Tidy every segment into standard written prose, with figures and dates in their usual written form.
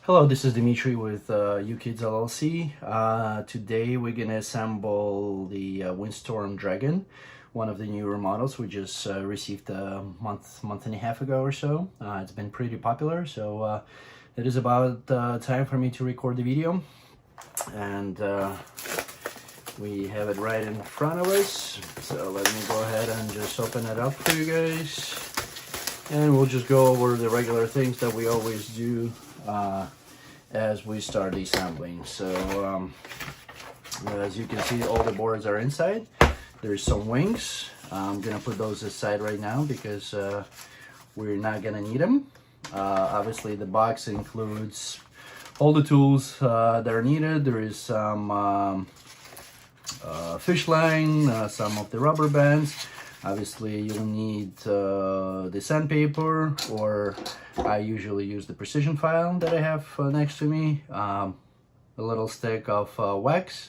Hello, this is Dimitri with UGears. Today we're gonna assemble the Windstorm Dragon, one of the newer models we just received a month and a half ago or so. It's been pretty popular, so it is about time for me to record the video. And we have it right in front of us. So let me go ahead and just open it up for you guys. And we'll just go over the regular things that we always do as we start assembling. So as you can see, all the boards are inside. There's some wings. I'm gonna put those aside right now because we're not gonna need them. Obviously the box includes all the tools that are needed. There is some fish line, some of the rubber bands. Obviously you'll need the sandpaper, or I usually use the precision file that I have next to me, a little stick of wax,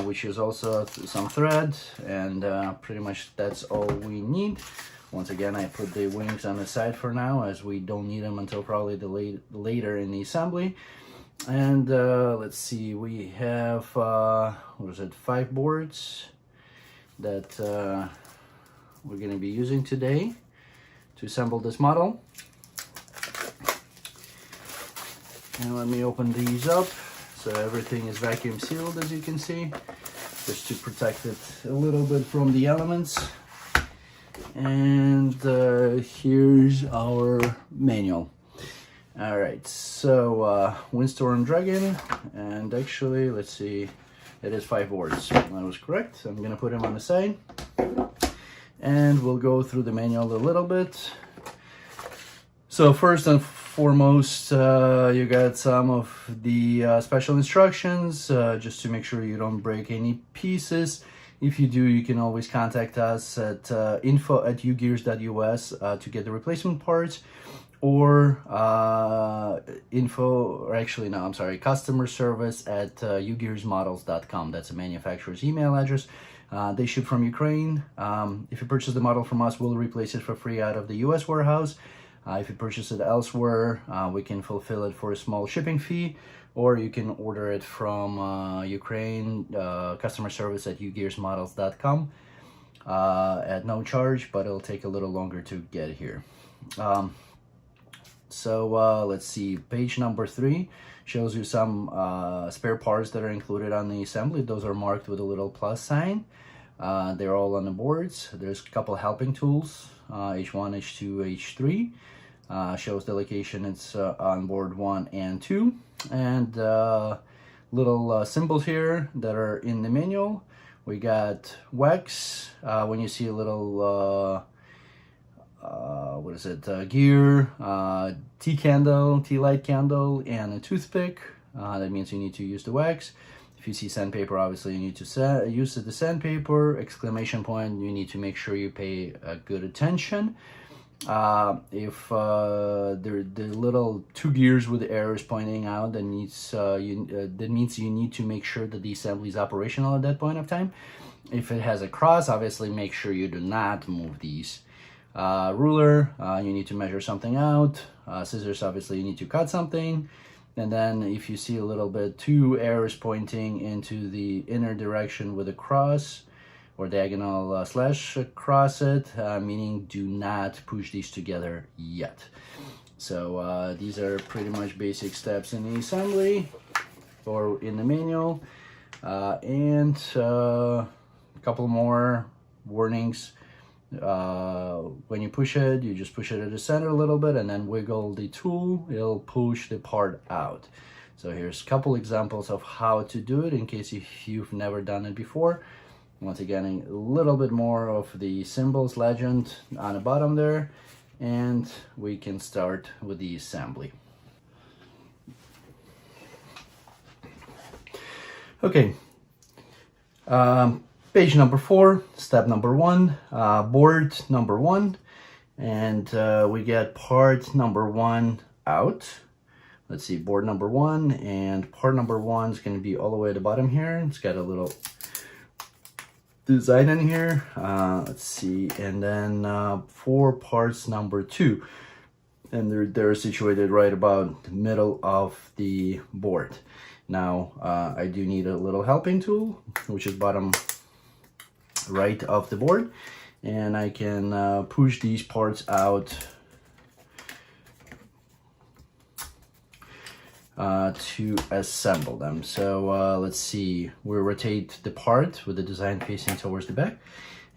which is also some thread, and pretty much that's all we need. Once again, I put the wings on the side for now, as we don't need them until probably later in the assembly. And let's see, we have 5 boards that we're going to be using today to assemble this model. And let me open these up. So everything is vacuum sealed, as you can see, just to protect it a little bit from the elements. And here's our manual. All right, so Windstorm Dragon, and actually, let's see, it is 5 boards. That was correct. I'm gonna put them on the side, and we'll go through the manual a little bit. So first and foremost, you got some of the special instructions, just to make sure you don't break any pieces. If you do, you can always contact us at info@ugears.us to get the replacement parts, or customer service at ugearsmodels.com. That's a manufacturer's email address. They ship from Ukraine. If you purchase the model from us, we'll replace it for free out of the US warehouse. If you purchase it elsewhere, we can fulfill it for a small shipping fee, or you can order it from Ukraine, customer service at ugearsmodels.com at no charge, but it'll take a little longer to get here. So let's see, page number 3 shows you some spare parts that are included on the assembly. Those are marked with a little plus sign. They're all on the boards. There's a couple helping tools, H1, H2, H3. Shows the location. It's on board 1 and 2. And little symbols here that are in the manual. We got wax. When you see a little gear, tea light candle, and a toothpick. That means you need to use the wax. If you see sandpaper, obviously you need to use the sandpaper. Exclamation point, you need to make sure you pay good attention. If the little 2 gears with the arrows pointing out, that means you need to make sure that the assembly is operational at that point of time. If it has a cross, obviously make sure you do not move these. Ruler, you need to measure something out. Scissors, obviously you need to cut something. And then if you see a little bit 2 arrows pointing into the inner direction with a cross or diagonal slash across it, meaning do not push these together yet. So these are pretty much basic steps in the assembly or in the manual. And a couple more warnings. When you push it, you just push it at the center a little bit and then wiggle the tool. It'll push the part out. So here's a couple examples of how to do it in case you've never done it before. Once again, a little bit more of the symbols, legend on the bottom there, and we can start with the assembly. Okay. Page number 4, step number 1, board number 1, and we get part number 1 out. Let's see, board number 1, and part number 1 is going to be all the way at the bottom here. It's got a little design in here. Let's see, and then for parts number 2, and they're situated right about the middle of the board. Now I do need a little helping tool, which is bottom right of the board, and I can push these parts out to assemble them. So let's see, we rotate the part with the design facing towards the back,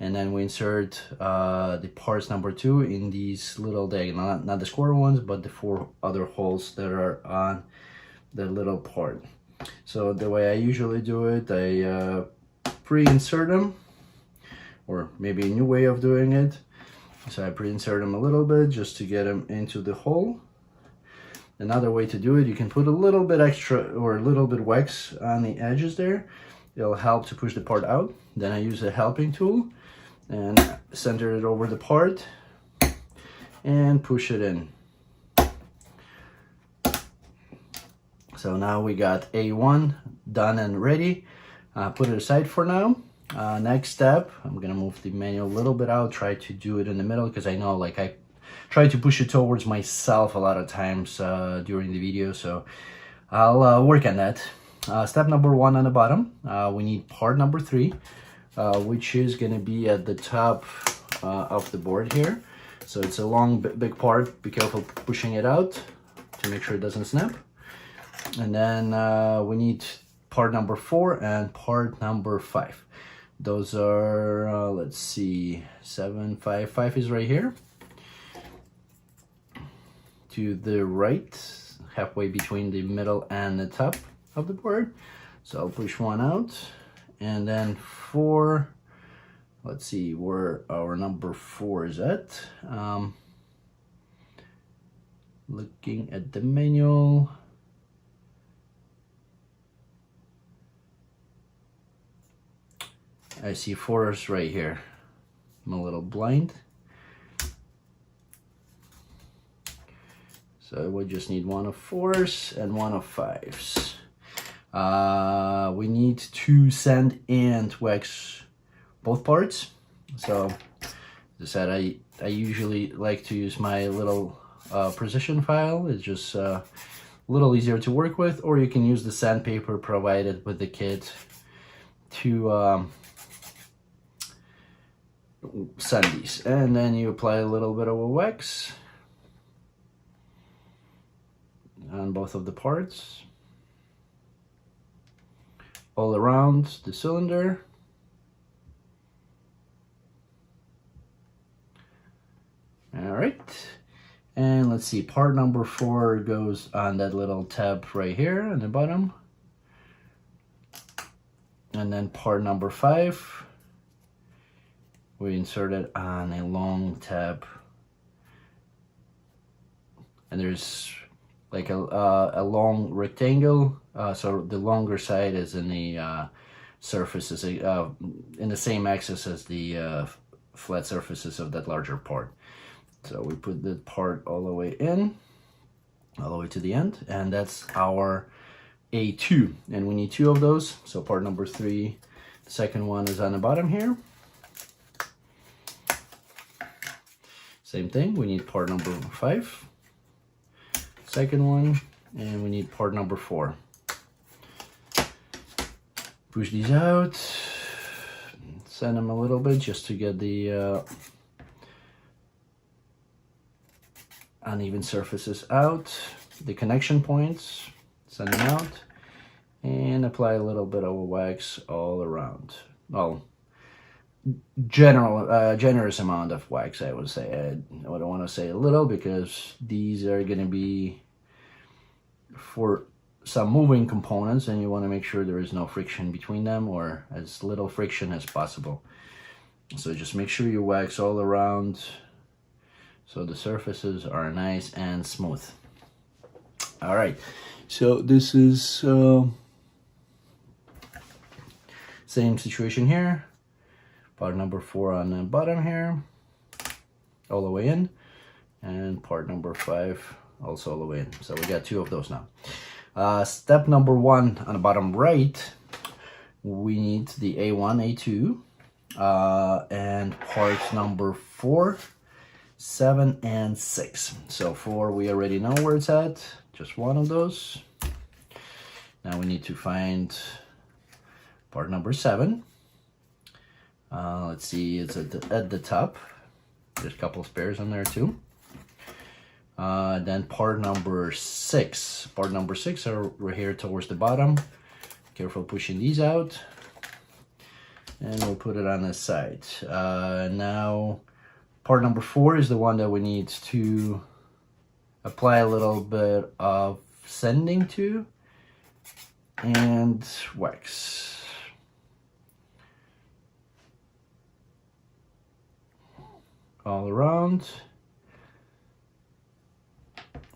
and then we insert the parts number 2 in these little diagonal, not the square ones, but the 4 other holes that are on the little part. So the way I usually do it, I pre-insert them, or maybe a new way of doing it. So I pre-insert them a little bit just to get them into the hole. Another way to do it, you can put a little bit extra or a little bit wax on the edges there. It'll help to push the part out. Then I use a helping tool and center it over the part and push it in. So now we got A1 done and ready. Put it aside for now. Next step, I'm gonna move the manual a little bit out, try to do it in the middle, because I know like I try to push it towards myself a lot of times during the video, so I'll work on that. Step number 1 on the bottom, we need part number 3, which is gonna be at the top of the board here. So it's a long big part, be careful pushing it out to make sure it doesn't snap. And then we need part number 4 and part number 5. Those are, let's see, 7, 5, 5 is right here. To the right, halfway between the middle and the top of the board. So I'll push one out, and then 4, let's see where our number 4 is at. Looking at the manual. I see 4 is right here. I'm a little blind. So we just need 1 of 4s and 1 of 5s. We need to sand and wax both parts. So as I said, I usually like to use my little precision file. It's just a little easier to work with, or you can use the sandpaper provided with the kit to sand these. And then you apply a little bit of a wax on both of the parts, all around the cylinder. All right, and let's see, part number 4 goes on that little tab right here on the bottom, and then part number 5 we insert it on a long tab, and there's like a long rectangle, so the longer side is in the surfaces, in the same axis as the flat surfaces of that larger part. So we put the part all the way in, all the way to the end, and that's our A2, and we need 2 of those. So part number 3, the second one is on the bottom here. Same thing, we need part number 5. Second one, and we need part number 4. Push these out, sand them a little bit just to get the uneven surfaces out, the connection points, send them out, and apply a little bit of wax all around. Well, generous amount of wax, I would say. I don't want to say a little, because these are going to be for some moving components, and you want to make sure there is no friction between them, or as little friction as possible. So just make sure you wax all around so the surfaces are nice and smooth. All right, so this is same situation here. Part number 4 on the bottom here, all the way in, and part number 5 also all the way in. So we got 2 of those now. Step number 1 on the bottom right, we need the A1, A2, and part number 4 7, and 6. So 4, we already know where it's at, just one of those. Now we need to find part number 7. Let's see, it's at the top. There's a couple of spares in there too. Then part number 6. Part number 6 are right here towards the bottom. Careful pushing these out. And we'll put it on this side. Now, part number 4 is the one that we need to apply a little bit of sanding to and wax. All around.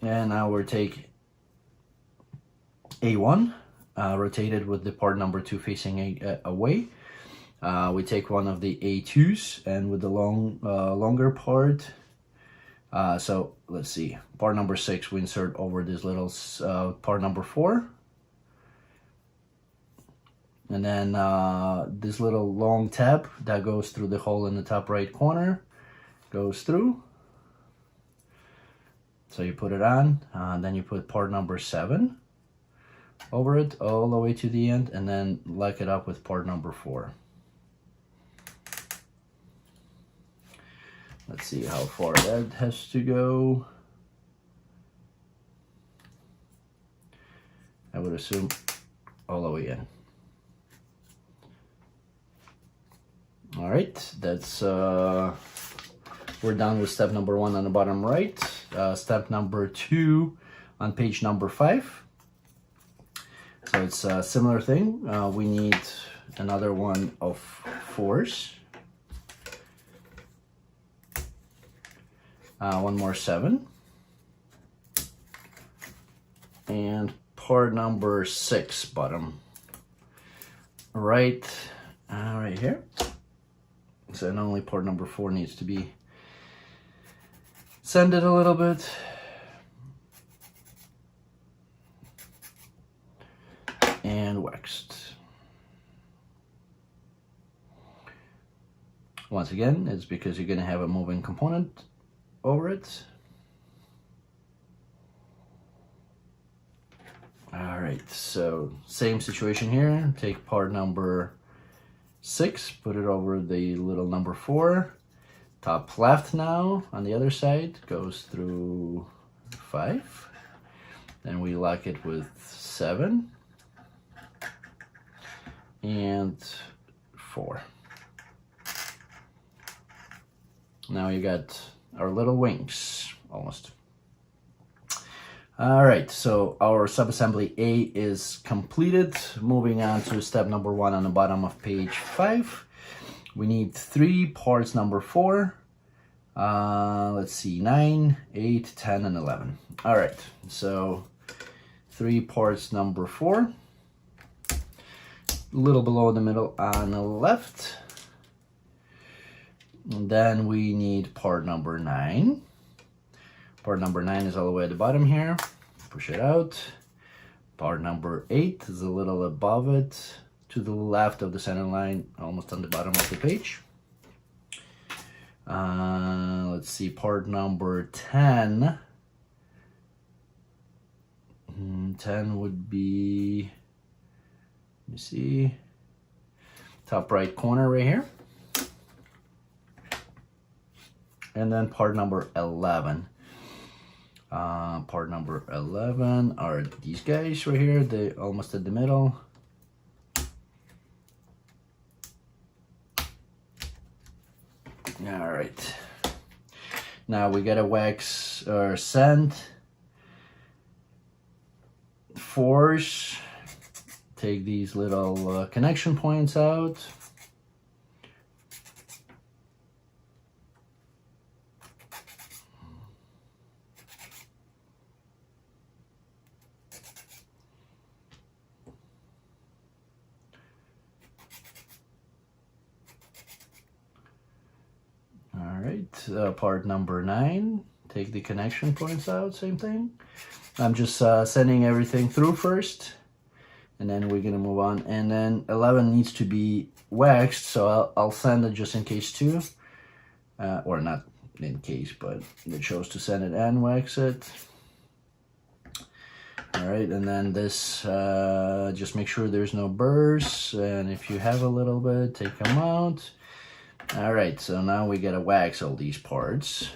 And now we'll take A1, rotated with the part number 2 facing away. We take one of the A2s, and with the longer part, so let's see, part number 6 we insert over this little part number 4. And then this little long tab that goes through the hole in the top right corner goes through. So you put it on, then you put part number 7 over it all the way to the end, and then lock it up with part number 4. Let's see how far that has to go. I would assume all the way in. All right, that's we're done with step number 1 on the bottom right. Step number 2 on page number 5. So it's a similar thing. We need another one of 4s. One more 7. And part number 6 bottom. Right here. So not only part number 4 needs to be sanded a little bit. And waxed. Once again, it's because you're going to have a moving component over it. All right, so same situation here. Take part number 6, put it over the little number 4. Top left now on the other side goes through 5. Then we lock it with 7 and 4. Now you got our little wings almost. All right, so our subassembly A is completed. Moving on to step number 1 on the bottom of page 5. We need 3 parts number 4. Let's see, 9, 8, 10, and 11. All right, so 3 parts number 4. A little below the middle on the left. And then we need part number 9. Part number 9 is all the way at the bottom here. Push it out. Part number 8 is a little above it, to the left of the center line, almost on the bottom of the page. Let's see, part number 10. 10 would be, let me see, top right corner right here. And then part number 11. Part number 11 are these guys right here, they almost at the middle. All right, now we gotta wax or sand 4s. Take these little connection points out. Part number 9, take the connection points out, same thing. I'm just sending everything through first, and then we're gonna move on. And then 11 needs to be waxed, so I'll send it just in case too, or not in case, but it chose to sand it and wax it. All right, and then this, just make sure there's no burrs, and if you have a little bit, take them out. All right, so now we gotta wax all these parts.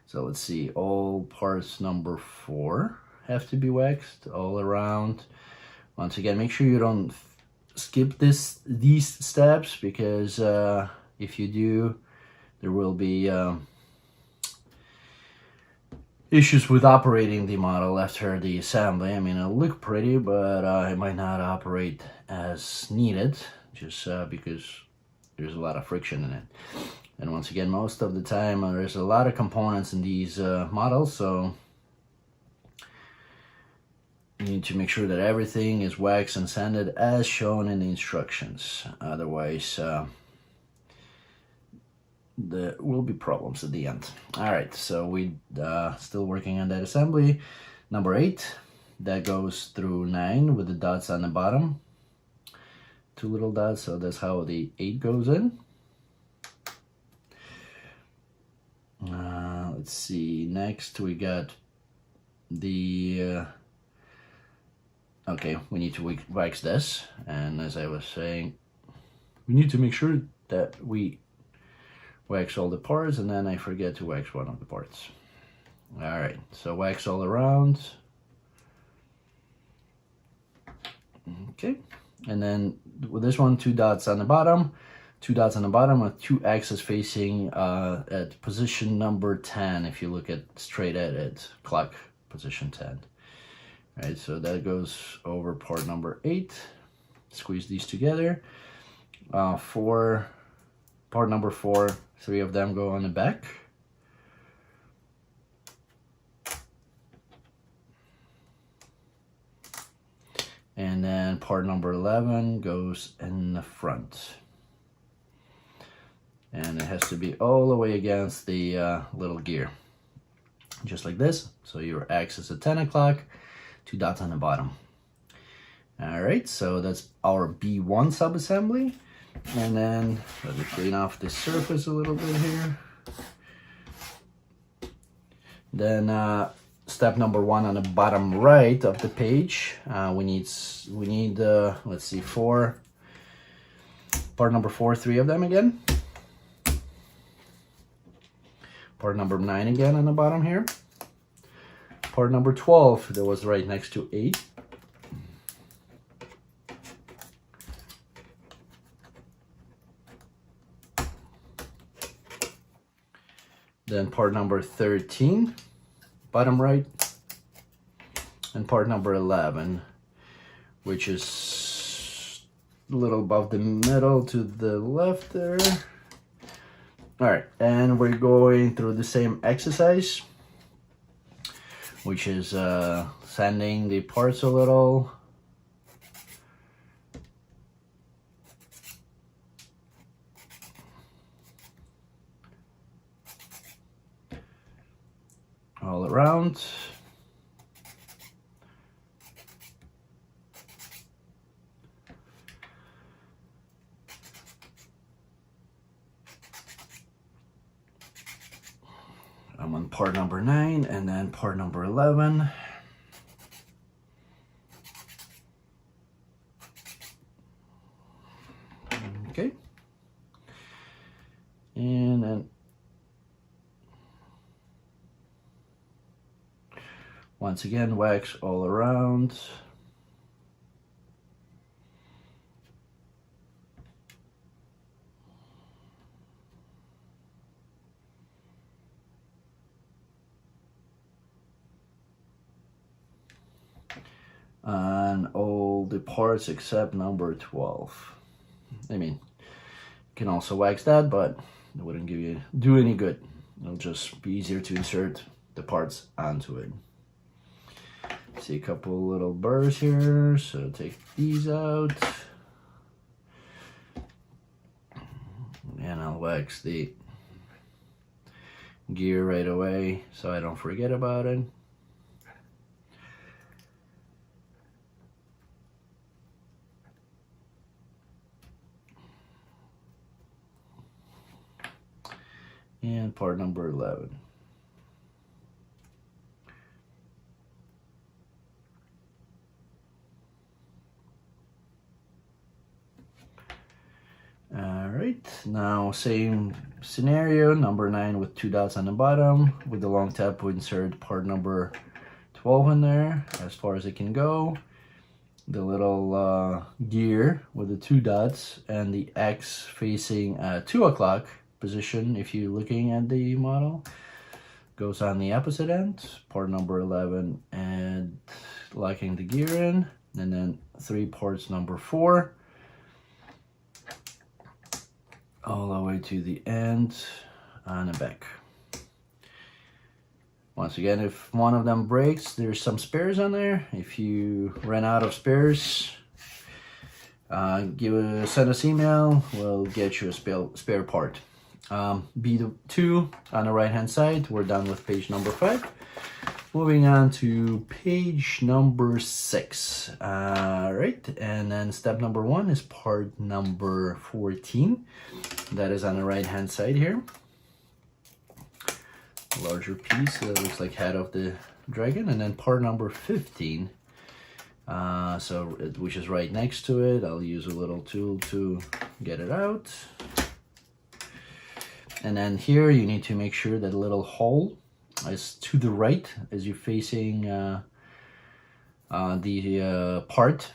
So let's see, all parts number 4 have to be waxed all around. Once again, make sure you don't skip these steps, because if you do, there will be issues with operating the model after the assembly. I mean, it'll look pretty, but it might not operate as needed, just because there's a lot of friction in it. And once again, most of the time there's a lot of components in these models, so you need to make sure that everything is waxed and sanded as shown in the instructions. Otherwise, there will be problems at the end. All right, so we still working on that assembly. Number 8, that goes through 9 with the dots on the bottom. 2 little dots, so that's how the 8 goes in. Let's see, next we got the okay, we need to wax this, and as I was saying, we need to make sure that we wax all the parts, and then I forget to wax one of the parts. All right, so wax all around. Okay, and then with this one, 2 dots on the bottom. 2 dots on the bottom with 2 axes facing at position number 10, if you look at straight at it, clock position 10. All right, so that goes over part number 8. Squeeze these together. For part number 4, 3 of them go on the back. And then part number 11 goes in the front. And it has to be all the way against the little gear, just like this. So your axis at 10 o'clock, 2 dots on the bottom. All right, so that's our B1 subassembly. And then let me clean off the surface a little bit here. Then step number 1 on the bottom right of the page, we need let's see, part number 4, 3 of them again. Part number 9 again on the bottom here. Part number 12 that was right next to 8. Then part number 13, bottom right. And part number 11, which is a little above the middle to the left there. All right, and we're going through the same exercise, which is sanding the parts a little. All around. I'm on part number 9 and then part number 11. Okay. And then once again, wax all around. On all the parts except number 12. I mean, you can also wax that, but it wouldn't do any good. It'll just be easier to insert the parts onto it. See a couple little burrs here, so take these out. And I'll wax the gear right away so I don't forget about it. and part number 11. Alright, now same scenario, number 9 with 2 dots on the bottom. With the long tab, we insert part number 12 in there as far as it can go. The little gear with the 2 dots and the X facing 2 o'clock position, if you're looking at the model, goes on the opposite end. Part number 11 and locking the gear in, and then 3 parts number 4 all the way to the end on the back. Once again, if one of them breaks, there's some spares on there. If you run out of spares, send us email. We'll get you a spare part. B2 on the right hand side. We're done with page number 5. Moving on to page number 6. Right, and then step number 1 is part number 14. That is on the right hand side here. Larger piece that looks like head of the dragon, and then part number 15, which is right next to it. I'll use a little tool to get it out. And then here you need to make sure that little hole is to the right as you're facing the part.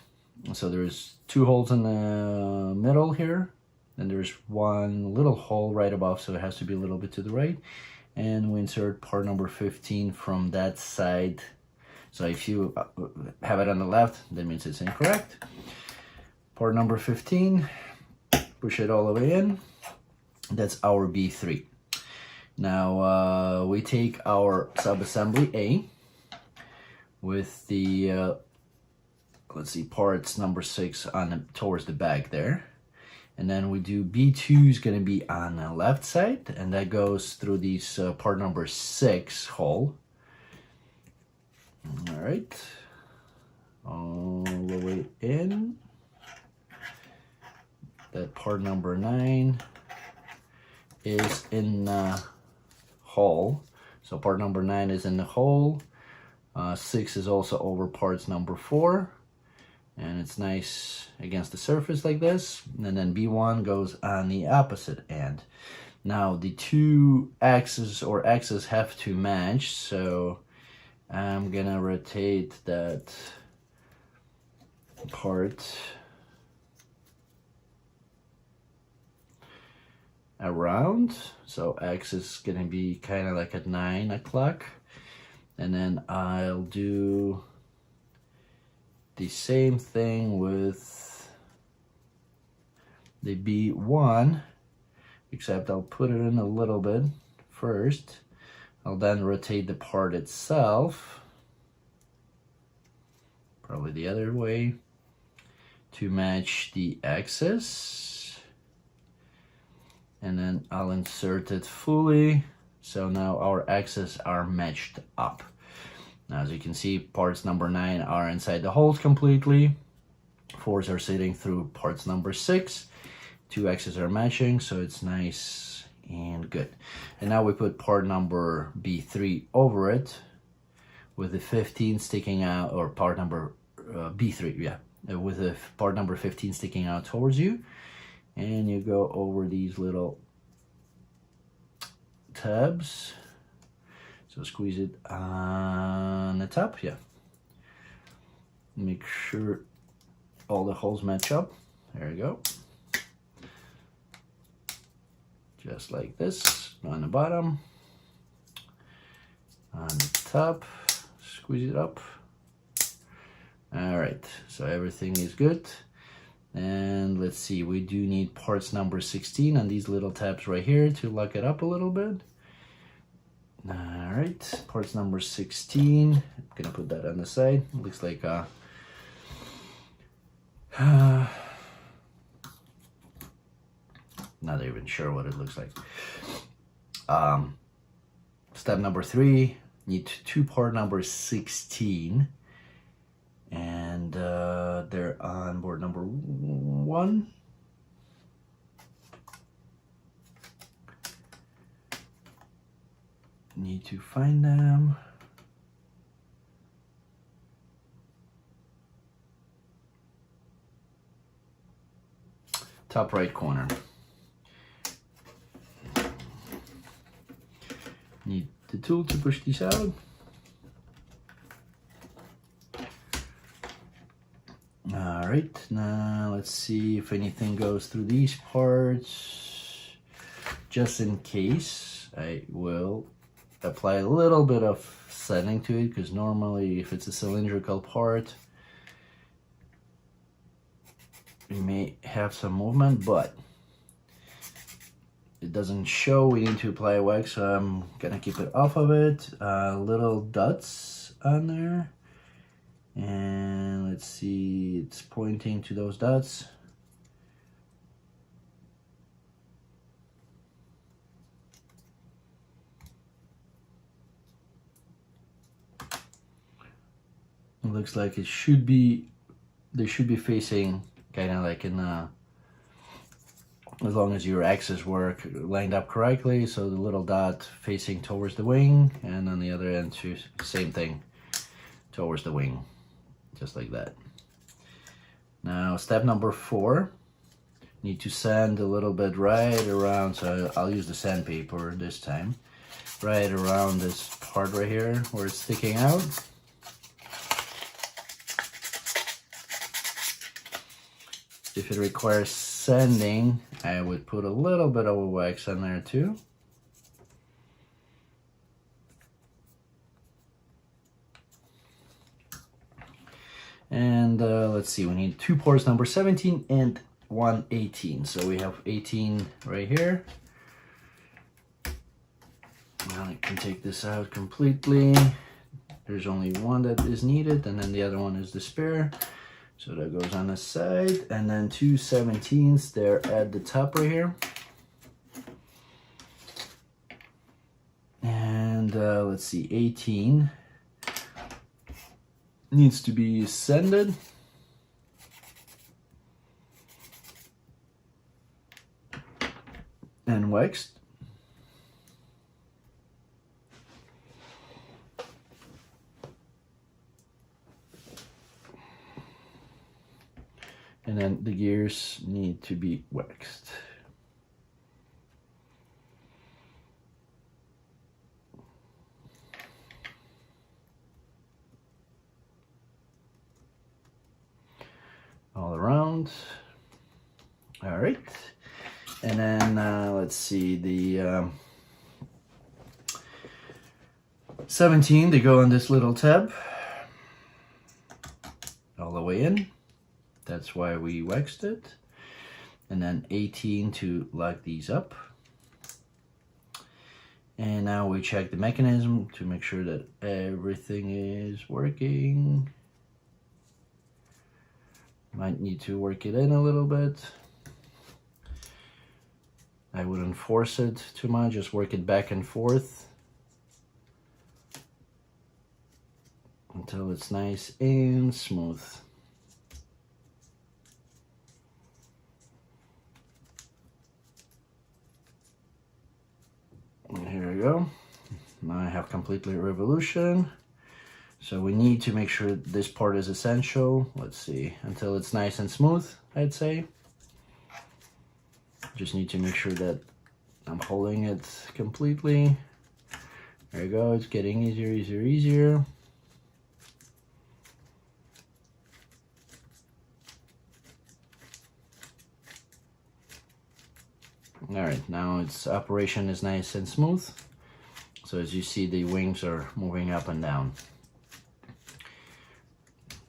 So there's 2 holes in the middle here, and there's 1 little hole right above, so it has to be a little bit to the right. And we insert part number 15 from that side. So if you have it on the left, that means it's incorrect. Part number 15, push it all the way in. That's our B3. Now we take our subassembly A with the, let's see, parts number 6 on towards the back there. And then we do B2 is going to be on the left side, and that goes through these part number 6 hole. All right, all the way in. That part number 9 is in the hole. So part number 9 is in the hole. 6 is also over parts number 4. And it's nice against the surface like this. And then B1 goes on the opposite end. Now the 2 axes have to match, so I'm gonna rotate that part around. So X is gonna be kind of like at 9 o'clock. And then I'll do the same thing with the B1, except I'll put it in a little bit first. I'll then rotate the part itself, probably the other way, to match the axis. And then I'll insert it fully. So now our axes are matched up. Now, as you can see, parts number 9 are inside the holes completely. 4s are sitting through parts number 6. 2 axes are matching, so it's nice and good. And now we put part number B3 over it with the 15 sticking out, or part number B3, yeah, with the part number 15 sticking out towards you. And you go over these little tabs. So squeeze it on the top, yeah. Make sure all the holes match up. There we go. Just like this, on the bottom. On the top, squeeze it up. All right, so everything is good. And let's see, we do need parts number 16 on these little tabs right here to lock it up a little bit. All right, parts number 16. I'm gonna put that on the side. It looks like not even sure what it looks like. Step number 3, need 2 part number 16, and they're on board number 1. Need to find them. Top right corner. Need the tool to push these out. All right, now let's see if anything goes through these parts. Just in case, I will apply a little bit of setting to it, because normally if it's a cylindrical part, we may have some movement, but it doesn't show. We need to apply wax, so I'm gonna keep it off of it. Little dots on there, and let's see, it's pointing to those dots. It looks like it should be, they should be facing kind of like in as long as your axes work lined up correctly, so the little dot facing towards the wing, and on the other end too, same thing, towards the wing, just like that. Now step number 4, need to sand a little bit right around, so I'll use the sandpaper this time, right around this part right here where it's sticking out. If it requires sanding, I would put a little bit of wax on there too. And let's see, we need 2 ports number 17 and 1 18. So we have 18 right here. Now I can take this out completely. There's only one that is needed, and then the other one is the spare. So that goes on the side, and then 2 17s there at the top right here. And let's see, 18 needs to be sanded. And waxed. And then the gears need to be waxed. All around. All right. And then let's see, the 17, they go on this little tab all the way in. That's why we waxed it. And then 18 to lock these up. And now we check the mechanism to make sure that everything is working. Might need to work it in a little bit. I wouldn't force it too much, just work it back and forth until it's nice and smooth. And here we go. Now I have completely revolution. So we need to make sure this part is essential. Let's see, until it's nice and smooth, I'd say. Just need to make sure that I'm holding it completely. There you go, it's getting easier, easier, easier. All right, now its operation is nice and smooth. So as you see, the wings are moving up and down.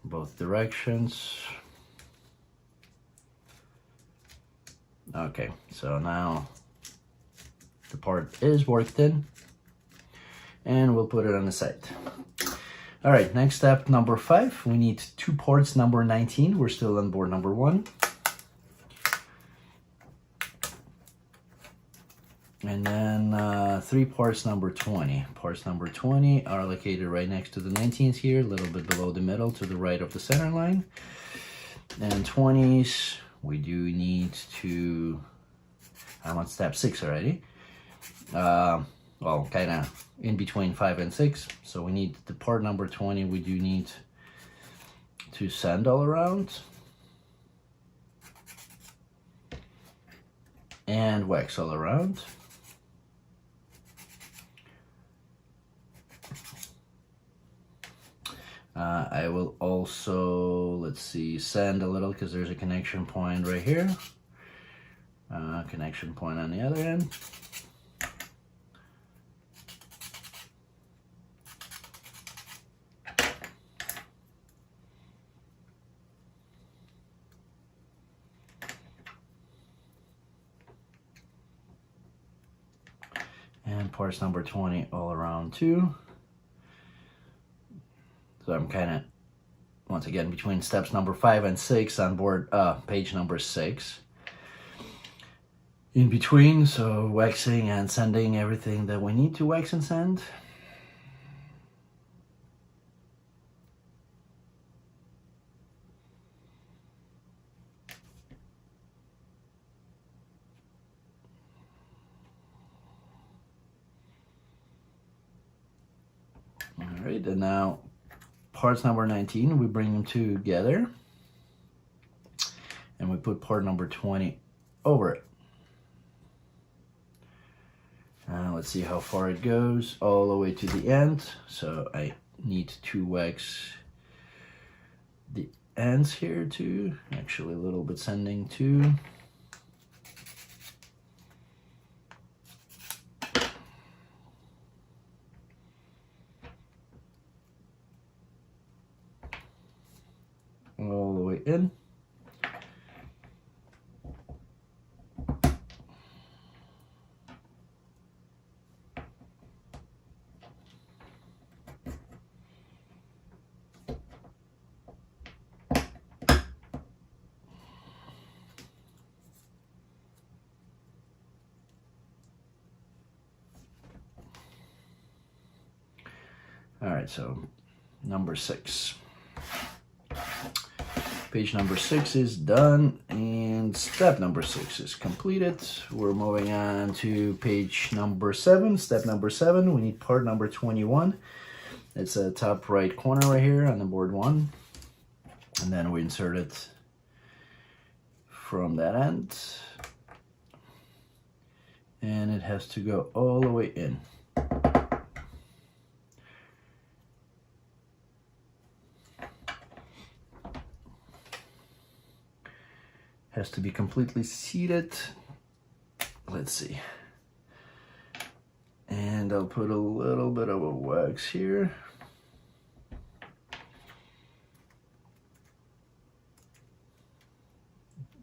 Both directions. Okay, so now the part is worked in, and we'll put it on the side. All right, next step, number 5. We need 2 ports number 19. We're still on board number 1. And then 3 parts number 20. Parts number 20 are located right next to the 19s here, a little bit below the middle to the right of the center line. And 20s, we do need to, I'm on step 6 already. well, kind of in between 5 and 6. So we need the part number 20, we do need to sand all around and wax all around. I will also, let's see, sand a little because there's a connection point right here. Connection point on the other end. And parts number 20 all around too. So I'm kind of, once again, between steps number 5 and 6 on board page number 6. In between, so waxing and sanding everything that we need to wax and sand. All right, and now parts number 19, we bring them together and we put part number 20 over it. Let's see how far it goes, all the way to the end. So I need to wax the ends here too, actually a little bit sanding too. All the way in. All right, so number 6. Page number 6 is done and step number 6 is completed. We're moving on to page number 7. Step number 7, we need part number 21. It's a top right corner right here on the board 1. And then we insert it from that end. And it has to go all the way in. Has to be completely seated. Let's see. And I'll put a little bit of a wax here.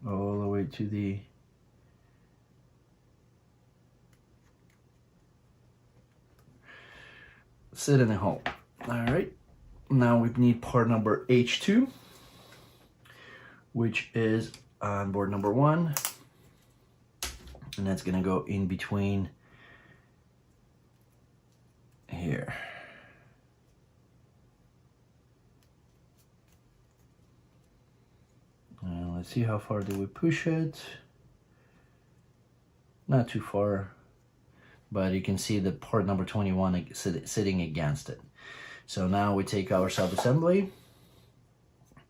All the way to the sit in the hole. All right. Now we need part number H2, which is on board number 1, and that's gonna go in between here. Now let's see how far do we push it. Not too far, but you can see the part number 21 sitting against it. So now we take our sub-assembly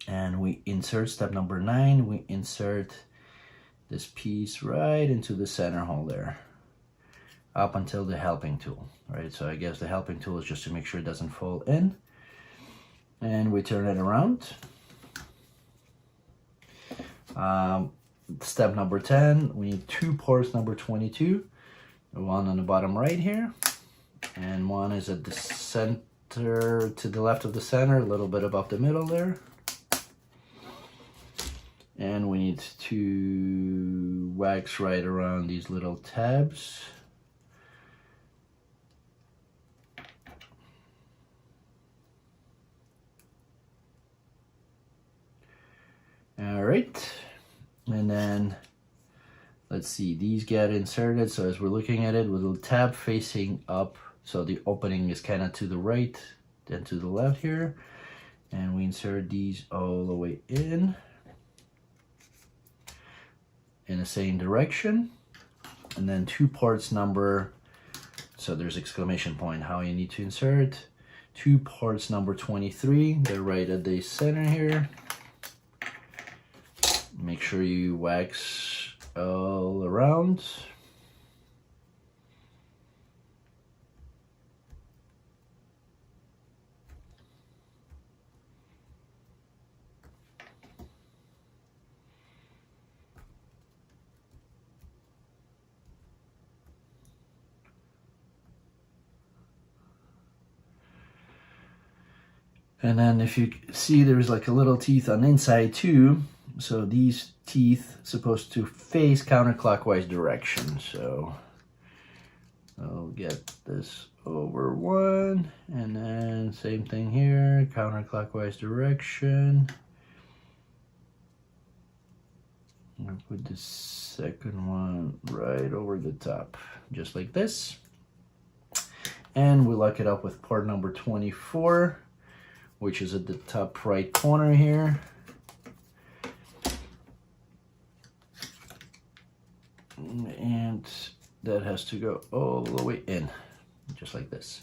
and we insert step number 9. We insert this piece right into the center hole there, up until the helping tool, right? So I guess the helping tool is just to make sure it doesn't fall in. And we turn it around. Step number 10, we need 2 parts number 22. One on the bottom right here, and one is at the center, to the left of the center, a little bit above the middle there. And we need to wax right around these little tabs. All right, and then let's see, these get inserted. So as we're looking at it with a tab facing up, so the opening is kind of to the right, then to the left here, and we insert these all the way in the same direction. And then 2 parts number So there's exclamation point, how you need to insert. 2 parts number 23, they're right at the center here. Make sure you wax all around. And then if you see, there's like a little teeth on the inside too. So these teeth supposed to face counterclockwise direction. So I'll get this over one, and then same thing here, counterclockwise direction. I'll put the second one right over the top, just like this. And we lock it up with part number 24, which is at the top right corner here. And that has to go all the way in, just like this.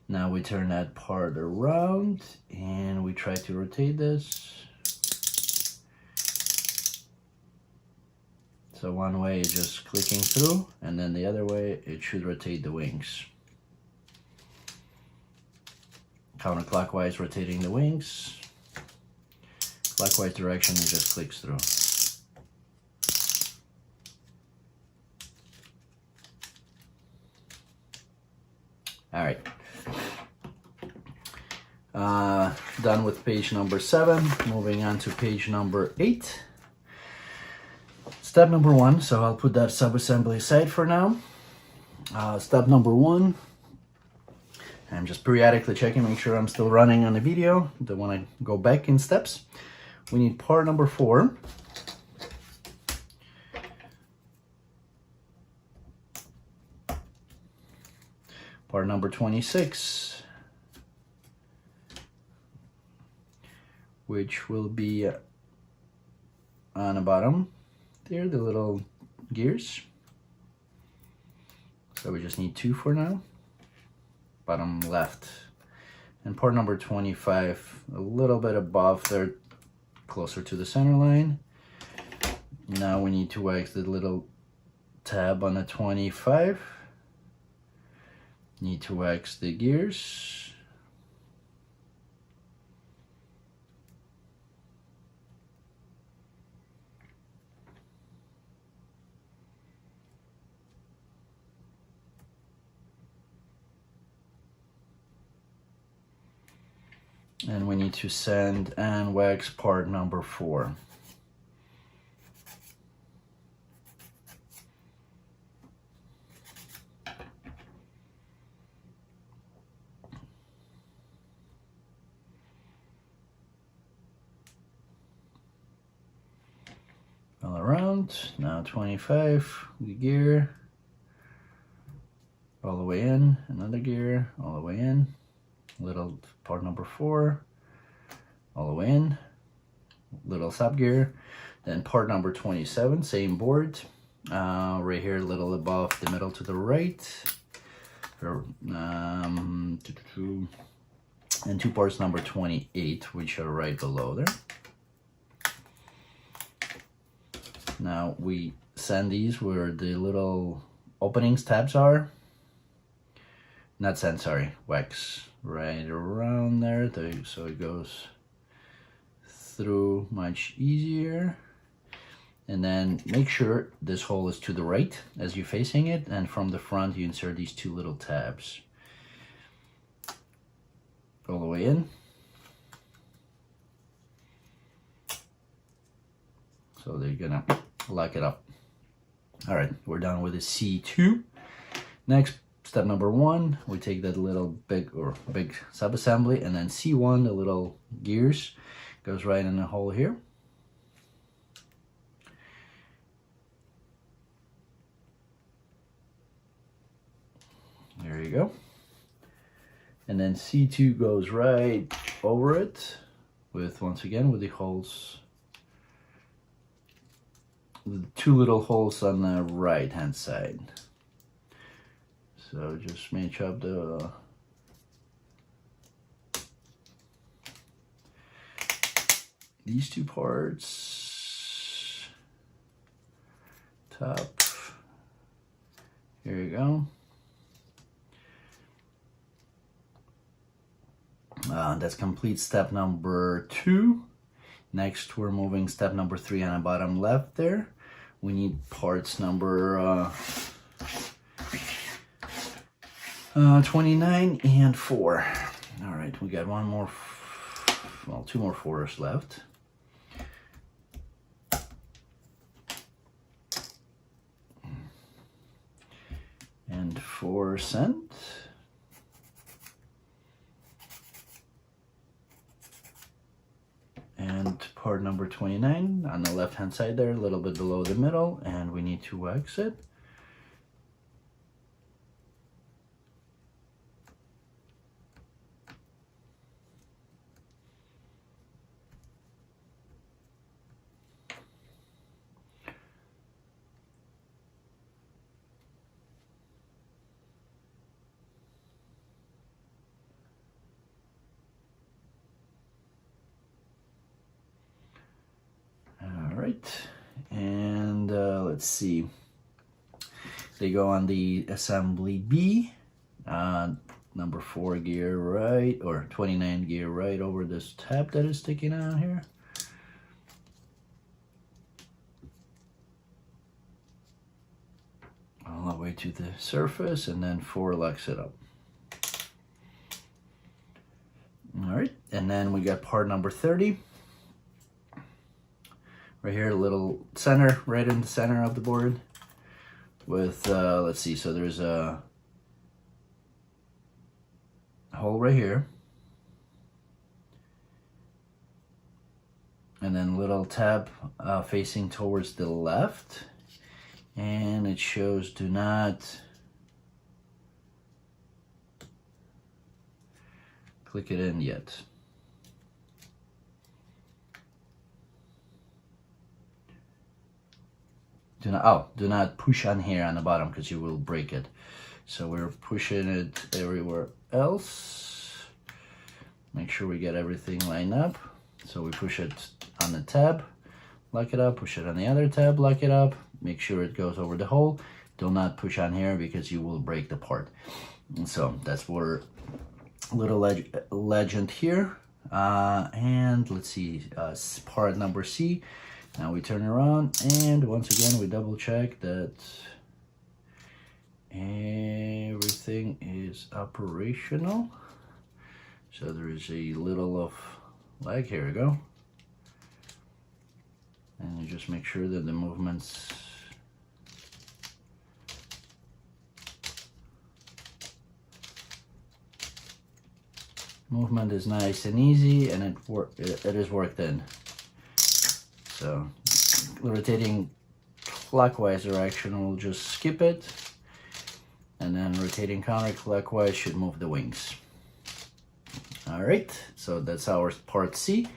Now we turn that part around and we try to rotate this. So one way is just clicking through, and then the other way it should rotate the wings. Counterclockwise rotating the wings. Clockwise direction, it just clicks through. All right. Done with page number 7. Moving on to page number 8. Step number 1. So I'll put that sub-assembly aside for now. Step number 1. I'm just periodically checking, make sure I'm still running on the video. Don't want to go back in steps. We need part number 4. Part number 26, which will be on the bottom there, the little gears. So we just need 2 for now. Bottom left. And part number 25, a little bit above there, closer to the center line. Now we need to wax the little tab on the 25. Need to wax the gears. And we need to sand and wax part number 4. All around. Now 25, the gear, all the way in, another gear, all the way in, little part number 4, all the way in, little sub gear, then part number 27, same board, right here, a little above the middle to the right, and 2 parts number 28, which are right below there. Now we sand these where the little openings tabs are. Not sand, sorry, wax right around there, so it goes through much easier. And then make sure this hole is to the right as you're facing it, and from the front you insert these 2 little tabs. All the way in. So they're gonna lock it up. All right, we're done with the C2. Next, step number 1, we take that little big sub-assembly, and then C1, the little gears, goes right in the hole here. There you go. And then C2 goes right over it with, once again, with the holes, the 2 little holes on the right hand side. So just match up these two parts. Top. Here you go. That's complete step number 2. Next, we're moving step number 3 on the bottom left there. We need parts number 29 and 4. All right, we got one more, well, 2 more 4s left. And 4 cent. And part number 29 on the left hand side there, a little bit below the middle, and we need to wax it. And let's see, they go on the assembly B, number 4 gear right, or 29 gear right over this tab that is sticking out here. All the way to the surface, and then 4 locks it up. All right, and then we got part number 30. Right here, a little center, right in the center of the board with, let's see, so there's a hole right here. And then little tab facing towards the left. And it shows do not click it in yet. Do not push on here on the bottom because you will break it. So we're pushing it everywhere else. Make sure we get everything lined up. So we push it on the tab, lock it up, push it on the other tab, lock it up, make sure it goes over the hole. Do not push on here because you will break the part. And so that's where little legend here. And let's see, part number C. Now we turn around, and once again we double check that everything is operational. So there is a little of lag, here we go. And you just make sure that the movement is nice and easy, and it is worked in. So rotating clockwise direction will just skip it, and then rotating counterclockwise should move the wings. All right, so that's our part C.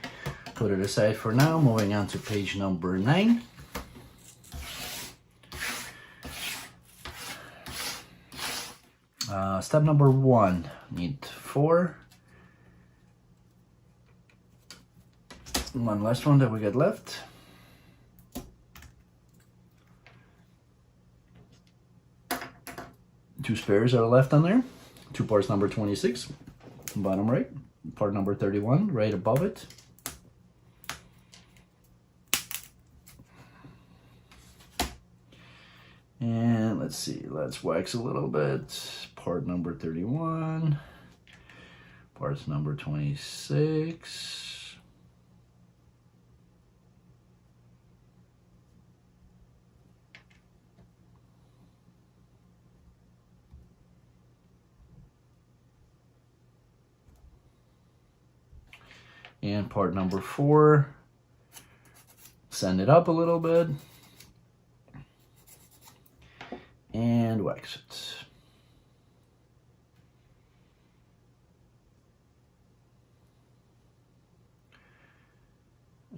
Put it aside for now. Moving on to page number 9. Step number 1, need 4. One last one that we got left. Two spares are left on there. 2 parts number 26, bottom right. Part number 31, right above it. And let's see, let's wax a little bit. Part number 31, parts number 26. And part number 4, send it up a little bit and wax it.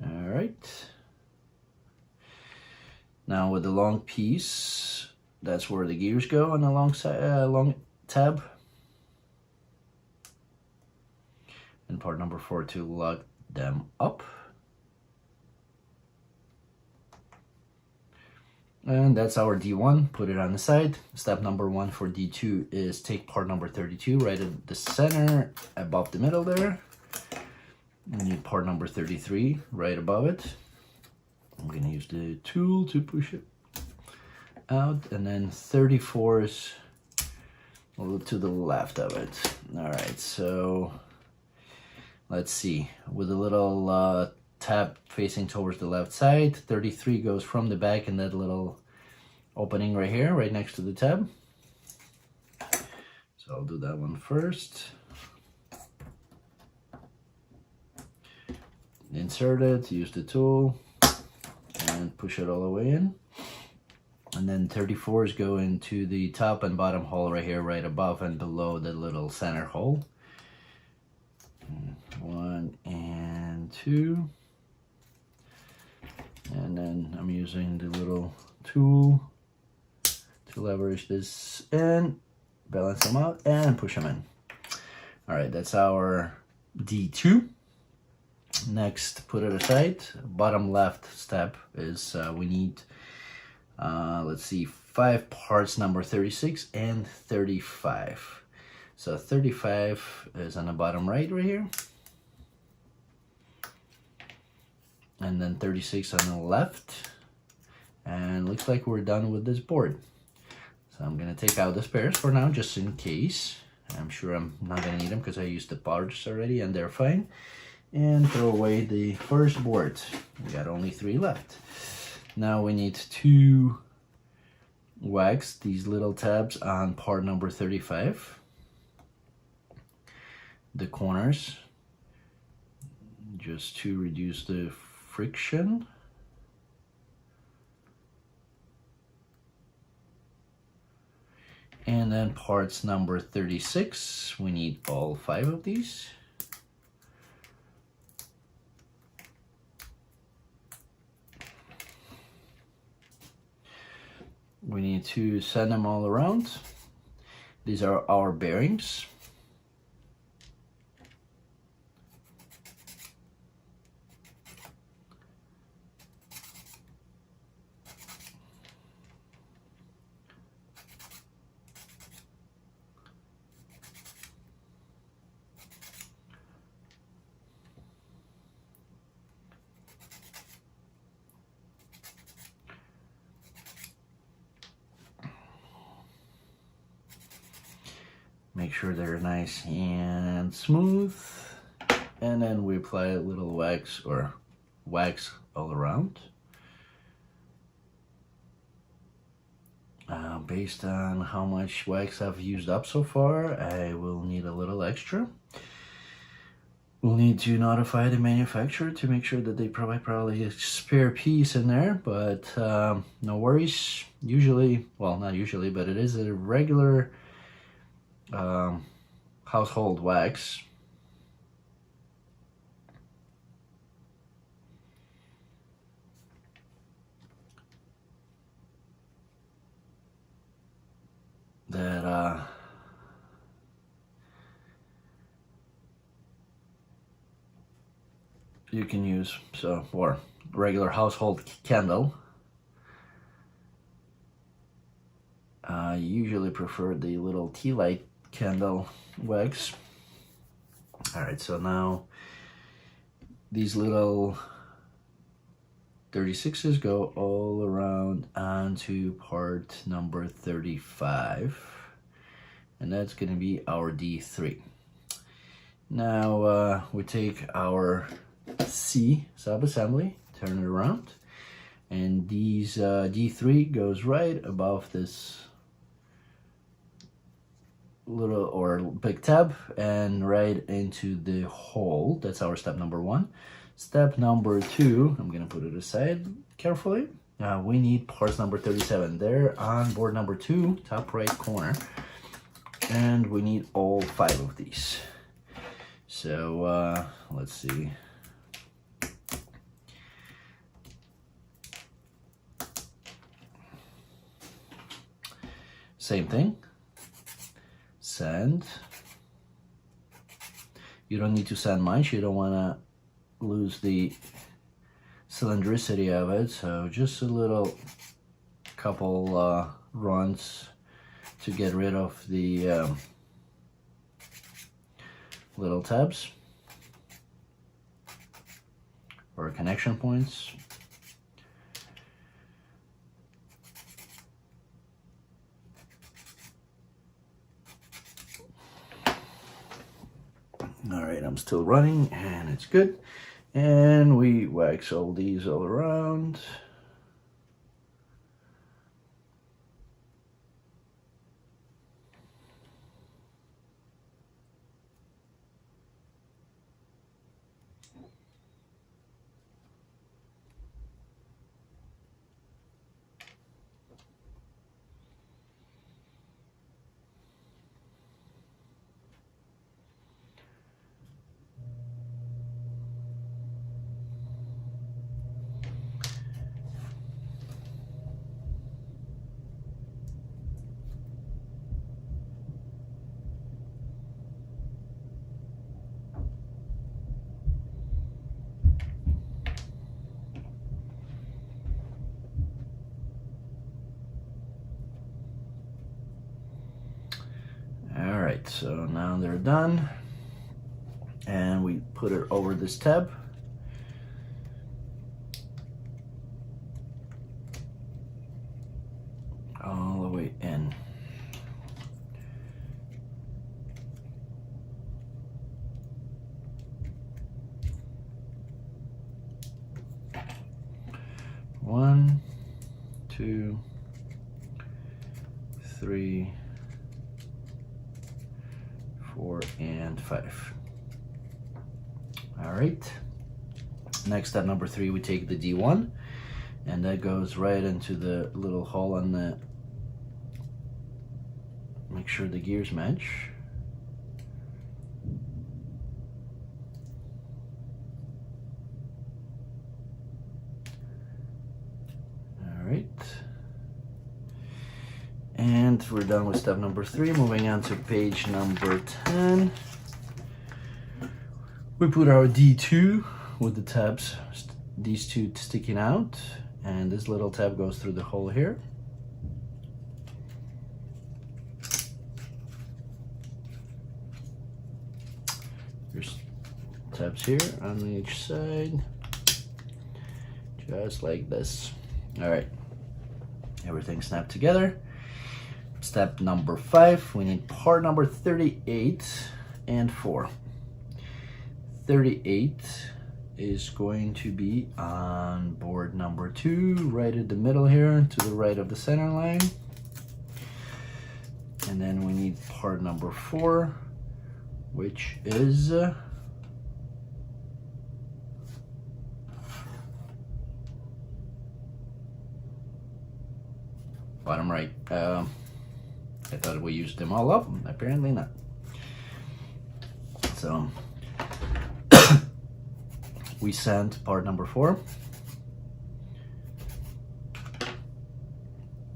All right. Now with the long piece, that's where the gears go on the long side, long tab. And part number 4 to lock them up. And that's our D1, put it on the side. Step number 1 for D2 is take part number 32 right at the center, above the middle there. We need part number 33 right above it. I'm gonna use the tool to push it out, and then 34 is a little to the left of it. All right, so let's see, with a little tab facing towards the left side, 33 goes from the back in that little opening right here, right next to the tab. So I'll do that one first. Insert it, use the tool, and push it all the way in. And then 34s go into the top and bottom hole right here, right above and below the little center hole. 1 and 2. And then I'm using the little tool to leverage this in, balance them out, and push them in. All right, that's our D2. Next, put it aside. Bottom left step is we need, let's see, 5 parts number 36 and 35. So 35 is on the bottom right here. And then 36 on the left. And looks like we're done with this board. So I'm gonna take out the spares for now, just in case. I'm sure I'm not gonna need them because I used the parts already and they're fine. And throw away the first board. We got only 3 left. Now we need to wax these little tabs on part number 35. The corners, just to reduce the friction. And then parts number 36, we need all 5 of these. We need to send them all around. These are our bearings. Make sure they're nice and smooth, and then we apply a little wax or wax all around. Based on how much wax I've used up so far, I will need a little extra. We'll need to notify the manufacturer to make sure that they provide probably a spare piece in there, but no worries. Usually, well, not usually, but it is a regular household wax. That you can use, so, or regular household candle. I usually prefer the little tea light candle wax. All right, so now these little 36s go all around onto part number 35, and that's going to be our D3. Now we take our C sub-assembly, turn it around, and these D3 goes right above this little or big tab and right into the hole. That's our step number 1. Step number 2, I'm gonna put it aside carefully. We need parts number 37. They're on board number 2, top right corner, and we need all 5 of these. So let's see. Same thing. Sand. You don't need to sand much. You don't want to lose the cylindricity of it. So just a couple runs to get rid of the little tabs or connection points. All right, I'm still running and it's good. And we wax all these all around. Alright, so now they're done, and we put it over this tab. All the way in. One, two, three, 4, and 5. All right. Next, step number 3, we take the D1, and that goes right into the little hole on the. Make sure the gears match. All right. And we're done with step number 3. Moving on to page number 10. We put our D2 with the tabs, these two sticking out, and this little tab goes through the hole here. There's tabs here on each side, just like this. All right, everything snapped together. Step number 5, we need part number 38 and 4. 38 is going to be on board number 2, right in the middle here, to the right of the center line. And then we need part number 4, which is bottom right. I thought we used them all up, apparently not. So we sand part number 4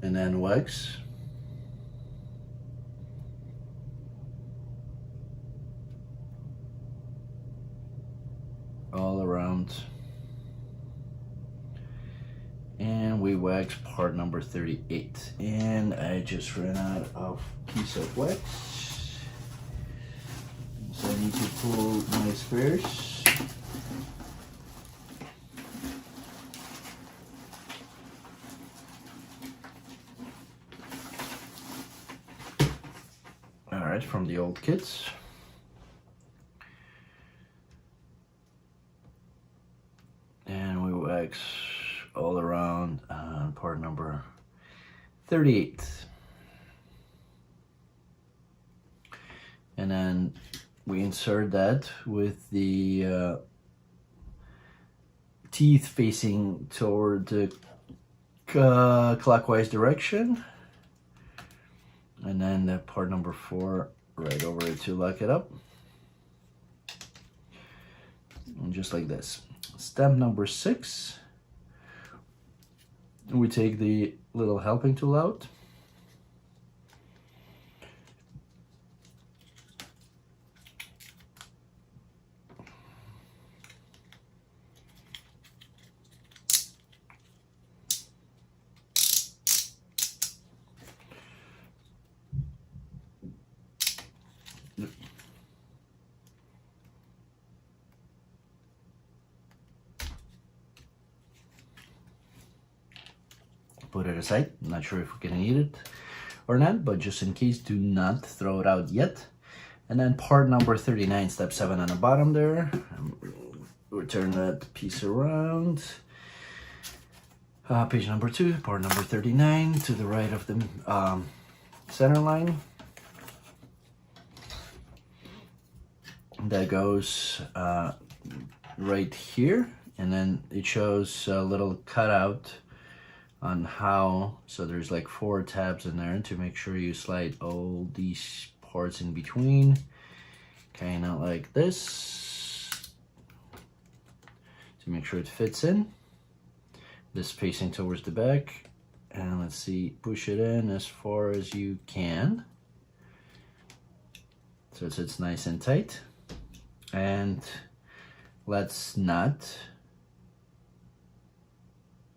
and then wax all around, and we wax part number 38. And I just ran out of piece of wax, so I need to pull my spares. Alright, from the old kits. And we wax all around on part number 38. And then we insert that with the teeth facing toward the clockwise direction. And then the part number 4 right over it to lock it up. And just like this. Step number 6. We take the little helping tool out. Put it aside. I'm not sure if we're gonna need it or not, but just in case, do not throw it out yet. And then part number 39, step 7 on the bottom there. We'll turn that piece around. Page number 2, part number 39, to the right of the center line. That goes right here, and then it shows a little cutout on how, so there's like 4 tabs in there to make sure you slide all these parts in between, kind of like this, to make sure it fits in. This facing towards the back, and let's see, push it in as far as you can, so it sits nice and tight. And let's not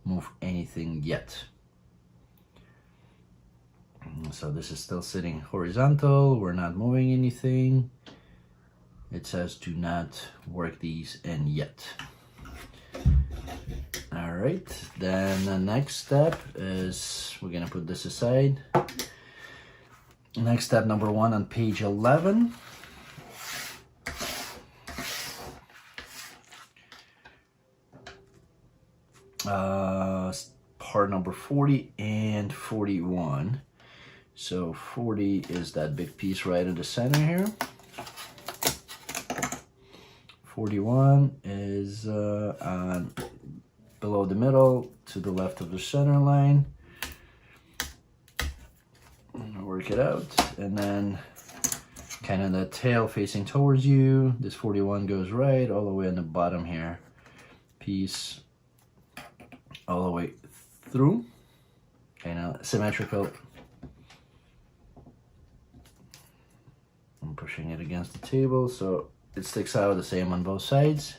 move anything yet. So this is still sitting horizontal, we're not moving anything. It says do not work these in yet. All right, then the next step is, we're gonna put this aside. Next step, number 1 on page 11. Part number 40 and 41. So 40 is that big piece right in the center here. 41 is on below the middle to the left of the center line. Work it out, and then kind of the tail facing towards you. This 41 goes right all the way on the bottom here. Piece all the way through, kind of symmetrical. I'm pushing it against the table so it sticks out the same on both sides.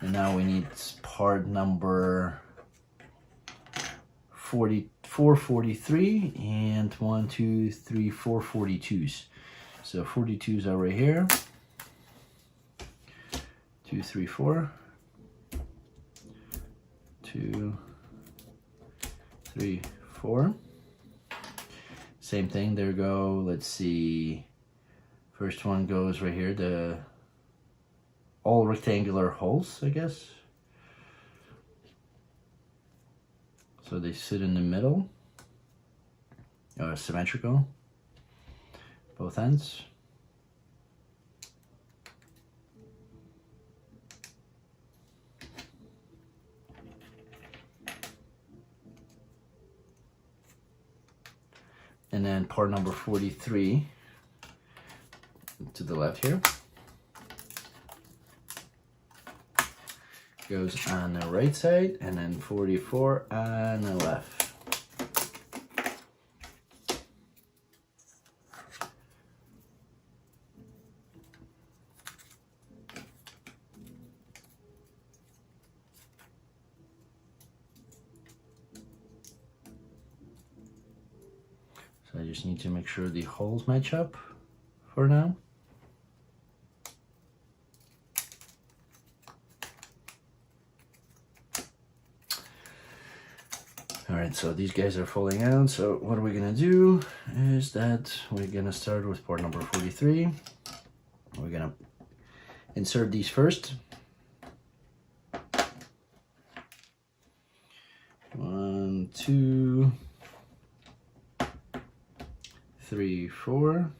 And now we need part number 44, 43, and 1, 2, 3, 4 42s. So 42s are right here. 2, 3, 4. 2, 3, 4. Same thing, there go, let's see. First one goes right here, the all rectangular holes, I guess. So they sit in the middle, symmetrical, both ends. And then part number 43 to the left here goes on the right side, and then 44 on the left. So I just need to make sure the holes match up for now. Alright, so these guys are falling out, so what we're gonna do is that we're gonna start with part number 43. We're gonna insert these first. 1, 2, 3, 4.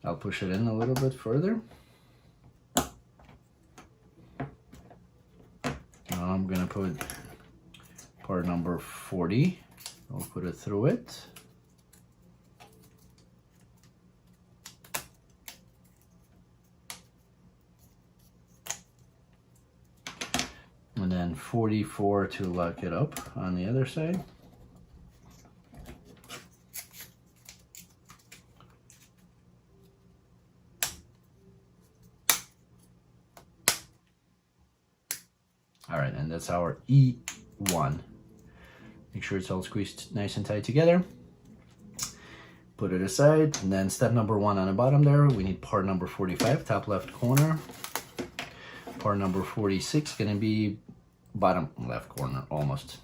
I'll push it in a little bit further. Now I'm gonna put part number 40. I'll put it through it. And then 44 to lock it up on the other side. All right, and that's our E1. Make sure it's all squeezed nice and tight together. Put it aside, and then step number 1 on the bottom there, we need part number 45, top left corner. Part number 46 gonna be bottom left corner almost.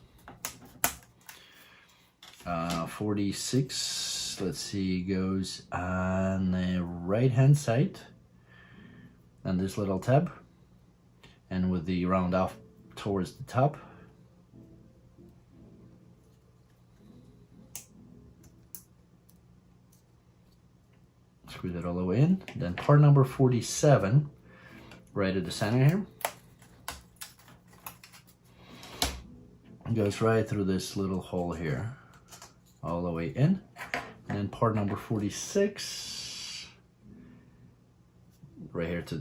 46, let's see, goes on the right hand side on this little tab, and with the round off towards the top. Squeeze it all the way in. Then part number 47, right at the center here, goes right through this little hole here, all the way in. And then part number 46, right here to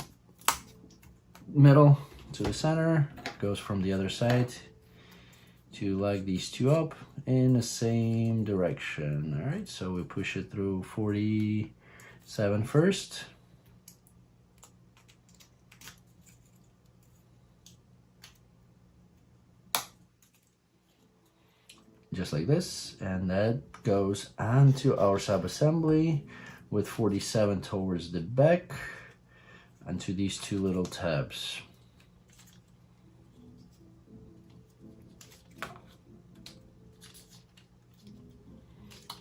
middle to the center, goes from the other side to line these two up in the same direction. All right, so we push it through 47 first. Just like this, and that goes onto our sub-assembly with 47 towards the back onto these two little tabs.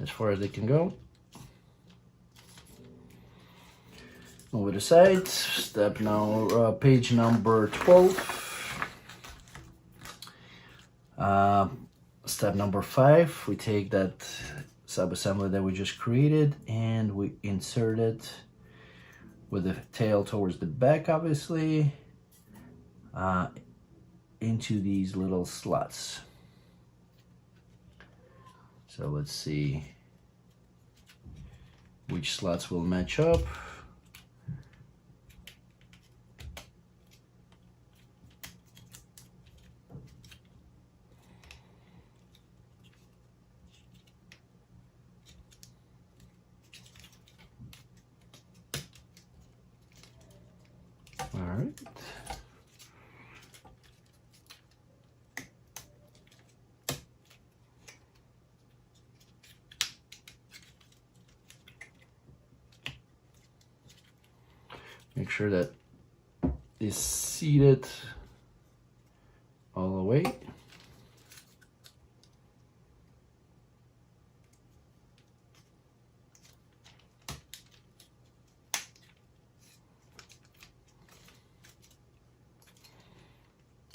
As far as they can go. Over the side, step now, page number 12. Step number 5, we take that sub-assembly that we just created and we insert it with the tail towards the back, obviously, into these little slots. So let's see which slots will match up. All right. Make sure that is seated all the way.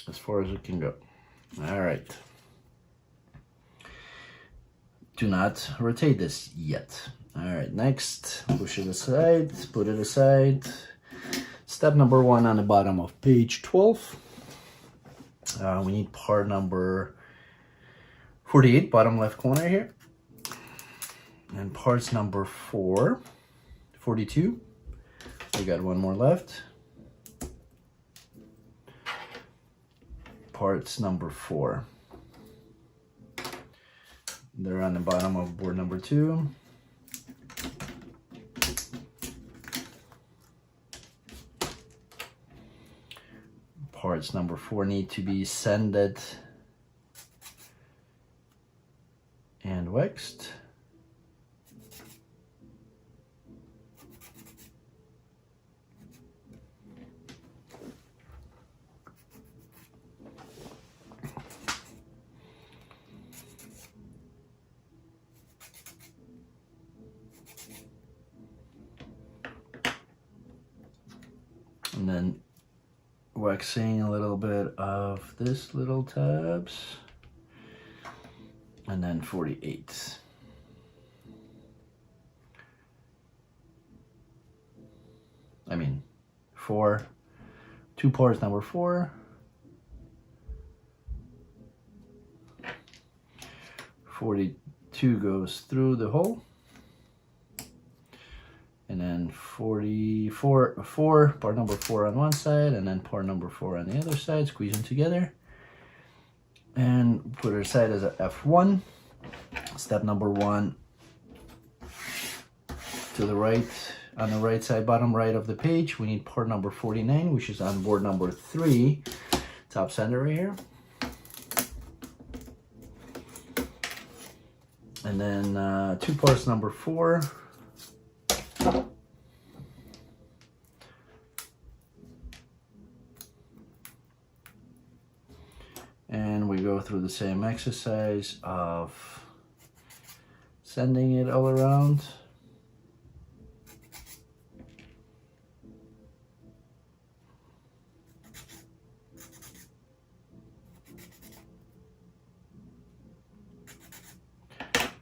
As far as it can go. All right. Do not rotate this yet. All right, next, push it aside, put it aside. Step number 1 on the bottom of page 12. We need part number 48, bottom left corner here. And parts number 42. We got one more left. Parts number 4. They're on the bottom of board number 2. Parts number 4 need to be sanded and waxed. And then waxing a little bit of this little tabs, and then 48. I mean, 2 parts number 4. 42 goes through the hole. And then 44, part number 4 on one side, and then part number 4 on the other side, squeeze them together. And put it aside as a F1. Step number 1, to the right, on the right side, bottom right of the page, we need part number 49, which is on board number 3, top center right here. And then 2 parts number 4. we go through the same exercise of sanding it all around.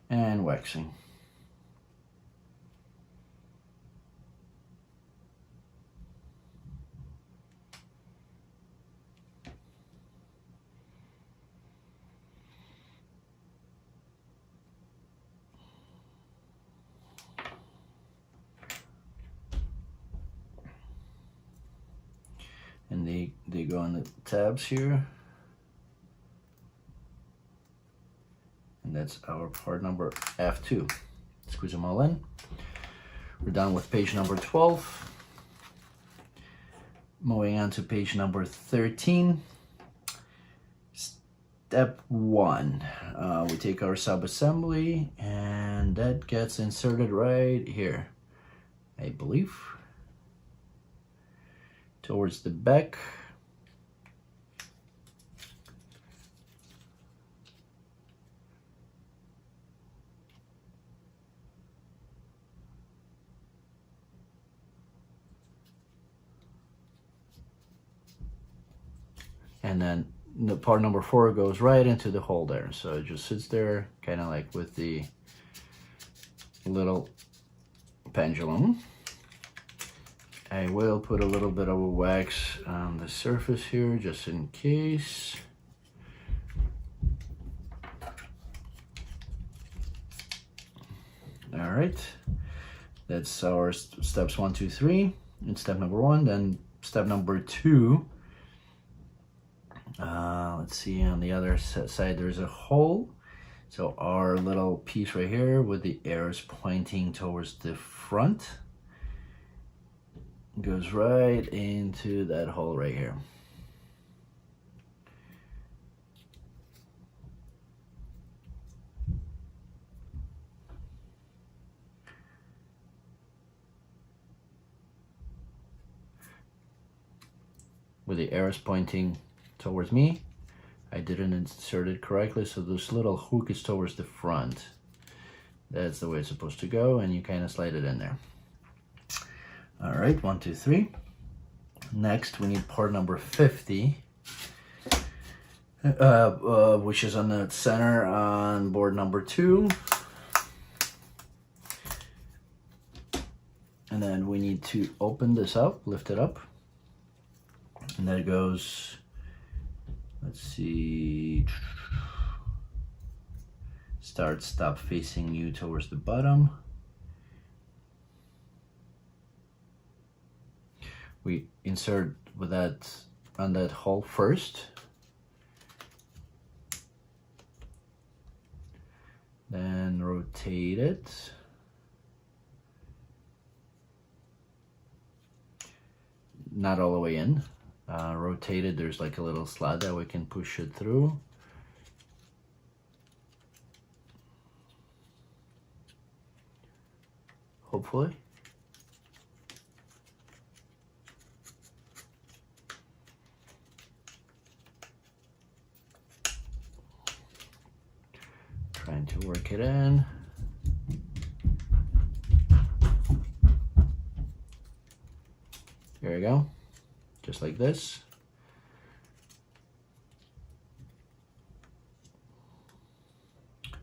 And waxing. And they go on the tabs here. And that's our part number F2. Squeeze them all in. We're done with page number 12. Moving on to page number 13. Step 1. We take our sub-assembly and that gets inserted right here, I believe, towards the back. And then the part number 4 goes right into the hole there. So it just sits there, kind of like with the little pendulum. I will put a little bit of wax on the surface here, just in case. All right, that's our steps 1, 2, 3. In step number 1, then step number 2. Let's see, on the other side there's a hole. So our little piece right here with the arrows pointing towards the front goes right into that hole right here. With the arrows pointing towards me, I didn't insert it correctly, so this little hook is towards the front. That's the way it's supposed to go, and you kind of slide it in there. All right, 1, 2, 3. Next, we need part number 50, which is on the center on board number 2. And then we need to open this up, lift it up, and that goes, let's see, start, stop facing you towards the bottom. We insert with that on that hole first, then rotate it, not all the way in. Rotate it, there's like a little slot that we can push it through. Hopefully. Trying to work it in. There we go. Just like this.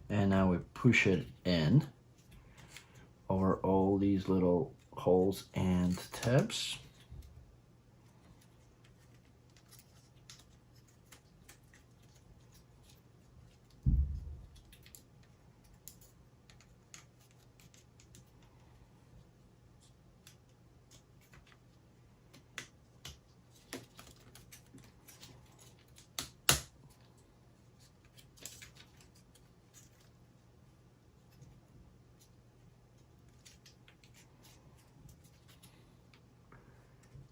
And now we push it in over all these little holes and tabs.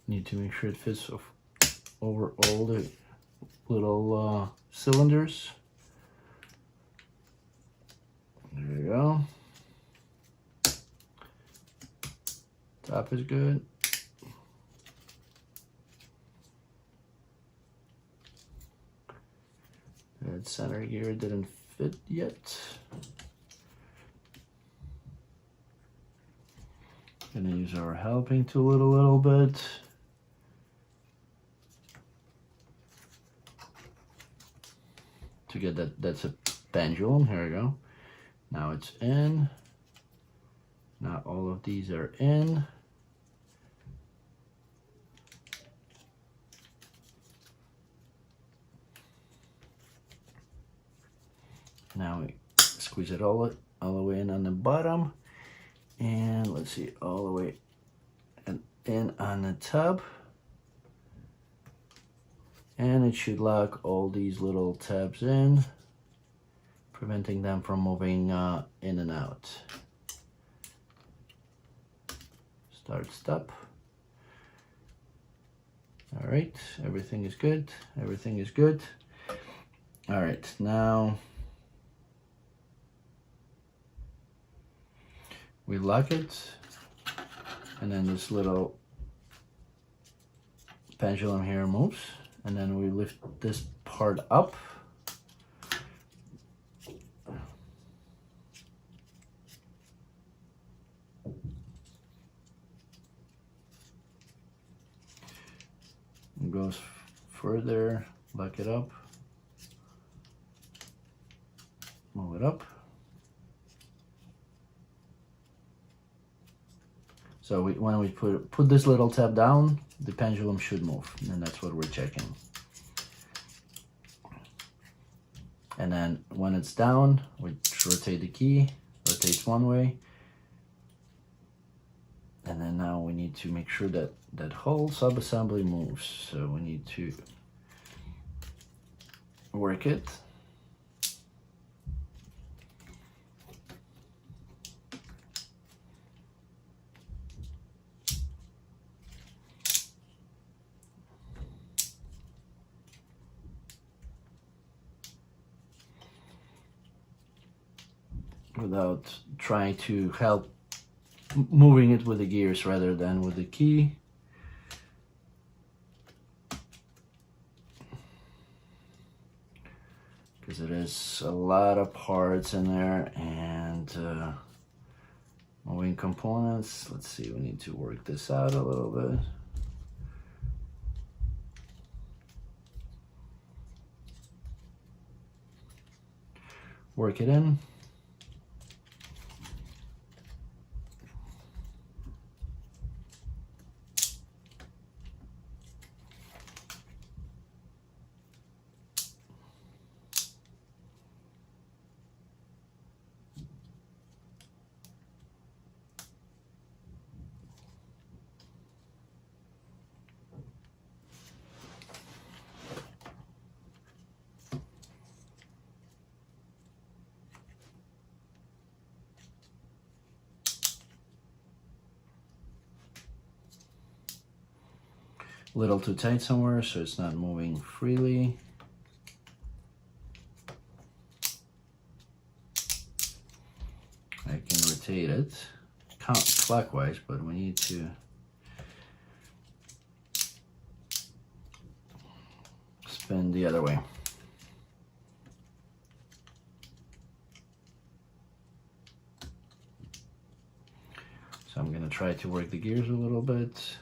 Need to make sure it fits over all the little cylinders. There you go. Top is good. That center gear didn't fit yet. Gonna use our helping tool a little bit. To get that, that's a pendulum, here we go. Now it's in. Now all of these are in. Now we squeeze it all the way in on the bottom, and let's see, all the way and in on the tub, and it should lock all these little tabs in, preventing them from moving in and out. Start, stop. All right, everything is good. Everything is good. All right, now we lock it, and then this little pendulum here moves, and then we lift this part up. It goes further, lock it up, move it up. So when we put this little tab down, the pendulum should move, and that's what we're checking. And then when it's down, we rotate the key, rotates one way. And then now we need to make sure that that whole sub-assembly moves. So we need to work it. Without trying to help moving it with the gears rather than with the key. Because it is a lot of parts in there and moving components. Let's see, we need to work this out a little bit. Work it in. A little too tight somewhere, so it's not moving freely. I can rotate it clockwise, but we need to spin the other way. So I'm going to try to work the gears a little bit.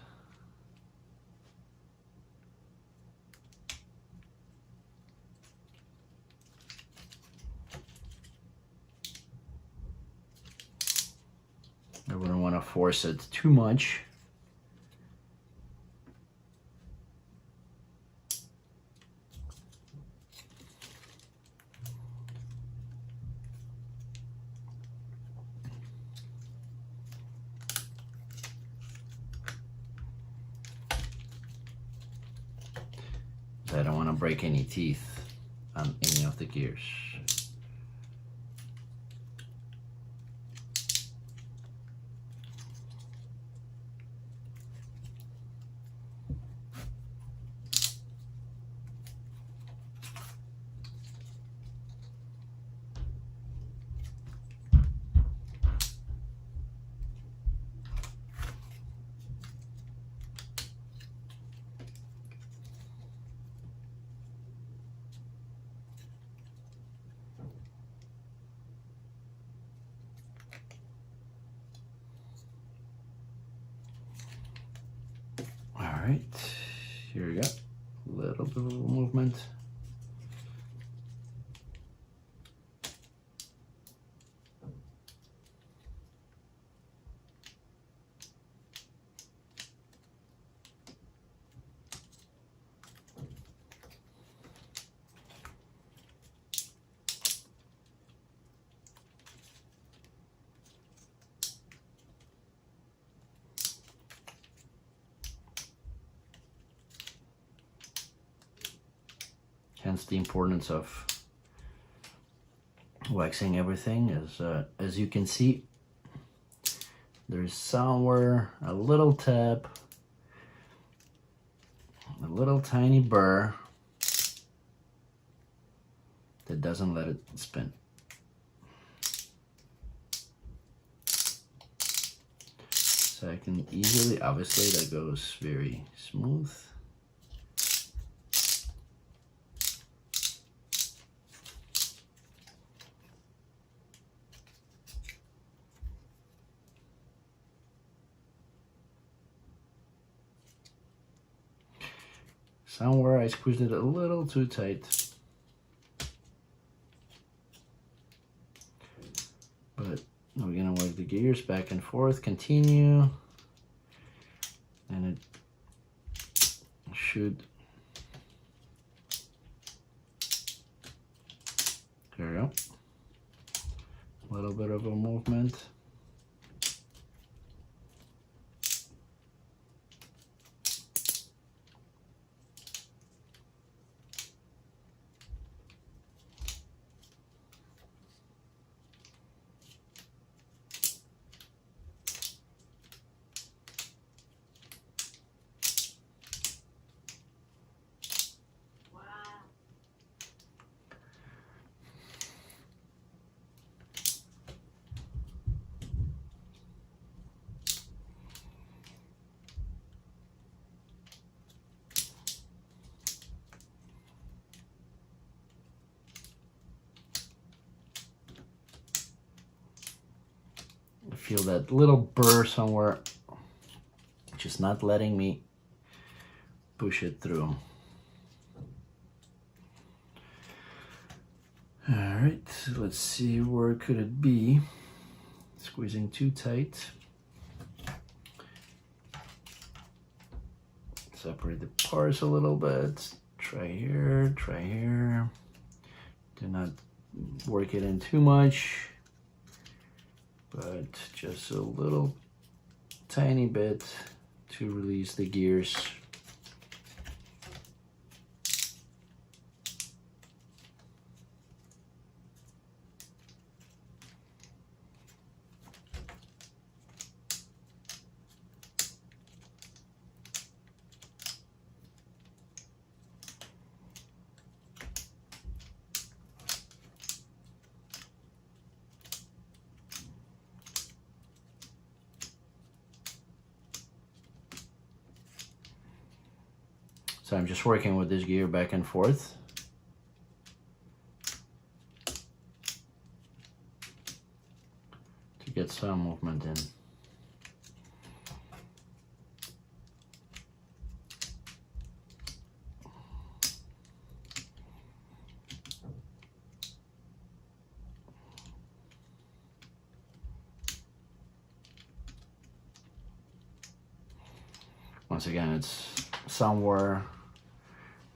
I wouldn't want to force it too much. I don't want to break any teeth on any of the gears. right, here we go. A little bit of movement. Hence the importance of waxing everything. As you can see, there's somewhere a little tap, a little tiny burr that doesn't let it spin. So I can easily, obviously that goes very smooth. Somewhere I squeezed it a little too tight. But we're gonna work the gears back and forth, continue, and it should, there we go. A little bit of a movement. Feel that little burr somewhere, just not letting me push it through. All right, let's see, where could it be? Squeezing too tight. Separate the parts a little bit. Try here, try here. Do not work it in too much, but just a little tiny bit to release the gears. So I'm just working with this gear back and forth. To get some movement in. Once again, it's somewhere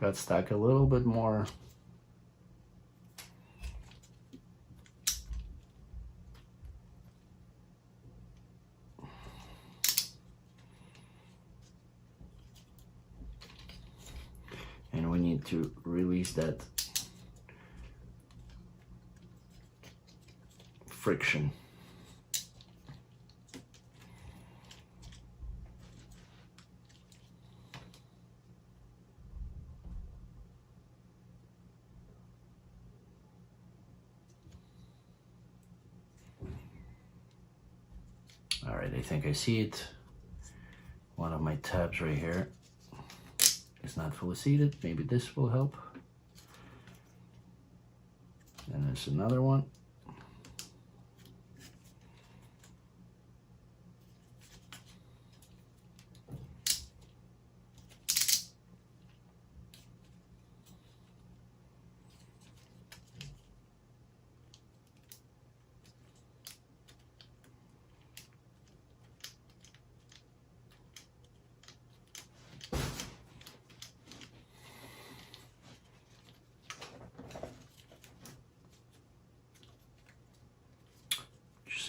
got stuck a little bit more. And we need to release that friction. All right, I think I see it. One of my tabs right here is not fully seated. Maybe this will help. And there's another one.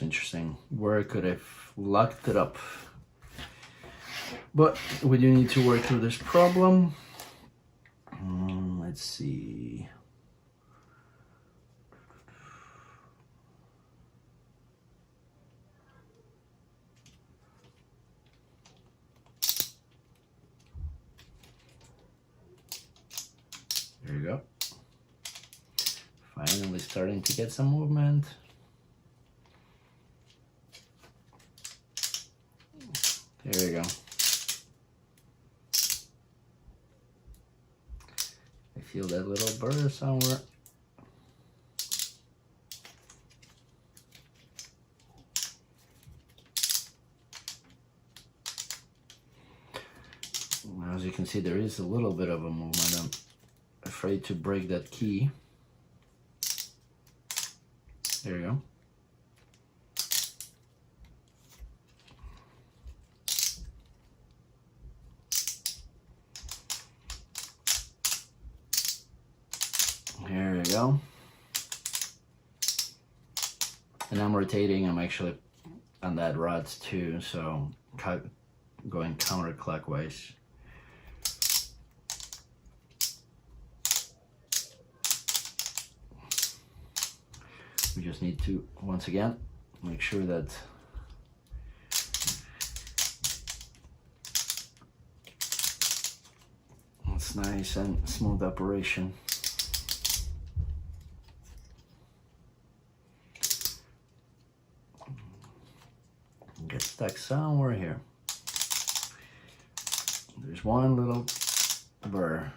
interesting. Where could I have locked it up? But we do need to work through this problem. Let's see. There you go. Finally starting to get some movement. There you go. I feel that little burr somewhere. As you can see, there is a little bit of a movement. I'm afraid to break that key. There you go. There you go. And I'm rotating. I'm actually on that rod too, so going counterclockwise. We just need to, once again, make sure that it's nice and smooth operation. Get stuck somewhere here. There's one little burr.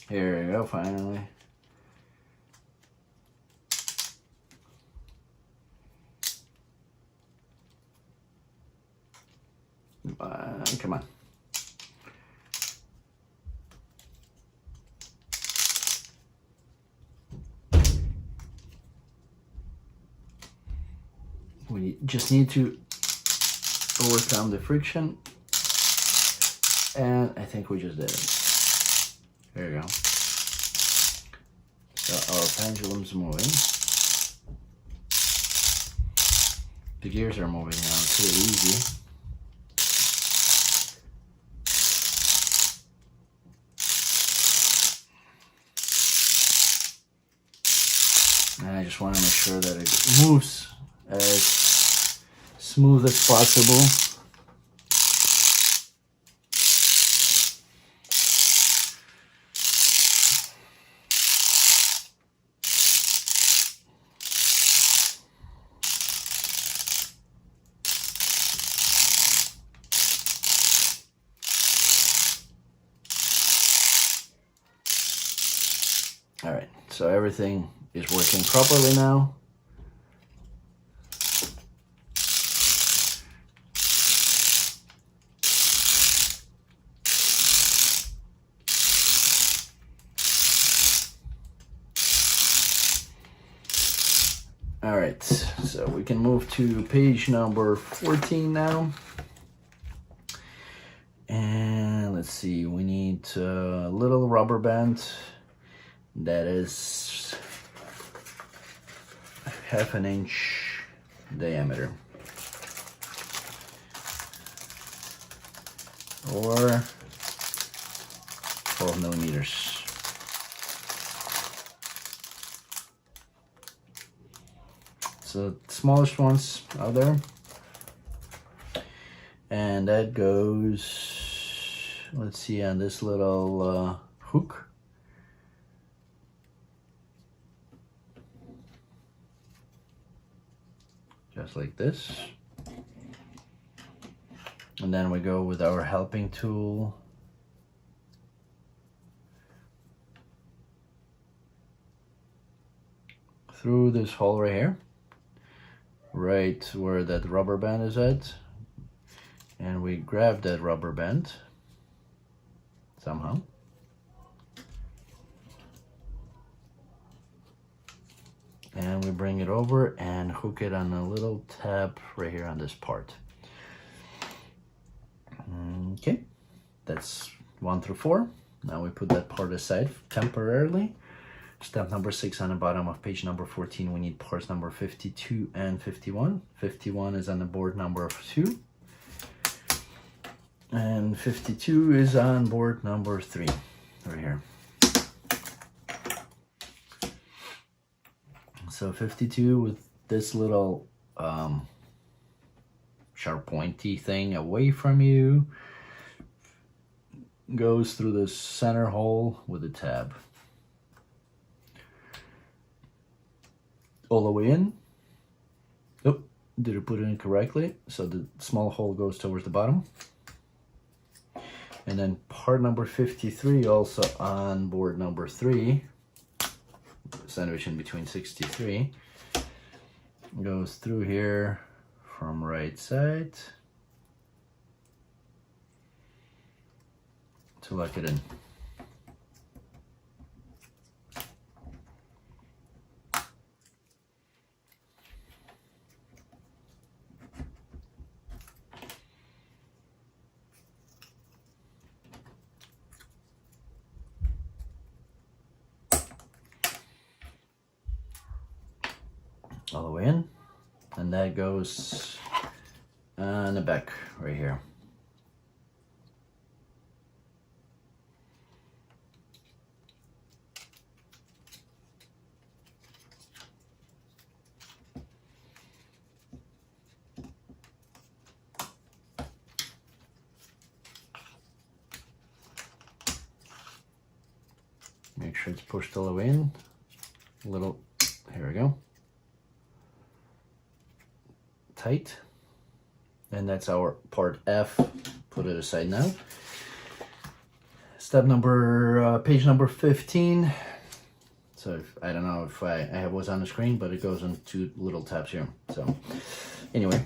Here we go, finally. Come on. We just need to overcome the friction, and I think we just did it. There you go. So our pendulum's moving. The gears are moving now too easy. And I just want to make sure that it moves as smooth as possible. All right, so everything is working properly now. All right, so we can move to page number 14 now. And let's see, we need a little rubber band that is 1/2 inch diameter, or 12 millimeters. So the smallest ones out there, and that goes, let's see, on this little hook. Just like this. And then we go with our helping tool. Through this hole right here. right where that rubber band is at, and we grab that rubber band somehow. And we bring it over and hook it on a little tab right here on this part. Okay, that's 1 through 4. Now we put that part aside temporarily. Step number 6 on the bottom of page number 14, we need parts number 52 and 51. 51 is on the board number 2. And 52 is on board number 3, right here. So 52 with this little sharp pointy thing away from you, goes through the center hole with a tab. All the way in. Oh, did I put it in correctly? So the small hole goes towards the bottom. And then part number 53 also on board number 3, sandwich in between 63, goes through here from right side to lock it in. All the way in, and that goes on the back right here. Make sure it's pushed all the way in. A little, here we go. Tight. And that's our part F. Put it aside now. Step number, page number 15. So if, I don't know if I was on the screen, but it goes on 2 little tabs here. So anyway,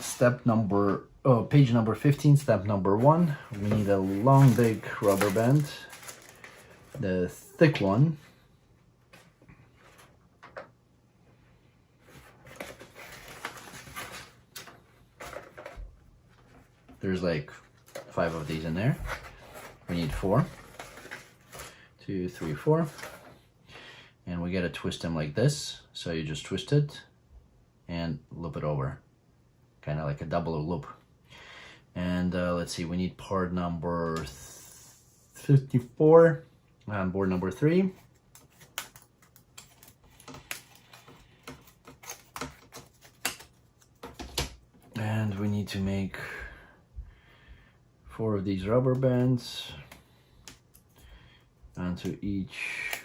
step number, page number 15, step number 1. We need a long, big rubber band, the thick one. There's like 5 of these in there. We need 4. 2, 3, 4. And we gotta twist them like this. So you just twist it and loop it over. Kind of like a double loop. And let's see, we need part number 54 on board number 3. And we need to make 4 of these rubber bands onto each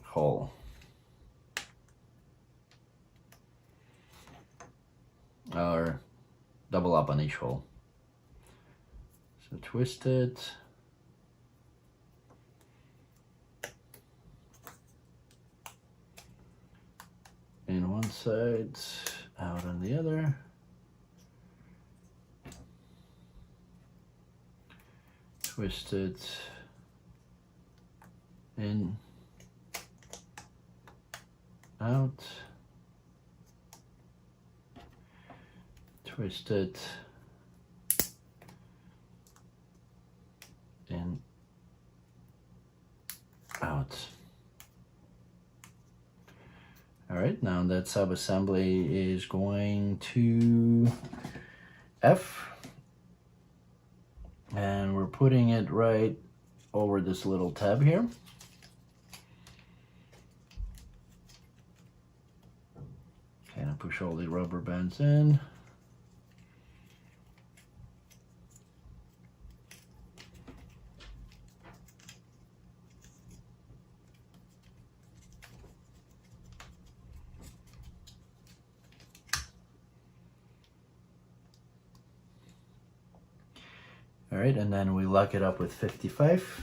hole. Or double up on each hole. So twist it. In one side, out on the other. Twist it in, out, twist it in, out. All right, now that sub-assembly is going to F. And we're putting it right over this little tab here. Kind of push all the rubber bands in. All right, and then we lock it up with 55.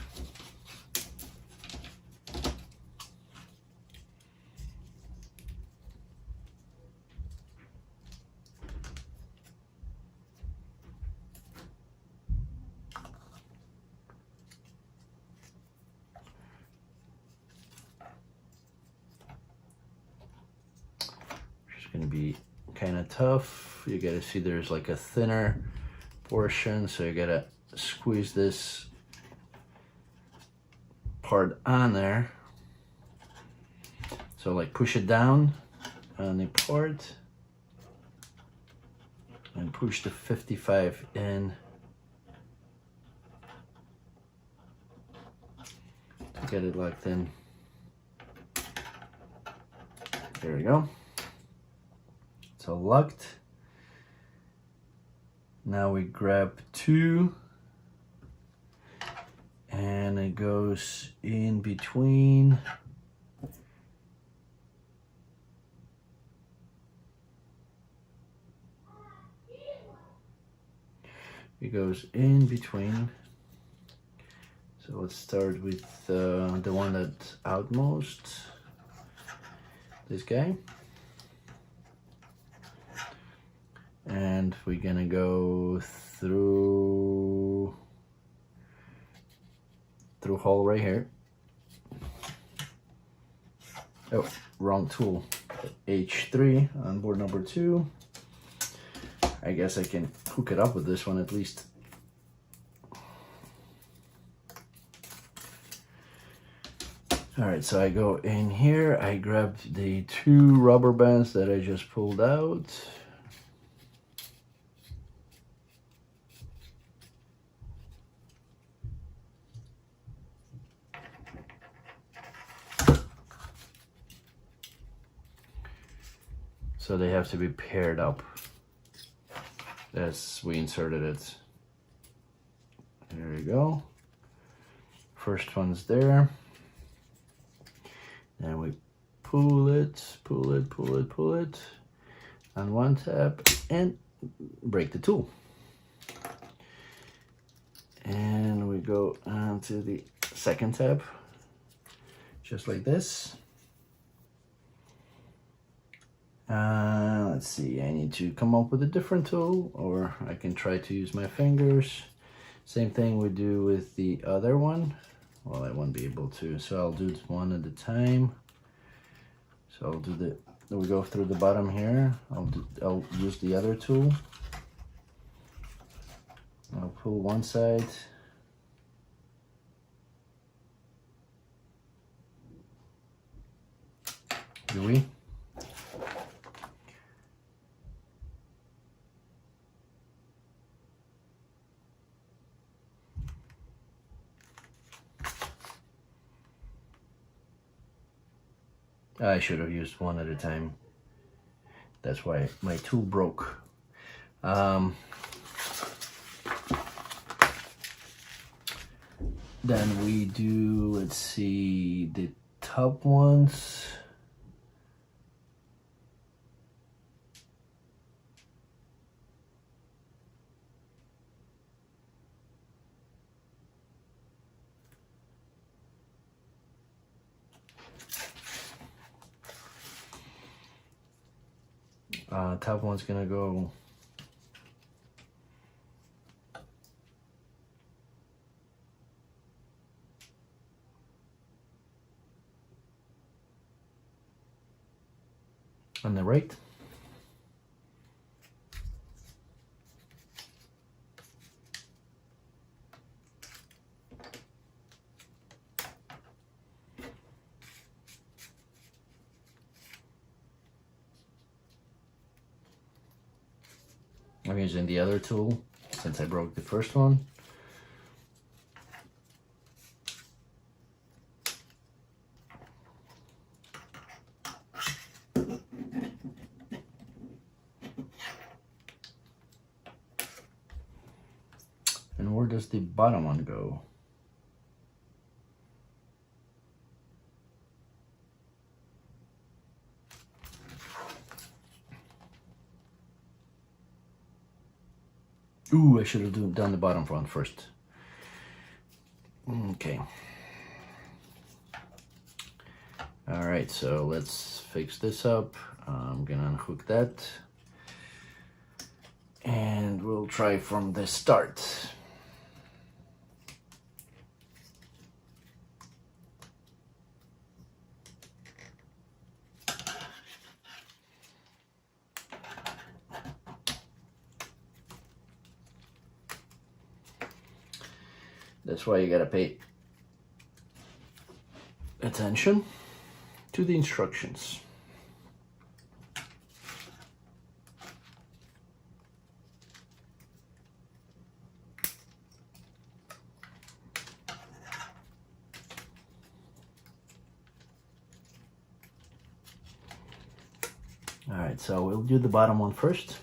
kind of tough. You gotta see there's like a thinner portion, so you gotta squeeze this part on there. So like push it down on the part and push the 55 in to get it locked in. There we go. It's all locked. Now we grab 2 and it goes in between. It goes in between. So let's start with the one that's outmost. This guy. And we're gonna go through hole right here. Oh, wrong tool. H3 on board number 2. I guess I can hook it up with this one at least. All right, so I go in here, I grab the 2 rubber bands that I just pulled out. So they have to be paired up as we inserted it. There we go. First one's there. Then we pull it on one tab and break the tool. And we go on to the second tab, just like this. Let's see, I need to come up with a different tool, or I can try to use my fingers. Same thing we do with the other one. Well, I won't be able to, so I'll do one at a time. So I'll do we go through the bottom here. I'll use the other tool. I'll pull one side. Do we? I should have used one at a time. That's why my tool broke. Then we do, let's see, the top ones. Top one's gonna go on the right. I'm using the other tool since I broke the first one. And where does the bottom one go? Ooh, I should have done the bottom one first. Okay. All right, so let's fix this up. I'm gonna unhook that. And we'll try from the start. That's why you gotta pay attention to the instructions. All right, so we'll do the bottom one first.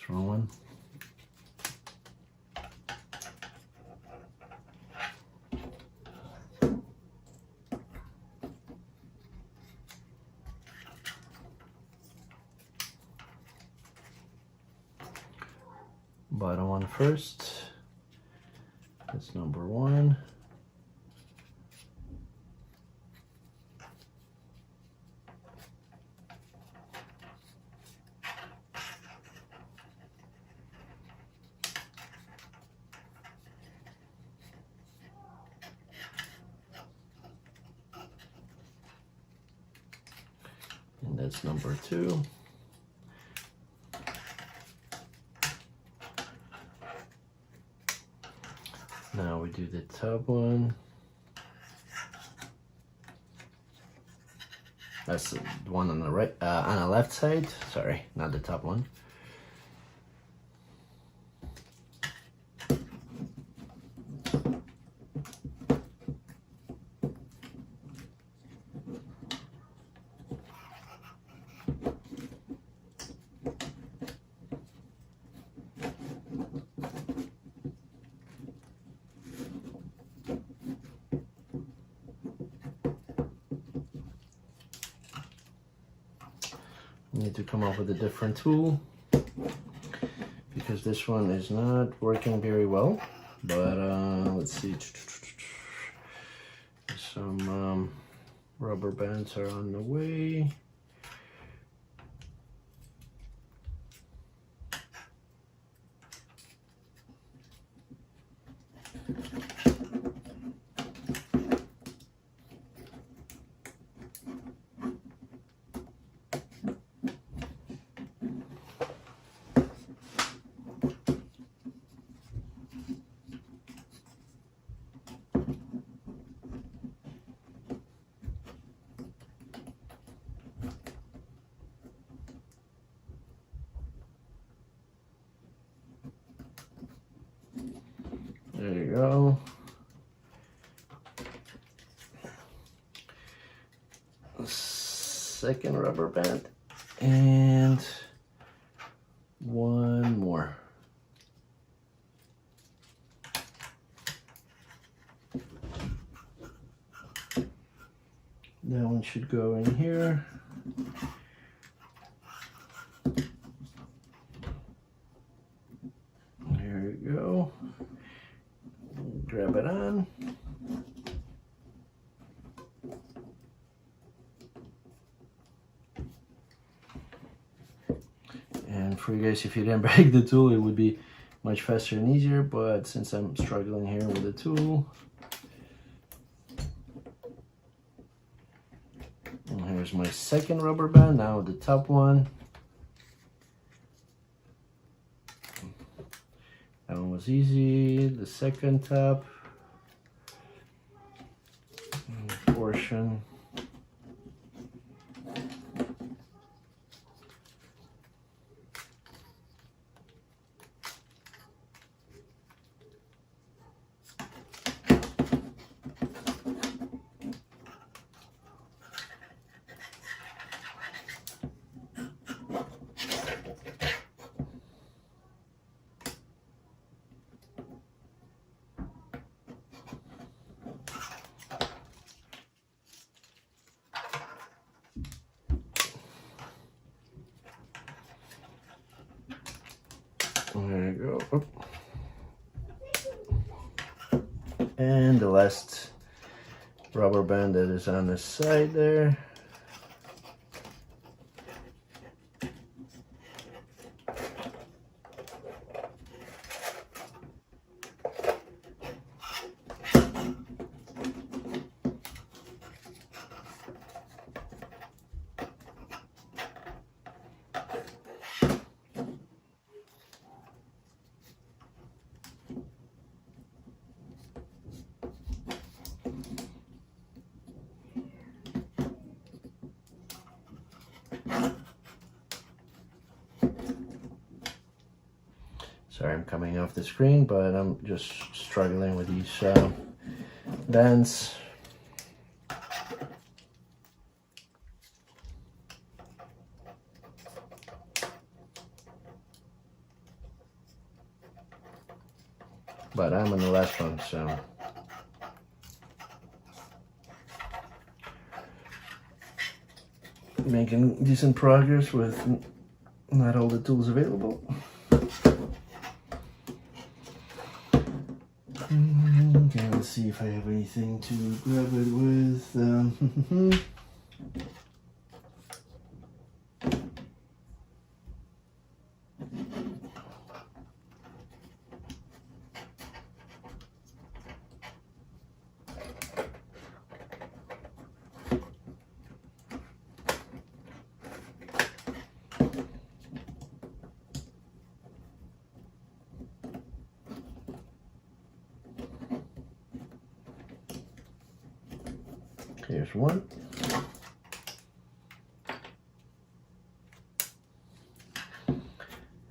Wrong one. Bottom one first. That's number one. And that's number two. Now we do the top one. That's the one on the right, on the left side. Sorry, not the top one. Need to come up with a different tool because this one is not working very well. But let's see, some rubber bands are on the way. There you go. Second rubber band and one more. That one should go in here. There you go. Grab it on. And for you guys, if you didn't break the tool, it would be much faster and easier, but since I'm struggling here with the tool, and here's my second rubber band, now the top one. That one was easy. The second top portion. There you go. And the last rubber band that is on the side there. Sorry, I'm coming off the screen, but I'm just struggling with these bands. But I'm on the last one, so making decent progress with not all the tools available. Okay, let's see if I have anything to grab it with. Here's one.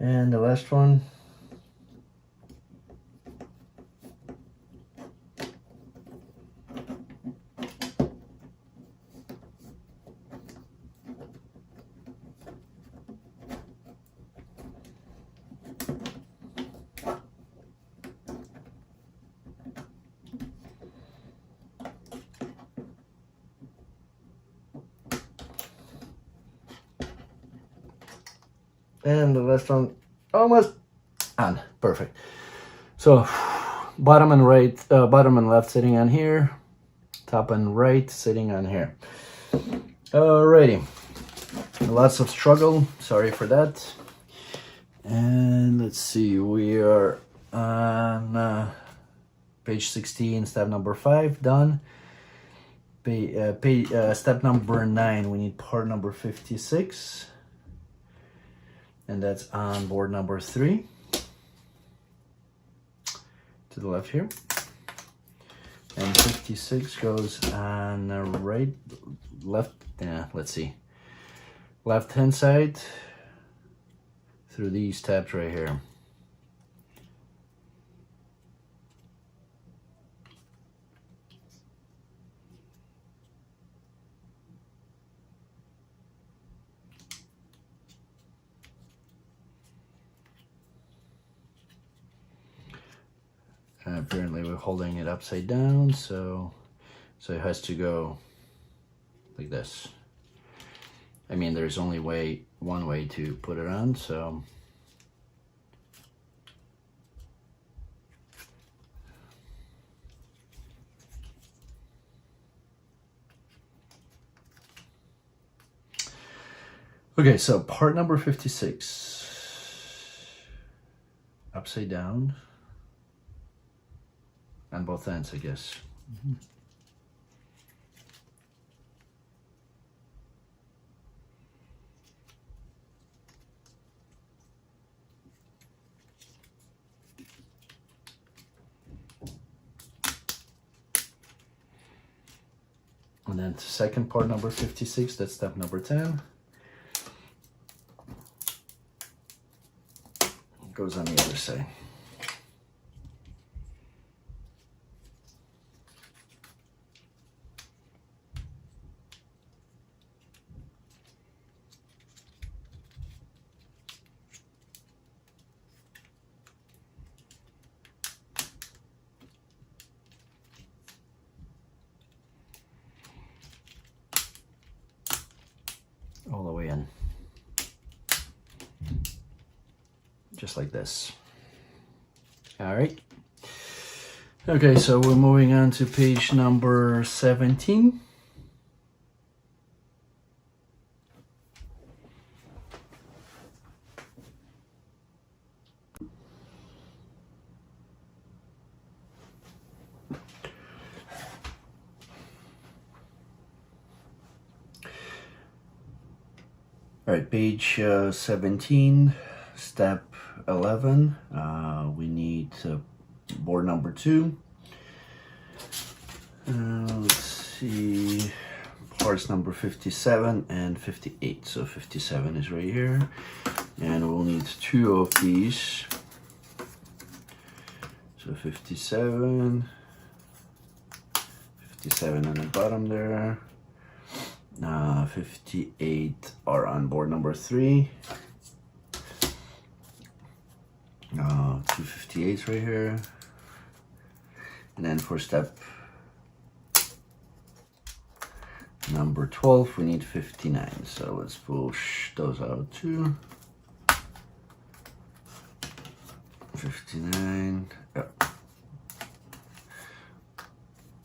And the last one. And the last one almost on. Perfect. So bottom and right, bottom and left sitting on here, top and right sitting on here. Alrighty, lots of struggle, sorry for that. And let's see, we are on page 16, step number 5, done. Step number 9, we need part number 56. And that's on board number 3. To the left here. And 56 goes on the right, left, let's see. Left hand side through these tabs right here. Apparently we're holding it upside down, so it has to go like this. I mean, there's only one way to put it on, so okay, so part number 56, upside down. On both ends, I guess. And then second part number 56, that's step number 10. It goes on the other side. All the way in. Just like this. All right. Okay, so we're moving on to page number 17. All right, page 17, step 11. We need board number 2. Let's see, parts number 57 and 58. So 57 is right here, and we'll need 2 of these. So 57 on the bottom there. 58 are on board number 3. 2 58s right here. And then for step number 12, we need 59. So let's push those out too. 59. Yep.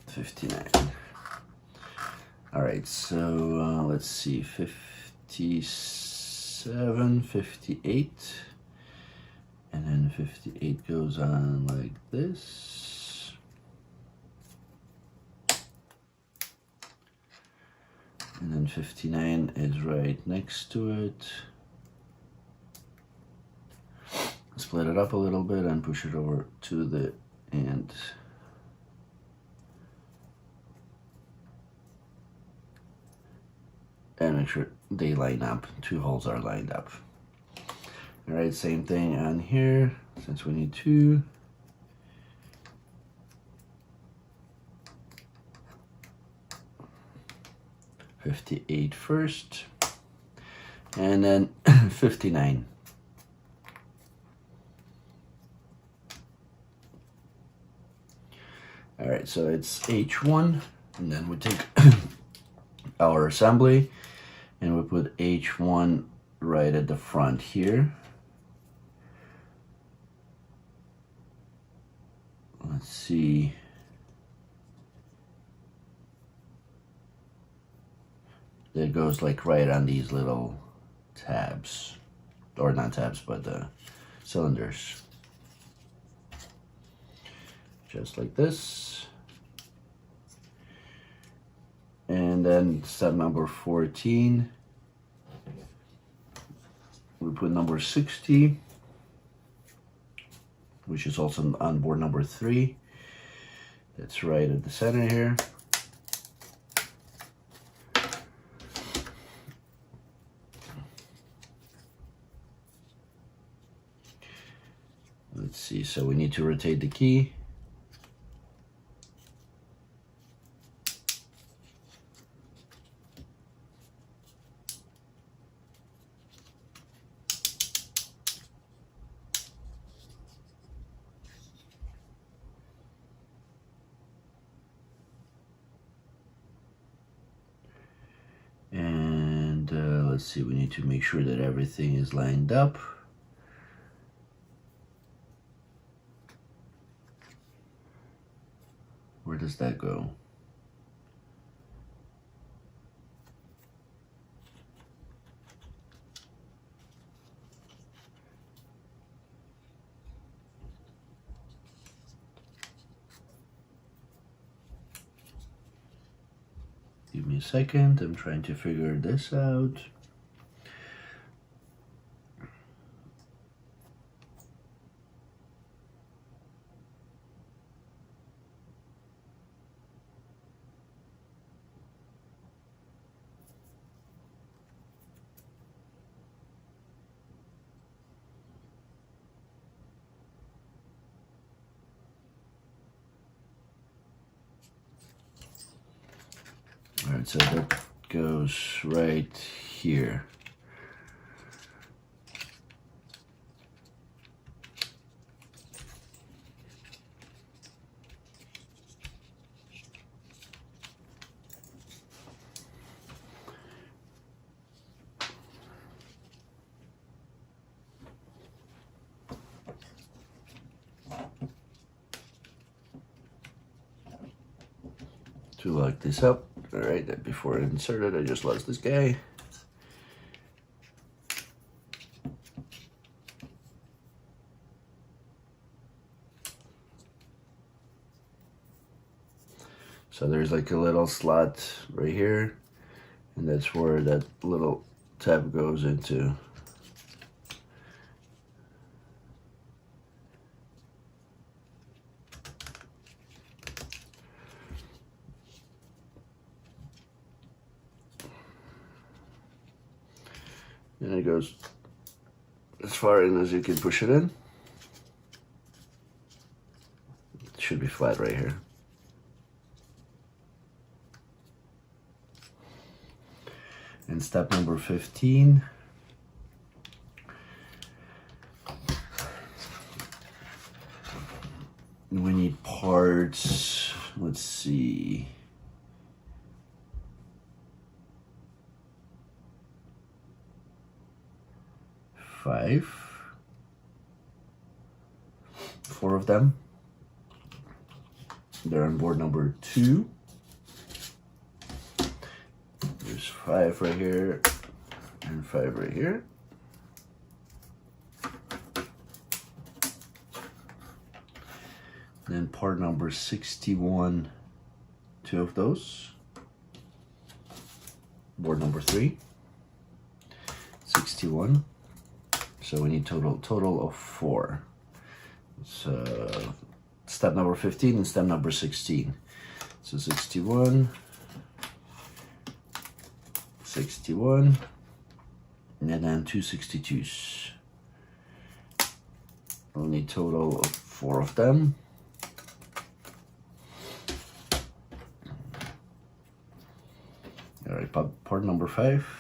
59. All right, so let's see, 57, 58, and then 58 goes on like this. And then 59 is right next to it. Split it up a little bit and push it over to the end. And make sure they line up. 2 holes are lined up. All right, same thing on here, since we need 2. $58 first, and then 59. All right, so it's H1, and then we take our assembly and we put H1 right at the front here. Let's see. It goes like right on these little tabs, or not tabs, but the cylinders. Just like this. And then step number 14, we put number 60, which is also on board number 3. That's right at the center here. Let's see, so we need to rotate the key. And let's see, we need to make sure that everything is lined up. Where does that go? Give me a second, I'm trying to figure this out. All right, so that goes right here. To lock this up. All right, before I insert it, I just lost this guy. So there's like a little slot right here, and that's where that little tab goes into. And it goes as far in as you can push it in. should be flat right here. And step number 15. We need parts, let's see. Four of them. They're on board number 2. There's 5 right here and 5 right here. Then part number 61, 2 of those. Board number 3, 61. So we need total of 4. So step number 15 and step number 16. So 61, 61, and then 2 62s. We'll need total of 4 of them. All right, part number 5.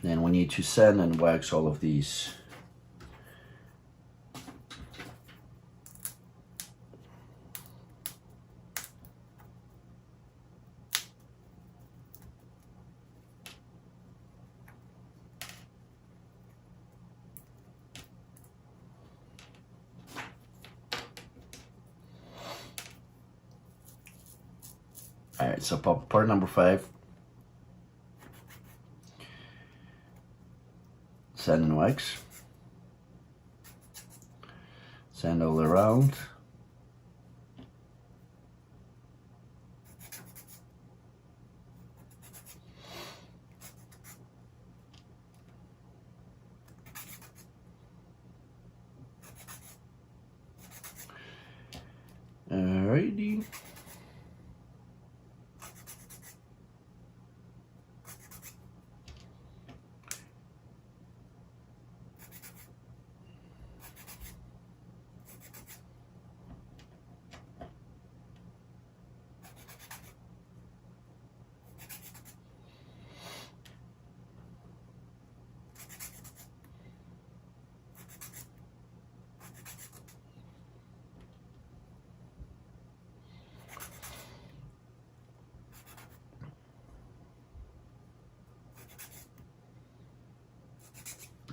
Then we need to sand and wax all of these. All right, so part number 5. Sand and wax. Sand all around. Alrighty.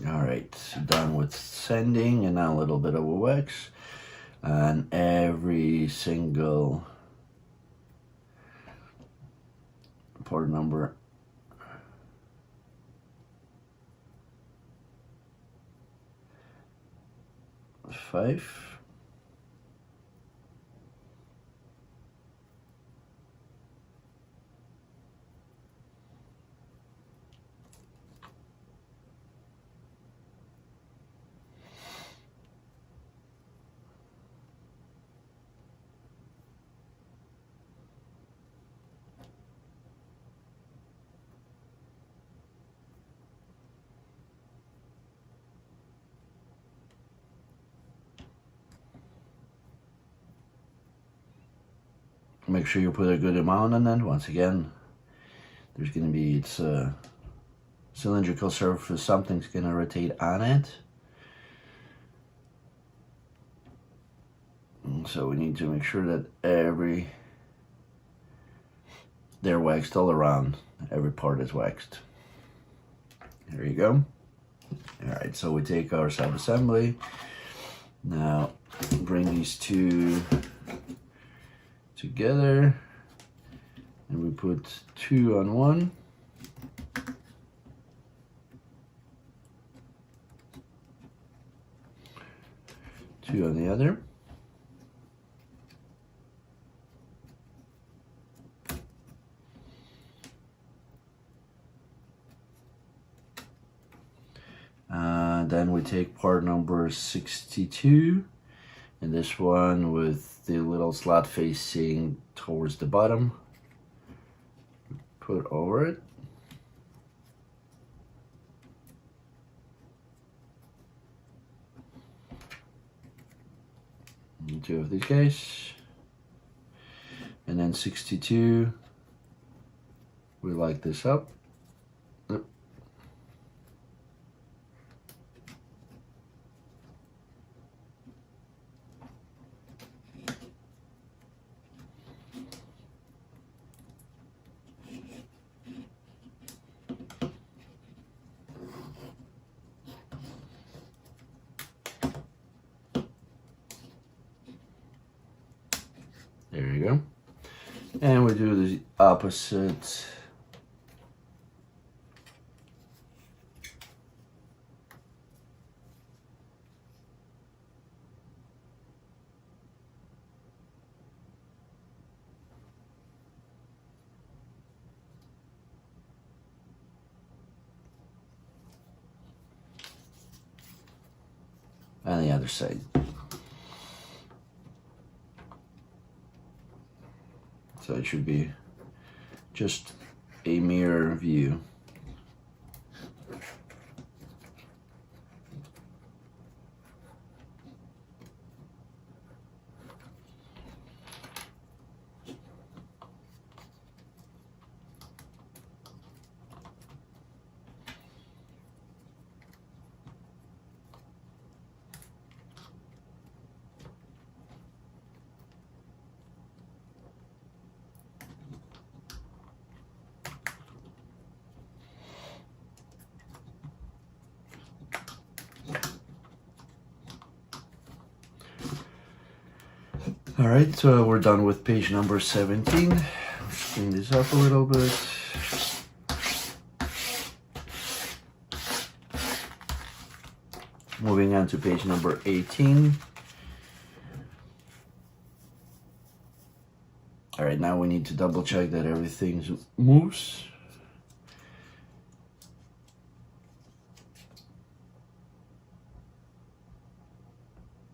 All right, done with sanding, and now a little bit of wax on every single part number 5. Make sure you put a good amount on it. Once again, there's going to be, it's a cylindrical surface, something's going to rotate on it. And so we need to make sure that they're waxed all around. Every part is waxed. There you go. All right, so we take our sub-assembly. Now bring these two together, and we put 2 on one, two on the other. then we take part number 62, and this one with the little slot facing towards the bottom, put over it. And 2 of these guys. And then 62, we light this up. Yep. There you go. And we do the opposite. And the other side. So it should be just a mirror view. All right, so we're done with page number 17. Let's clean this up a little bit. Moving on to page number 18. All right, now we need to double check that everything moves.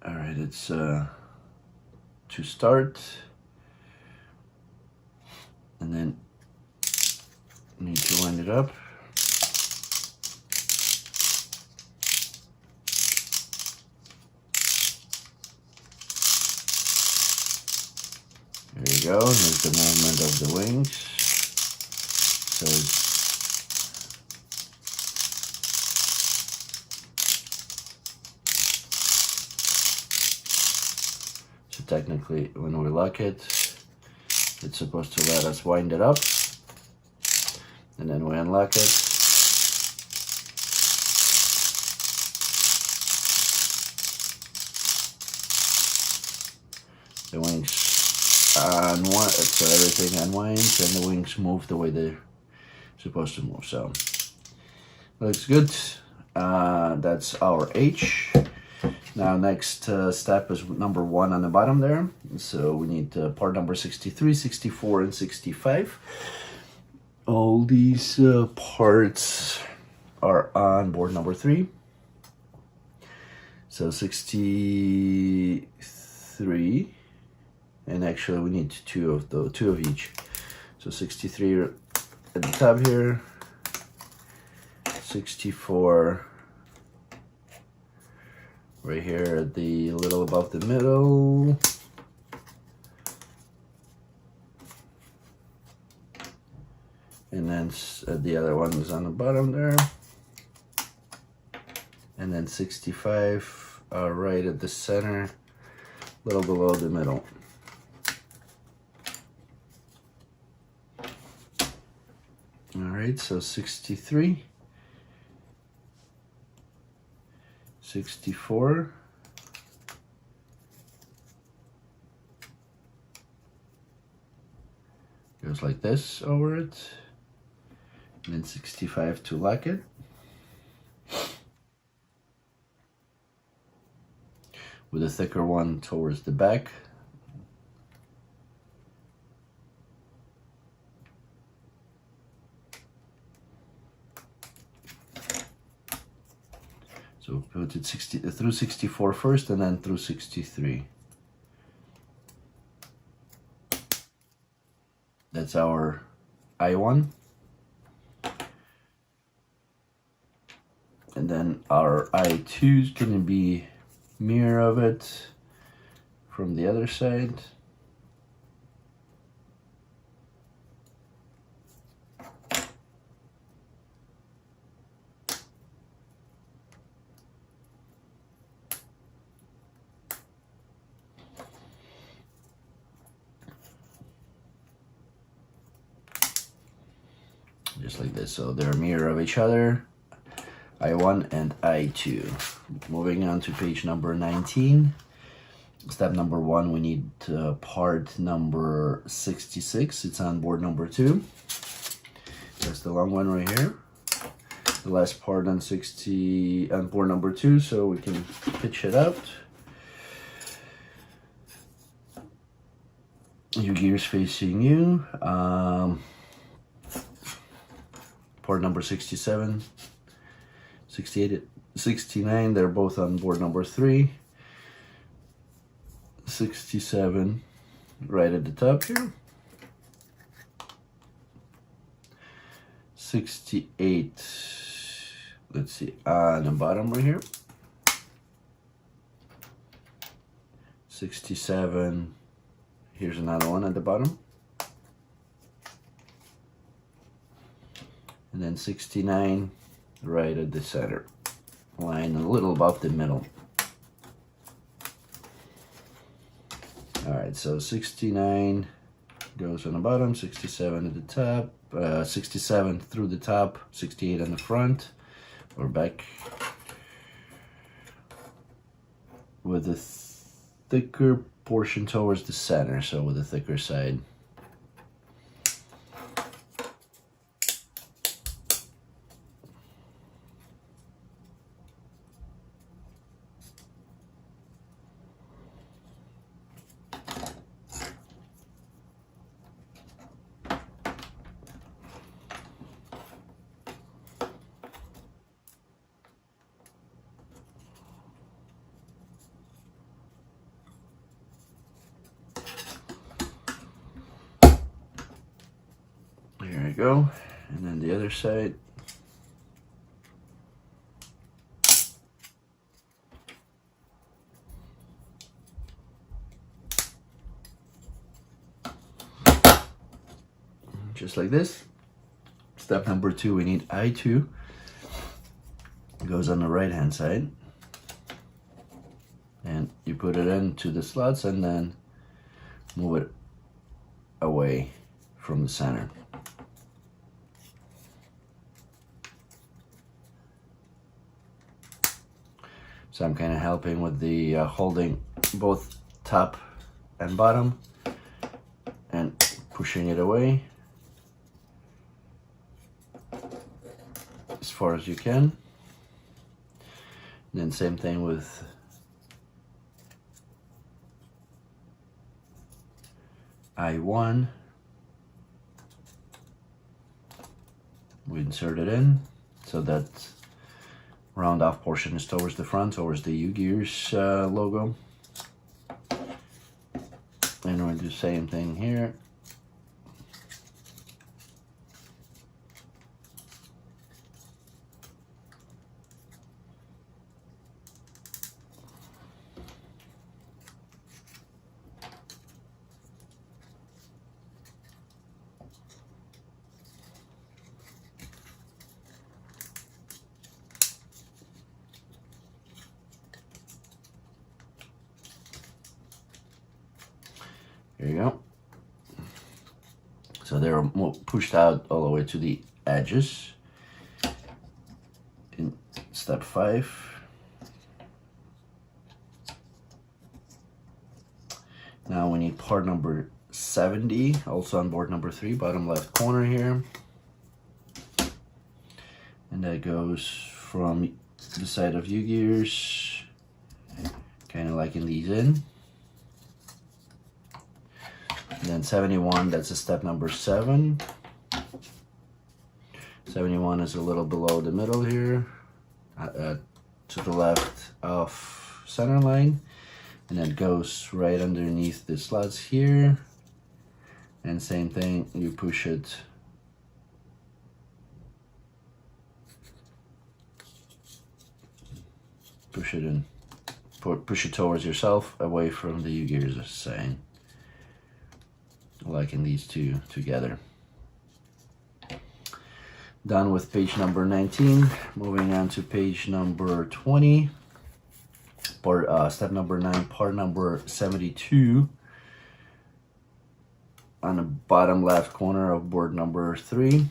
All right, it's to start, and then need to line it up. There you go, here's the movement of the wings. So technically, when we lock it, it's supposed to let us wind it up, and then we unlock it. The wings unwind, so everything unwinds, and the wings move the way they're supposed to move. So looks good. That's our H. Now next step is number 1 on the bottom there. So we need part number 63, 64, and 65. All these parts are on board number 3. So 63, and actually we need two of each. So 63 at the top here, 64 right here at the little above the middle, and then the other one is on the bottom there, and then 65 right at the center, a little below the middle. All right, so 63, 64, goes like this over it, and then 65 to lock it. With a thicker one towards the back. So So put it through 64 first and then through 63. That's our I1. And then our I2 is going to be mirror of it from the other side. Just like this, so they're a mirror of each other, I1 and I2. Moving on to page number 19. Step number 1, we need part number 66. It's on board number 2. That's the long one right here. The last part on board number 2, so we can pitch it out. UGears facing you. Port number 67, 68, 69, they're both on board number 3. 67 right at the top here. 68, let's see, on the bottom right here. 67, here's another one at the bottom. And then 69 right at the center line, a little above the middle. All right, so 69 goes on the bottom, 67 at the top, 67 through the top, 68 on the front or back, with a thicker portion towards the center, so with the thicker side. There we go, and then the other side. Just like this. Step number 2, we need I2. It goes on the right hand side. And you put it into the slots and then move it away from the center. So I'm kind of helping with the holding both top and bottom and pushing it away as far as you can. And then same thing with I1. We insert it in so that round off portion is towards the front, towards the UGears logo. And we'll do the same thing here. Here you go. So they're pushed out all the way to the edges. In step 5. Now we need part number 70, also on board number 3, bottom left corner here. And that goes from the side of UGears, kind of like in these in. And then 71, that's a step number 7. 71 is a little below the middle here, to the left of center line, and it goes right underneath the slots here. And same thing, you push it in, push it towards yourself, away from the UGears sign, like in these two together. Done with page number 19. Moving on to page number 20. Step number 9, part number 72. On the bottom left corner of board number 3.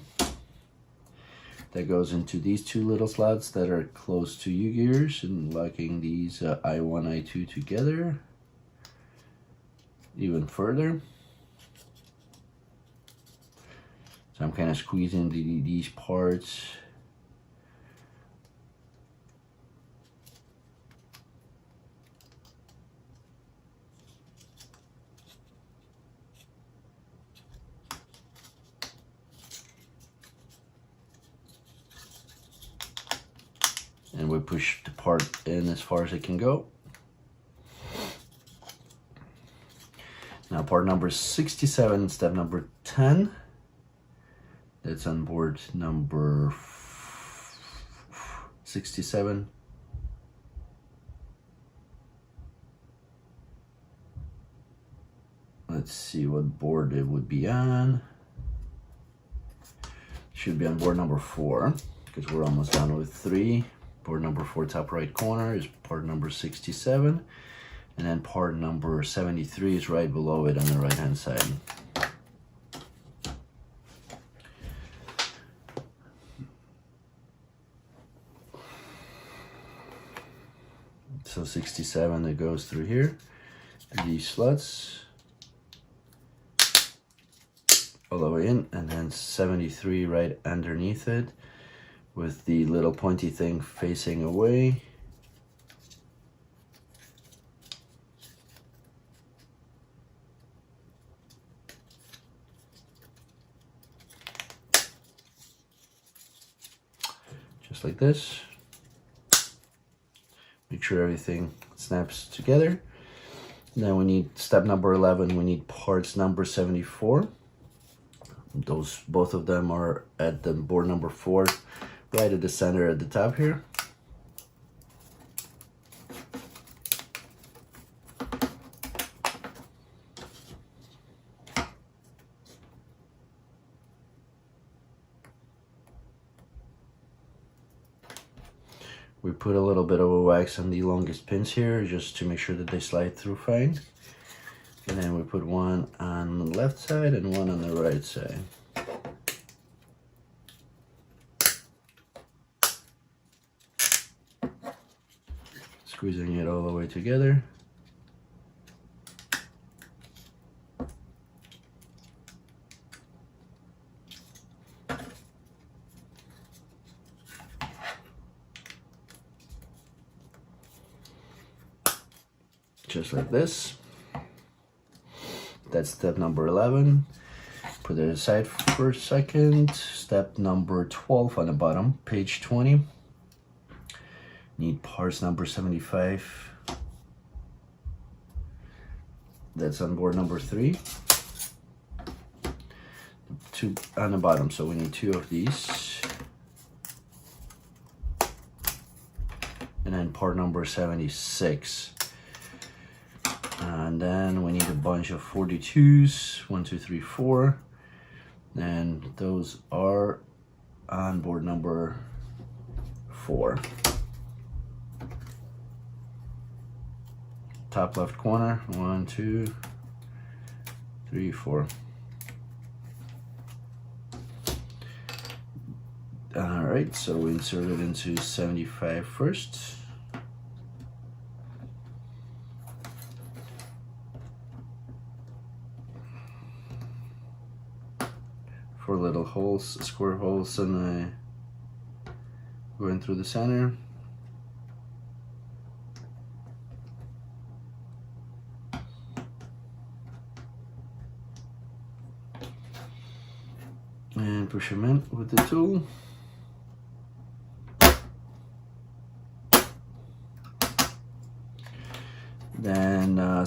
That goes into these two little slots that are close to UGears, and locking these I1, I2 together even further. So I'm kind of squeezing these parts. And we push the part in as far as it can go. Now part number 67, step number 10. That's on board number 67. Let's see what board it would be on. Should be on board number 4, because we're almost done with 3. Board number 4, top right corner, is part number 67. And then part number 73 is right below it on the right hand side. So 67, it goes through here, these slots, all the way in, and then 73 right underneath it, with the little pointy thing facing away. Just like this. Make sure everything snaps together. Then we need step number 11, we need parts number 74. Both of them are at the board number 4, right at the center at the top here. We put a little bit of a wax on the longest pins here, just to make sure that they slide through fine. And then we put one on the left side and one on the right side. Squeezing it all the way together. Just like this. That's step number 11. Put it aside for a second. Step number 12 on the bottom, page 20. Need parts number 75. That's on board number 3. 2 on the bottom, so we need 2 of these. And then part number 76. And then we need a bunch of 42s, 1, 2, 3, 4. And those are on board number 4. Top left corner, 1, 2, 3, 4. All right, so we insert it into 75 first. 4 little holes, square holes, and going through the center. And push them in with the tool.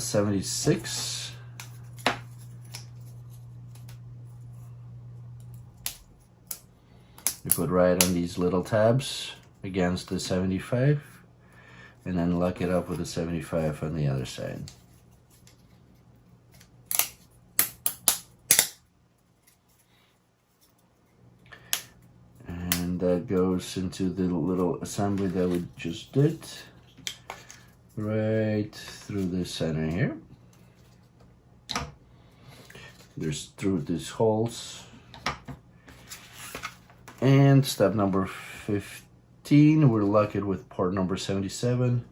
76. You put right on these little tabs against the 75, and then lock it up with the 75 on the other side. And that goes into the little assembly that we just did, right through the center here. There's through these holes. And step number 15, we're lock it with port number 77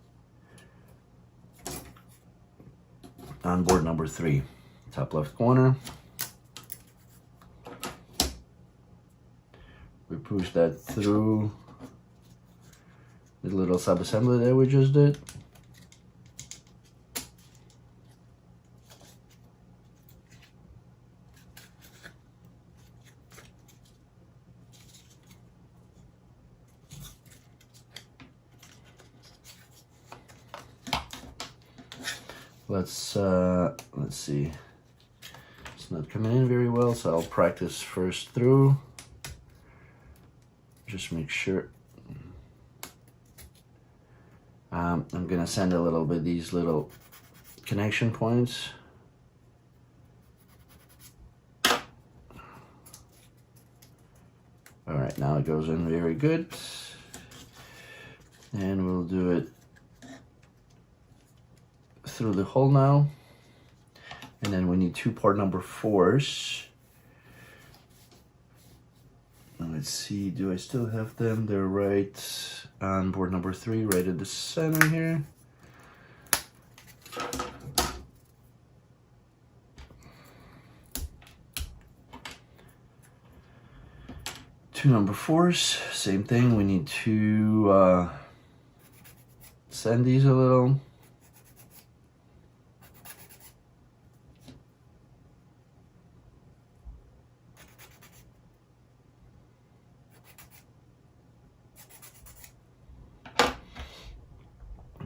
on board number 3, top left corner. We push that through the little sub-assembly that we just did. Let's see. It's not coming in very well, so I'll practice first through. Just make sure. I'm gonna send a little bit these little connection points. All right, now it goes in very good. And we'll do it through the hole now. And then we need 2 port number 4s. Let's see, do I still have them? They're right on board number 3, right at the center here. Two number 4s, same thing. We need to send these a little.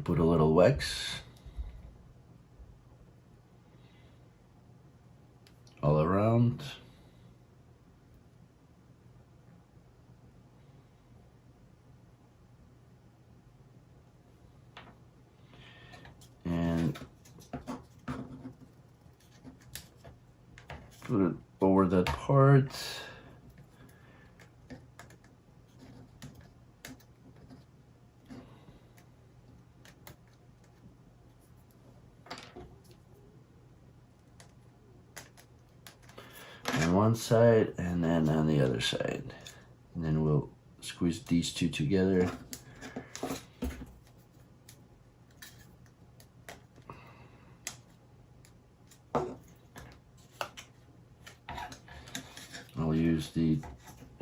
Put a little wax all around. And put it over that part. On one side and then on the other side. And then we'll squeeze these two together. I'll use the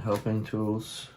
helping tools.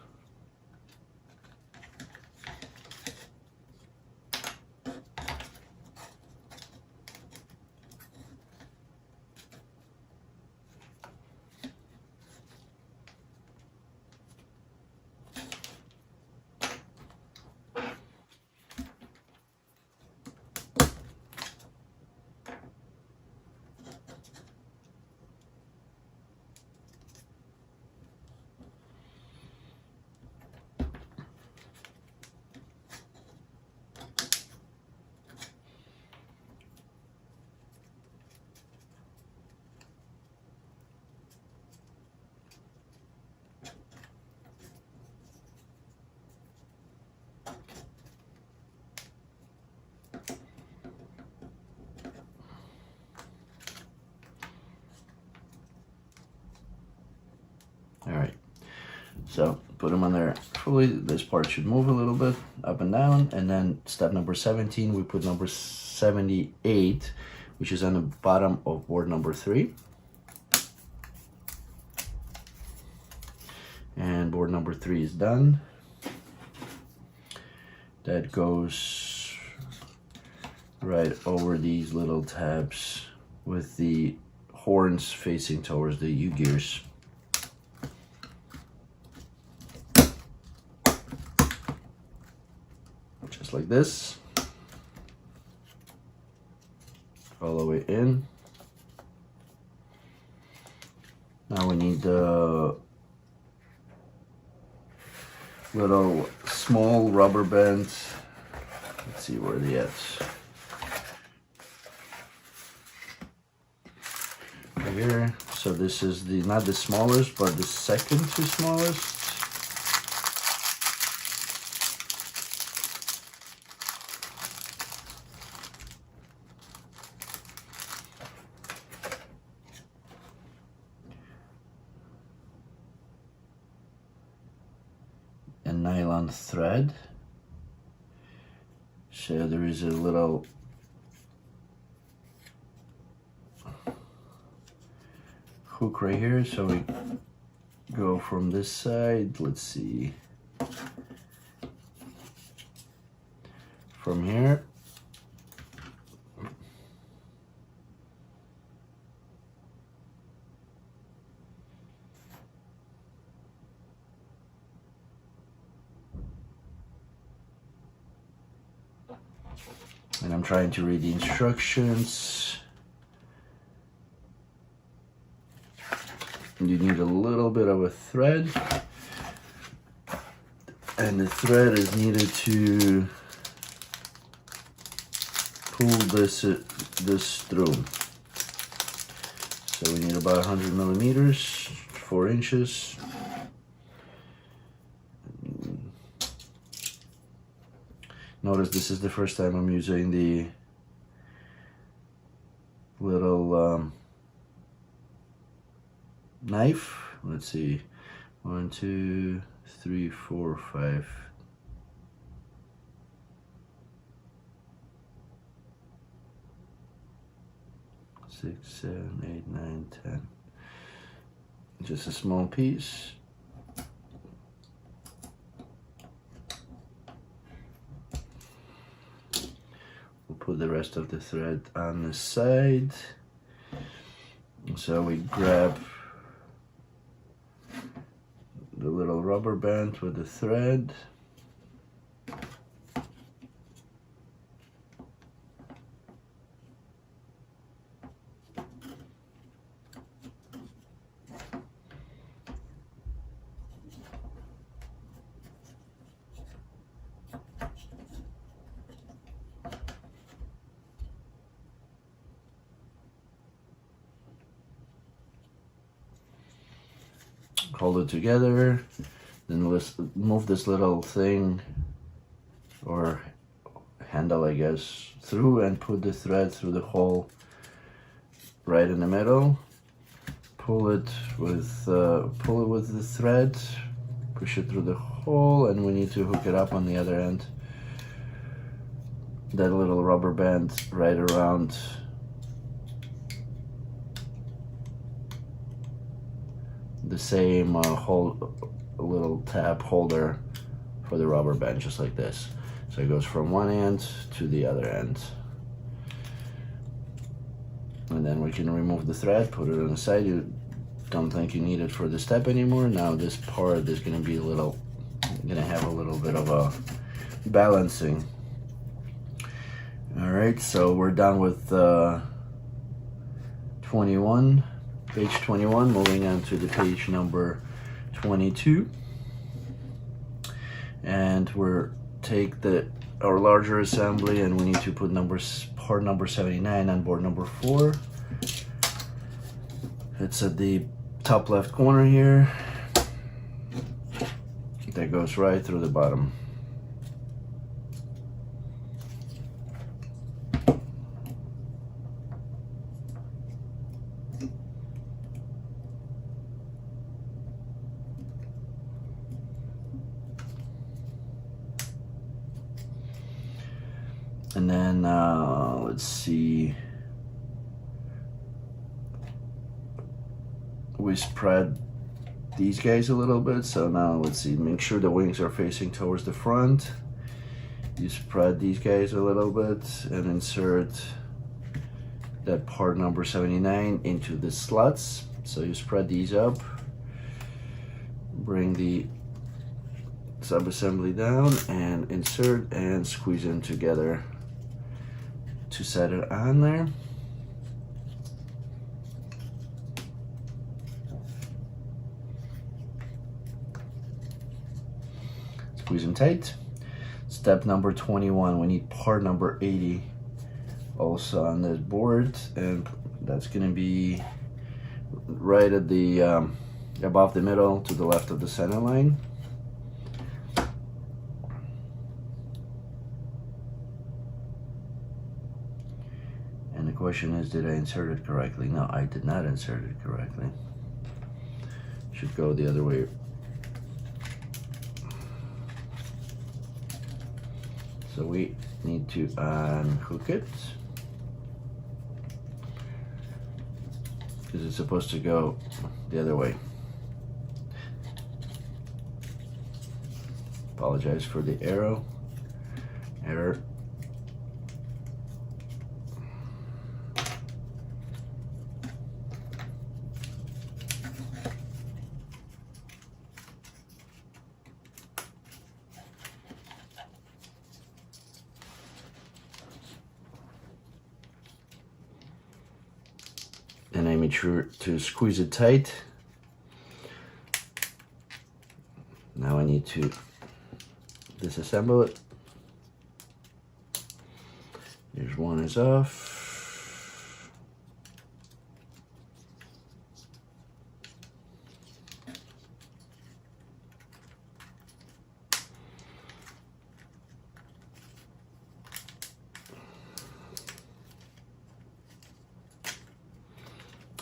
All right, so put them on there fully. This part should move a little bit up and down. And then step number 17, we put number 78, which is on the bottom of board number 3. And board number 3 is done. That goes right over these little tabs with the horns facing towards the UGears. Just like this. all the way in. Now we need the little small rubber bands. Let's see where they at. Right here. So this is the not the smallest, but the second to smallest. And nylon thread. So there is a little hook right here, so we go from this side, let's see, from here, and I'm trying to read the instructions. You need a little bit of a thread, and the thread is needed to pull this through. So we need about 100 millimeters, 4 inches. Notice this is the first time I'm using the little knife. Let's see, 1, 2, 3, 4, 5. 6, 7, 8, 9, 10. Just a small piece. We'll put the rest of the thread on the side. So we grab the little rubber band with the thread. Hold it together, then let's move this little thing or handle, I guess, through and put the thread through the hole right in the middle. Pull it with the thread, push it through the hole, and we need to hook it up on the other end. That little rubber band right around the same little tab holder for the rubber band, just like this. So it goes from one end to the other end. And then we can remove the thread, put it on the side. You don't think you need it for the step anymore. Now this part is gonna be gonna have a little bit of a balancing. All right, so we're done with 21. Page 21, moving on to the page number 22. And we're take our larger assembly, and we need to put part number 79 on board number 4. It's at the top left corner here. That goes right through the bottom. And then let's see, we spread these guys a little bit. So now let's see, make sure the wings are facing towards the front. You spread these guys a little bit and insert that part number 79 into the slots. So you spread these up, bring the sub-assembly down and insert and squeeze them together to set it on there. Squeeze them tight. Step number 21, we need part number 80 also on this board, and that's gonna be right at the above the middle to the left of the center line. And the question is, did I insert it correctly? No, I did not insert it correctly. Should go the other way. So we need to unhook it, because it's supposed to go the other way. Apologize for the error. And I made sure to squeeze it tight. Now I need to disassemble it. Here's one is off.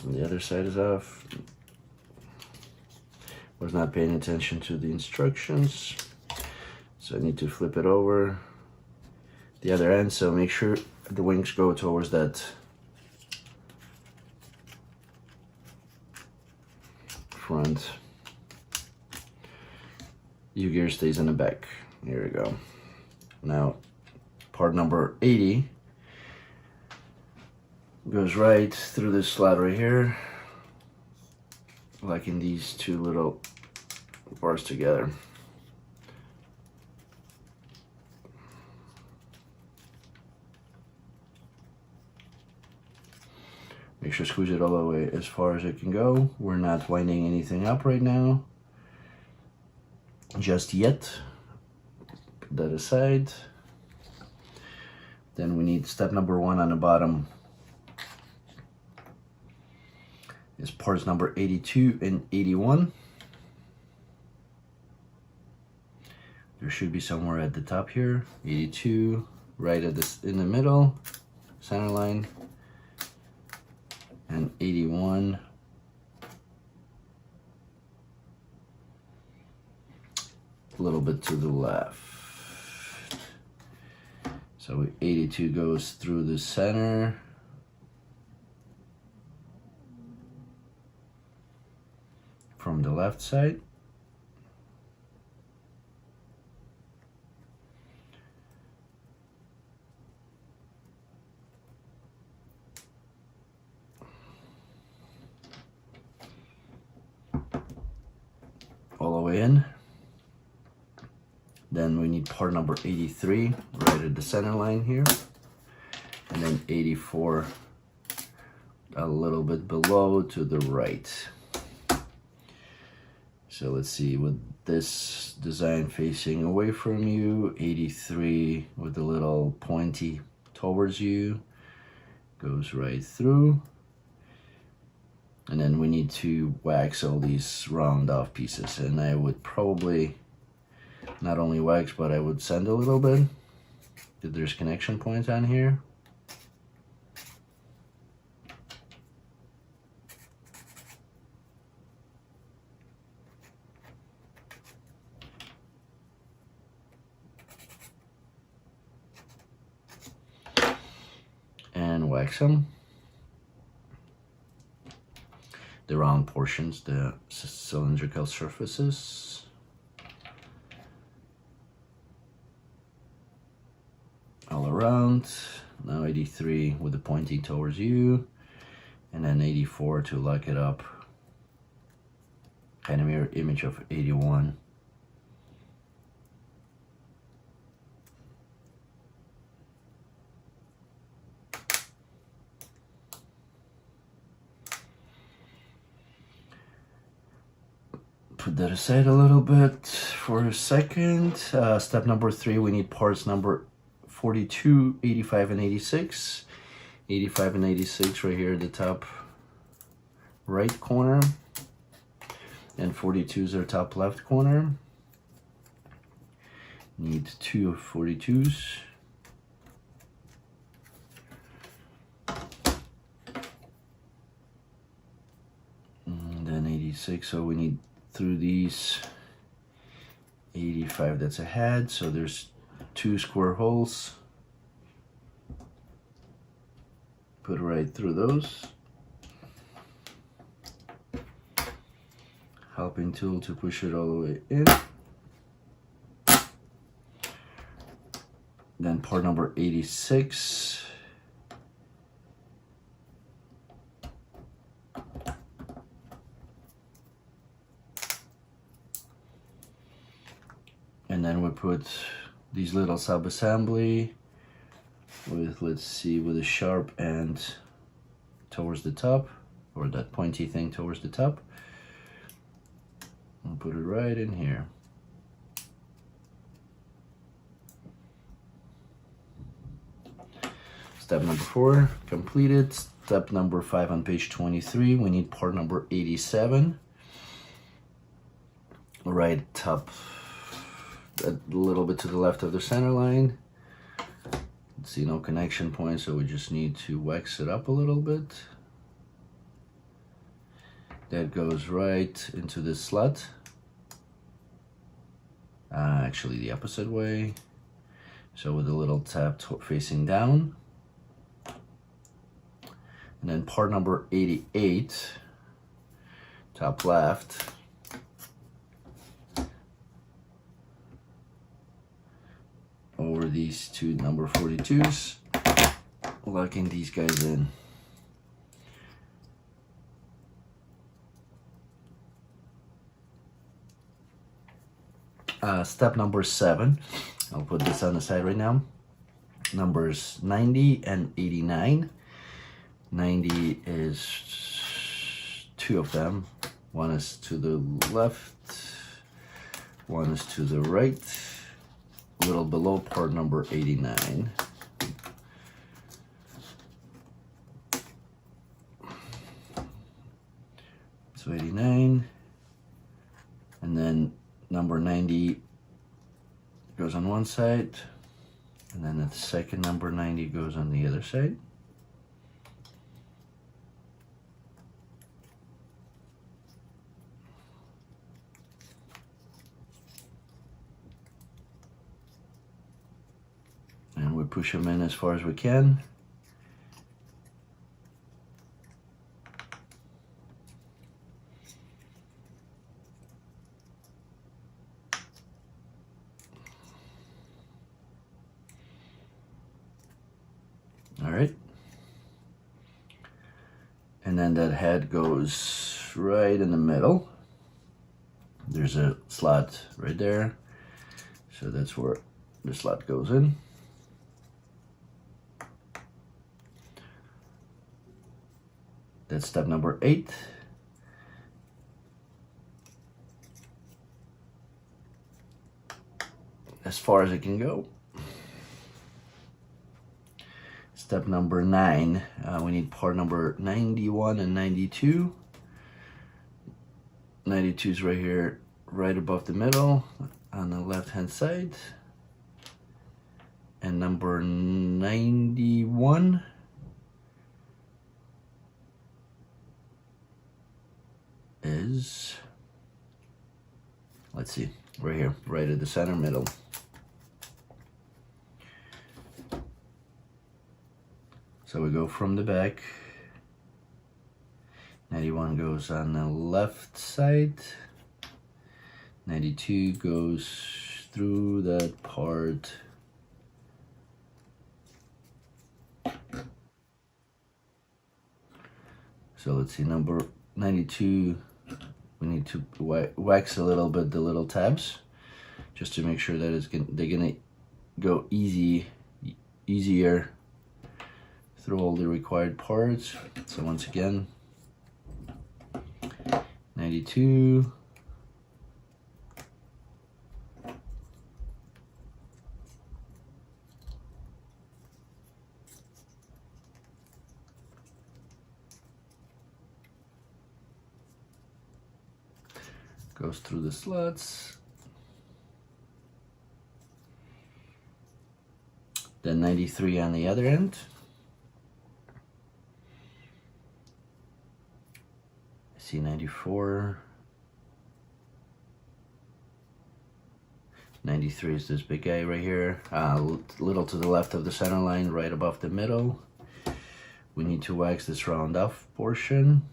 And the other side is off. Was not paying attention to the instructions, so I need to flip it over the other end, so make sure the wings go towards that front. UGears stays in the back. Here we go. Now part number 80 goes right through this slot right here, like in these two little bars together. Make sure to squeeze it all the way as far as it can go. We're not winding anything up right now, just yet. Put that aside. Then we need step number 1 on the bottom. Is parts number 82 and 81. There should be somewhere at the top here. 82 right at this in the middle, center line, and 81 a little bit to the left. So 82 goes through the center. From the left side. All the way in. Then we need part number 83 right at the center line here. And then 84 a little bit below to the right. So let's see, with this design facing away from you, 83 with a little pointy towards you, goes right through. And then we need to wax all these round off pieces. And I would probably not only wax, but I would sand a little bit, if there's connection points on here. And wax them. The round portions, the cylindrical surfaces. All around. Now 83 with the pointing towards you, and then 84 to lock it up. Kind of mirror image of 81. put that aside a little bit for a second. Step number 3, we need parts number 42, 85, and 86. 85 and 86 right here at the top right corner, and 42 is our top left corner. Need 2 42s. And then 86, so we need through these 85, that's a head, so there's 2 square holes. Put it right through those. Helping tool to push it all the way in. Then part number 86. And then we put these little sub-assembly with, let's see, with a sharp end towards the top, or that pointy thing towards the top. I'll put it right in here. Step number 4 completed. Step number 5 on page 23, we need part number 87. Right top, a little bit to the left of the center line. See, no connection point, so we just need to wax it up a little bit. That goes right into this slot. Actually the opposite way. So with a little tab facing down. And then part number 88, top left. Over these 2 number 42s, locking these guys in. Step number 7, I'll put this on the side right now. Numbers 90 and 89. 90 is 2 of them. One is to the left, one is to the right. A little below part number 89. So 89, and then number 90 goes on one side, and then the second number 90 goes on the other side. And we push them in as far as we can. All right. And then that head goes right in the middle. There's a slot right there. So that's where the slot goes in. That's step number 8. As far as it can go. Step number 9, we need part number 91 and 92. 92 is right here, right above the middle on the left hand side. And number 91 is, let's see, right here, right at the center middle. So we go from the back. 91 goes on the left side. 92 goes through that part. So let's see, number 92, we need to wax a little bit the little tabs, just to make sure that they're gonna go easier through all the required parts. So once again, 92, goes through the slots. Then 93 on the other end. I see 94. 93 is this big guy right here, a little to the left of the center line, right above the middle. We need to wax this round off portion.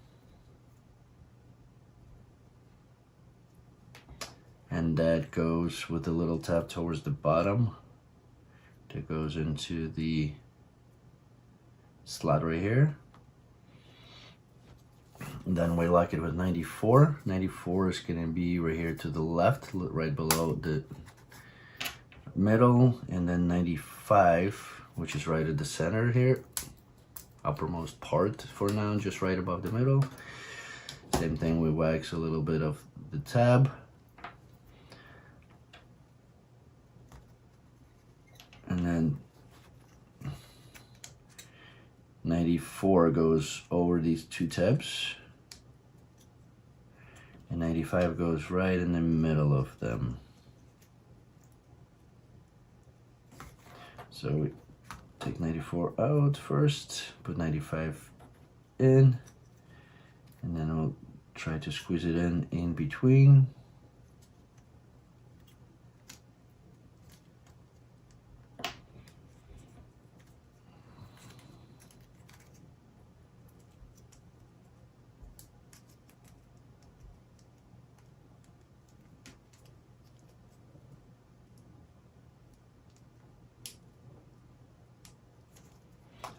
And that goes with a little tap towards the bottom. That goes into the slot right here. And then we lock it with 94. 94 is gonna be right here to the left, right below the middle, and then 95, which is right at the center here, uppermost part for now, just right above the middle. Same thing, we wax a little bit of the tab. And then 94 goes over these two tabs. And 95 goes right in the middle of them. So we take 94 out first, put 95 in, and then we'll try to squeeze it in between.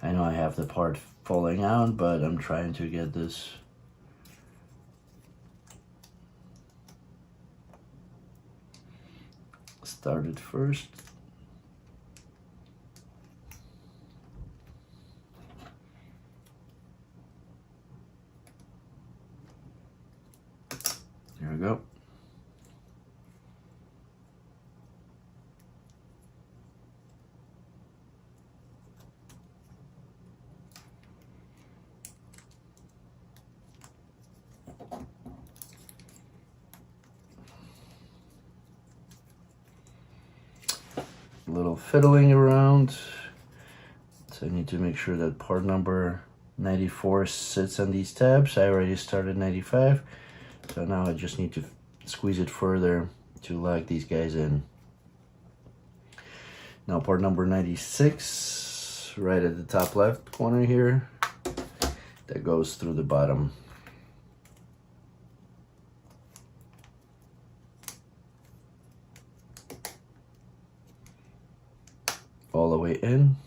I know I have the part falling out, but I'm trying to get this started first. There we go. Little fiddling around, so I need to make sure that part number 94 sits on these tabs. I already started 95, so now I just need to squeeze it further to lock these guys in. Now part number 96, right at the top left corner here, that goes through the bottom. All the way in,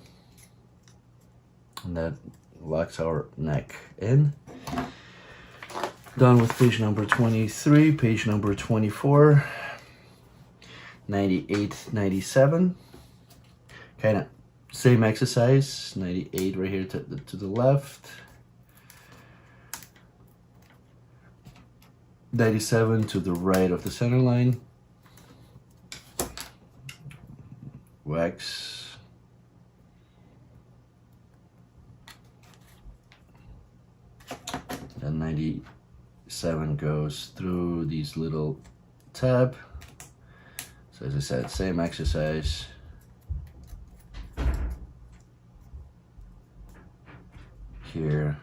and that locks our neck in. Done with page number 23, page number 24, 98, 97. Kind of same exercise, 98 right here to the left. 97 to the right of the center line. Wax. And 97 goes through these little tab. So as I said, same exercise. Here.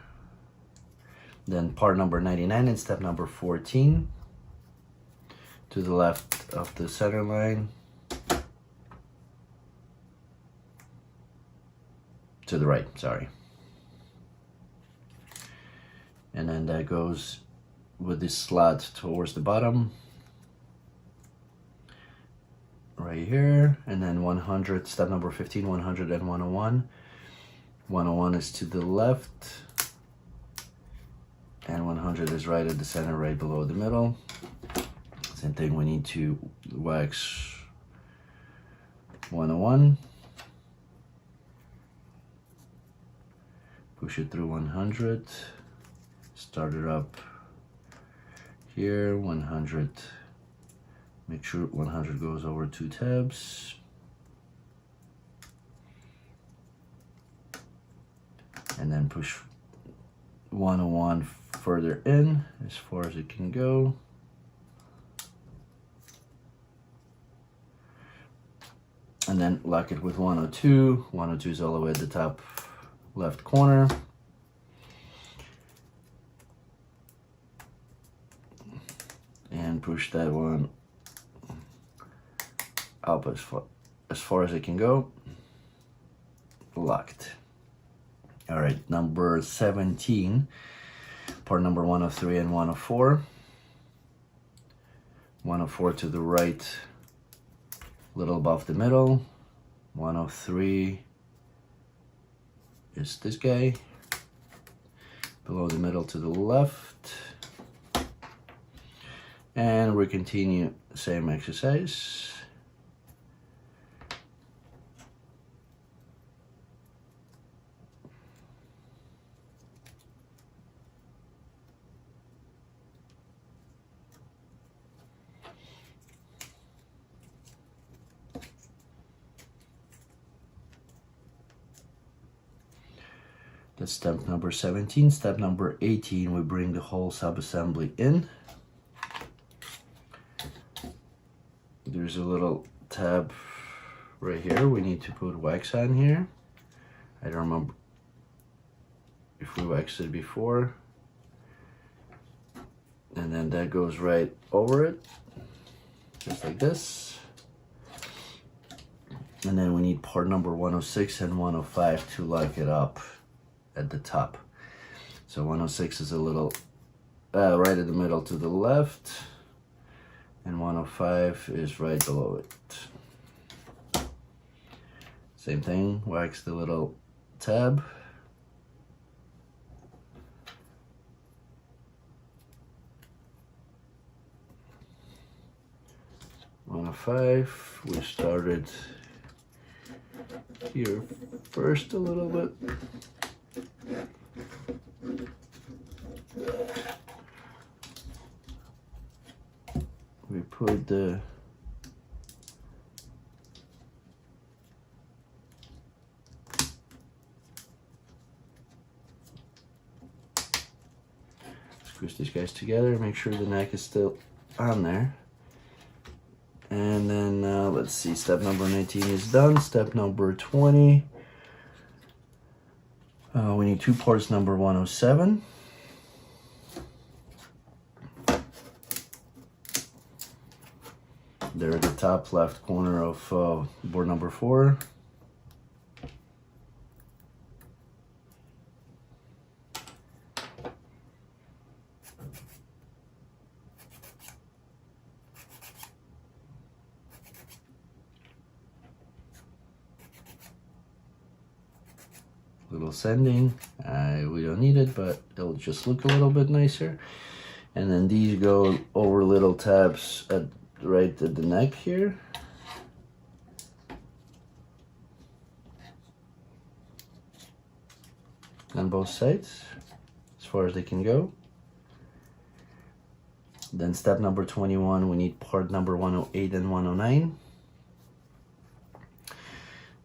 Then part number 99 and step number 14. To the left of the center line. To the right, sorry. And then that goes with this slot towards the bottom. Right here. And then 100, step number 15, 100 and 101. 101 is to the left. And 100 is right at the center, right below the middle. Same thing, we need to wax 101. Push it through 100. Start it up here, 100. Make sure 100 goes over two tabs. And then push 101 further in as far as it can go. and then lock it with 102. 102 is all the way at the top left corner. And push that one up as far as it can go. Locked. All right, number 17, part number 103 and 104. 104 to the right, little above the middle. 103 is this guy, below the middle to the left. And we continue same exercise. That's step number 17. Step number 18, we bring the whole sub-assembly in. There's a little tab right here. We need to put wax on here. I don't remember if we waxed it before. And then that goes right over it, just like this. And then we need part number 106 and 105 to lock it up at the top. So 106 is a little right in the middle to the left, and 105 is right below it. Same thing, wax the little tab. We started here first a little bit. We put the squish these guys together, make sure the neck is still on there. And then let's see, step number 19 is done. Step number 20, we need two parts number 107. They're at the top left corner of board number 4. Little sanding, we don't need it, but it'll just look a little bit nicer. And then these go over little tabs right at the neck here. On both sides, as far as they can go. Then step number 21, we need part number 108 and 109.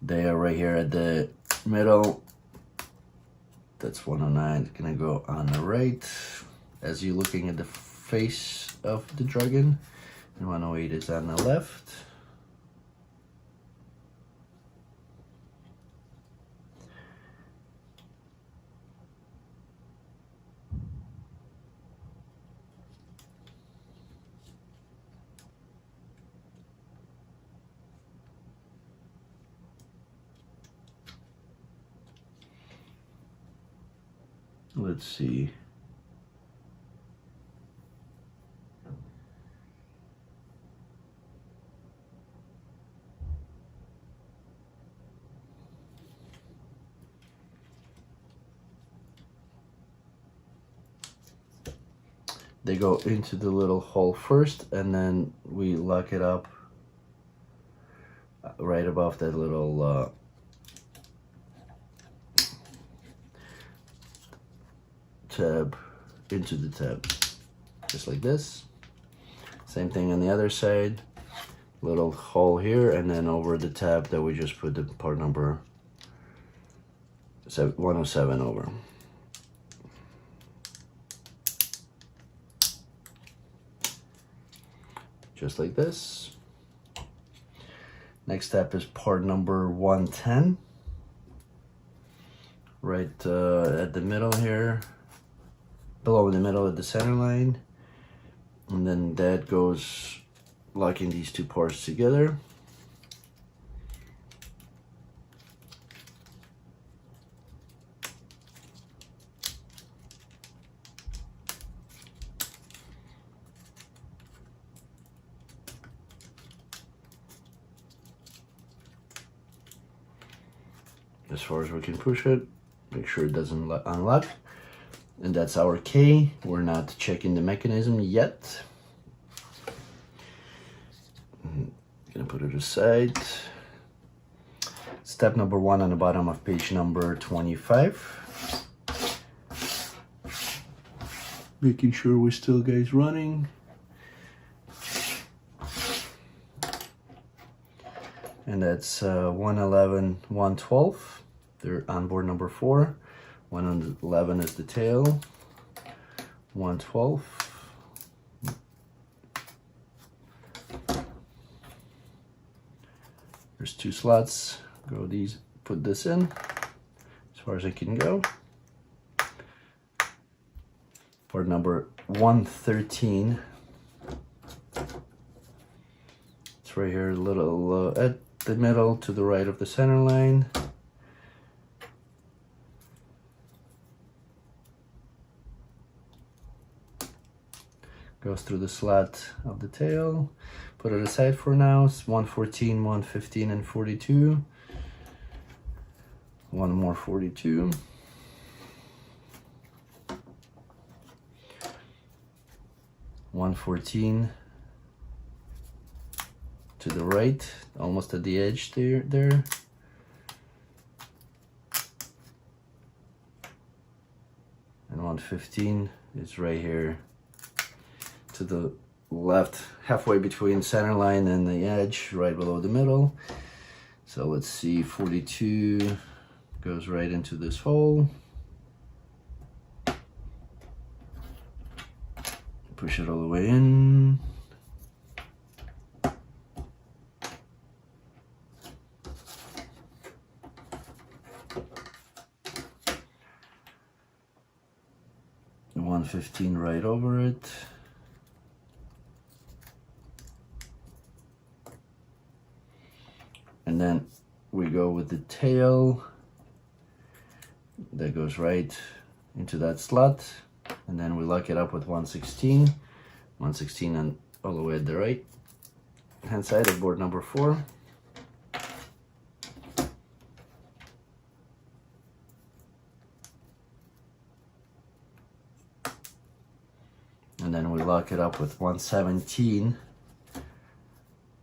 They are right here at the middle. That's 109, it's gonna go on the right as you're looking at the face of the dragon, and 108 is on the left. Let's see. They go into the little hole first, and then we lock it up right above that little tab, into the tab, just like this. Same thing on the other side, little hole here, and then over the tab that we just put the part number 107 over. Just like this. Next step is part number 110. Right at the middle here, below the middle of the center line. And then that goes locking these two parts together. As far as we can push it, make sure it doesn't unlock. And that's our K. We're not checking the mechanism yet. Gonna put it aside. Step number 1 on the bottom of page number 25. Making sure we're still guys running. And that's 111, 112. They're on board number 4. 111 is the tail. 112. There's 2 slots. Put this in as far as I can go. Part number 113. It's right here, a little at the middle to the right of the center line. Goes through the slot of the tail. Put it aside for now. It's 114, 115, and 42. One more 42. $114 to the right, almost at the edge there. And 115 is right here to the left, halfway between center line and the edge, right below the middle. So let's see, 42 goes right into this hole. Push it all the way in. And 115 right over it. And then we go with the tail that goes right into that slot. And then we lock it up with 116 and all the way at the right hand side of board number 4. And then we lock it up with 117,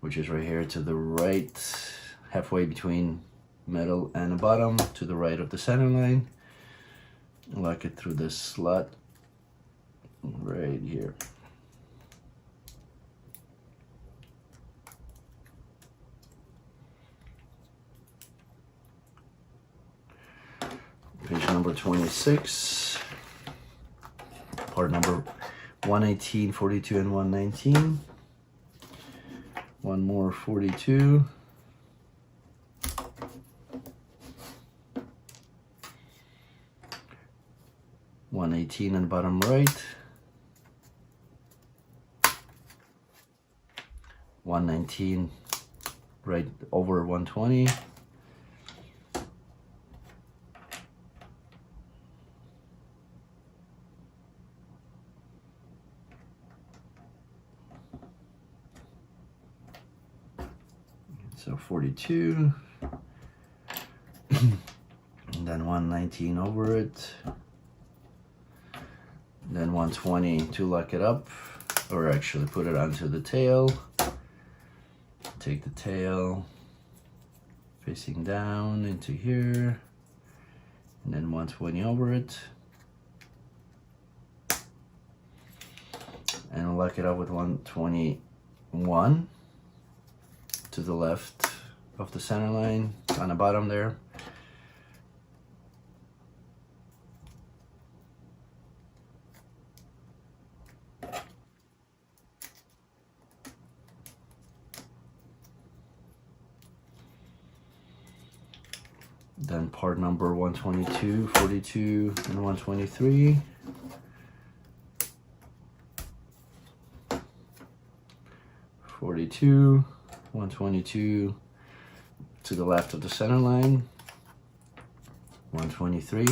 which is right here to the right, halfway between middle and the bottom, to the right of the center line. Lock it through this slot right here. Page number 26, part number 118, 42, and 119. One more 42. $118 on bottom right. 119 right over 120. So 42. And then 119 over it. Then 120 to lock it up, or actually put it onto the tail. Take the tail facing down into here, and then 120 over it. And we'll lock it up with 121 to the left of the center line on the bottom there. Then part number 122, 42, and 123. (42), 122 to the left of the center line, 123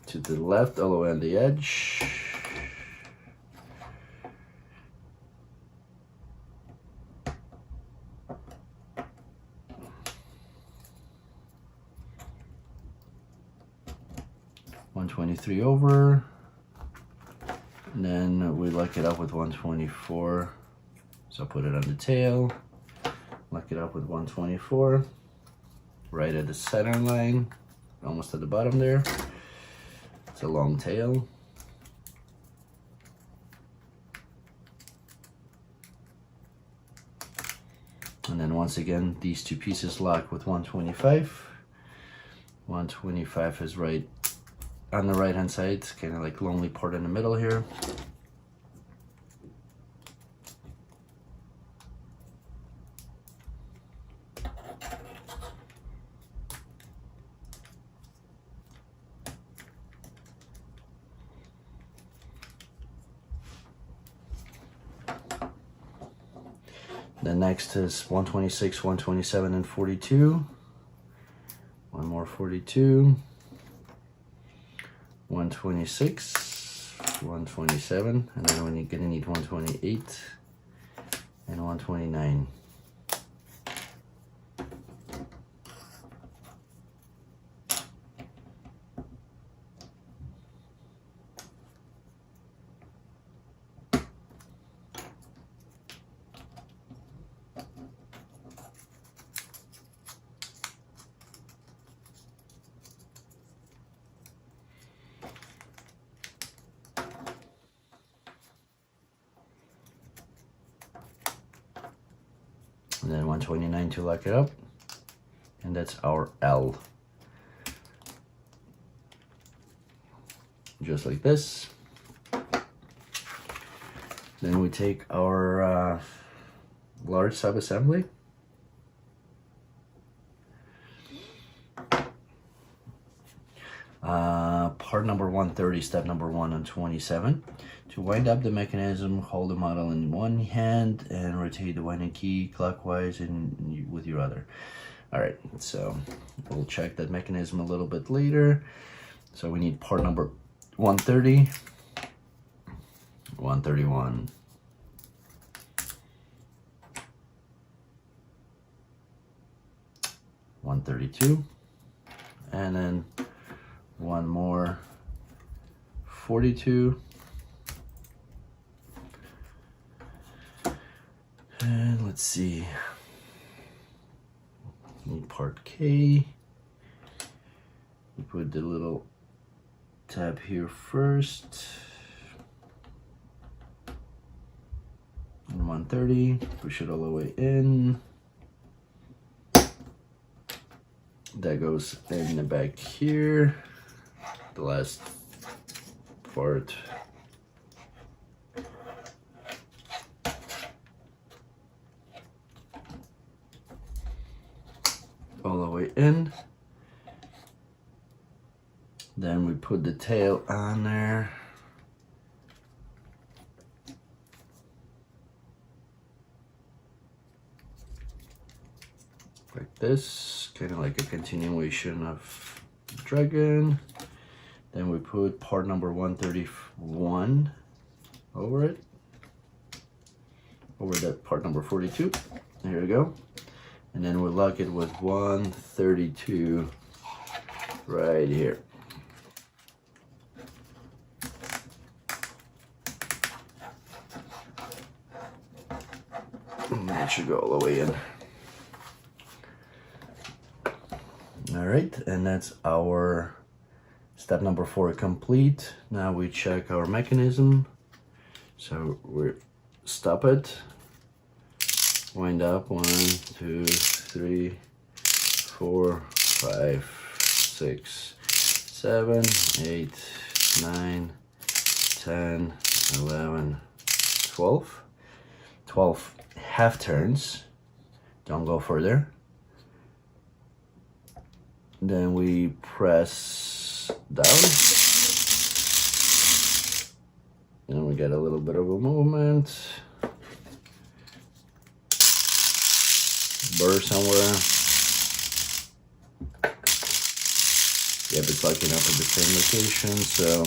to the left all the way on the edge, (123) over, and then we lock it up with 124. So put it on the tail, lock it up with 124, right at the center line, almost at the bottom there. It's a long tail. And then once again, these two pieces lock with 125. 125 is right on the right hand side, kind of like lonely part in the middle here. Then next is 126, 127, and 42. One more 42. 126, 127, and then when you're gonna need 128 and 129. And then 129 to lock it up, and that's our L. Just like this. Then we take our large sub-assembly. Part number 130, step number 1 on 27. To wind up the mechanism, hold the model in one hand and rotate the winding key clockwise and with your other. All right, so we'll check that mechanism a little bit later. So we need part number 130, 131, 132, and then one more 42. And let's see, need part K. We put the little tab here first. And 130, push it all the way in. That goes in the back here. The last part. All the way in. Then we put the tail on there. Like this, kind of like a continuation of dragon. Then we put part number 131 over it, over that part number 42. There we go. And then we'll lock it with 132 right here. And that should go all the way in. All right, and that's our step number 4 complete. Now we check our mechanism. So we stop it, wind up 1, 2, 3, 4, 5, 6, 7, 8, 9, 10, 11, 12. 12 half turns. Don't go further. Then we press down. And we get a little bit of a movement. Burr somewhere. Yep, it's locking up at the same location, so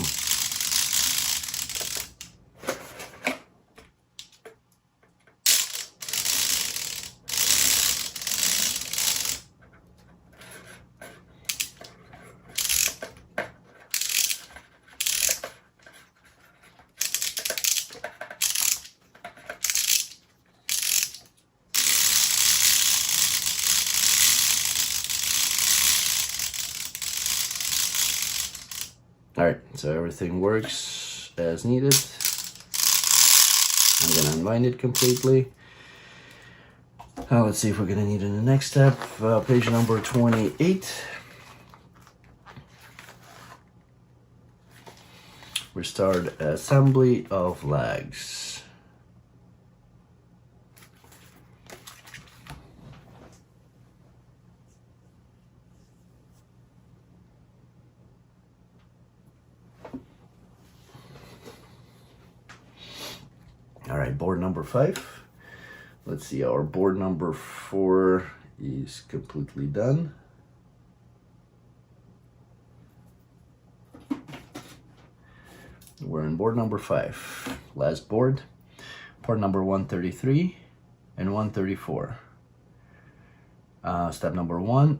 alright, so everything works as needed. I'm gonna unwind it completely. Let's see if we're gonna need it in the next step. Page number 28. Restart assembly of legs. All right, board number 5. Let's see, our board number 4 is completely done. We're in board number 5, last board, part number 133 and 134. Step number 1,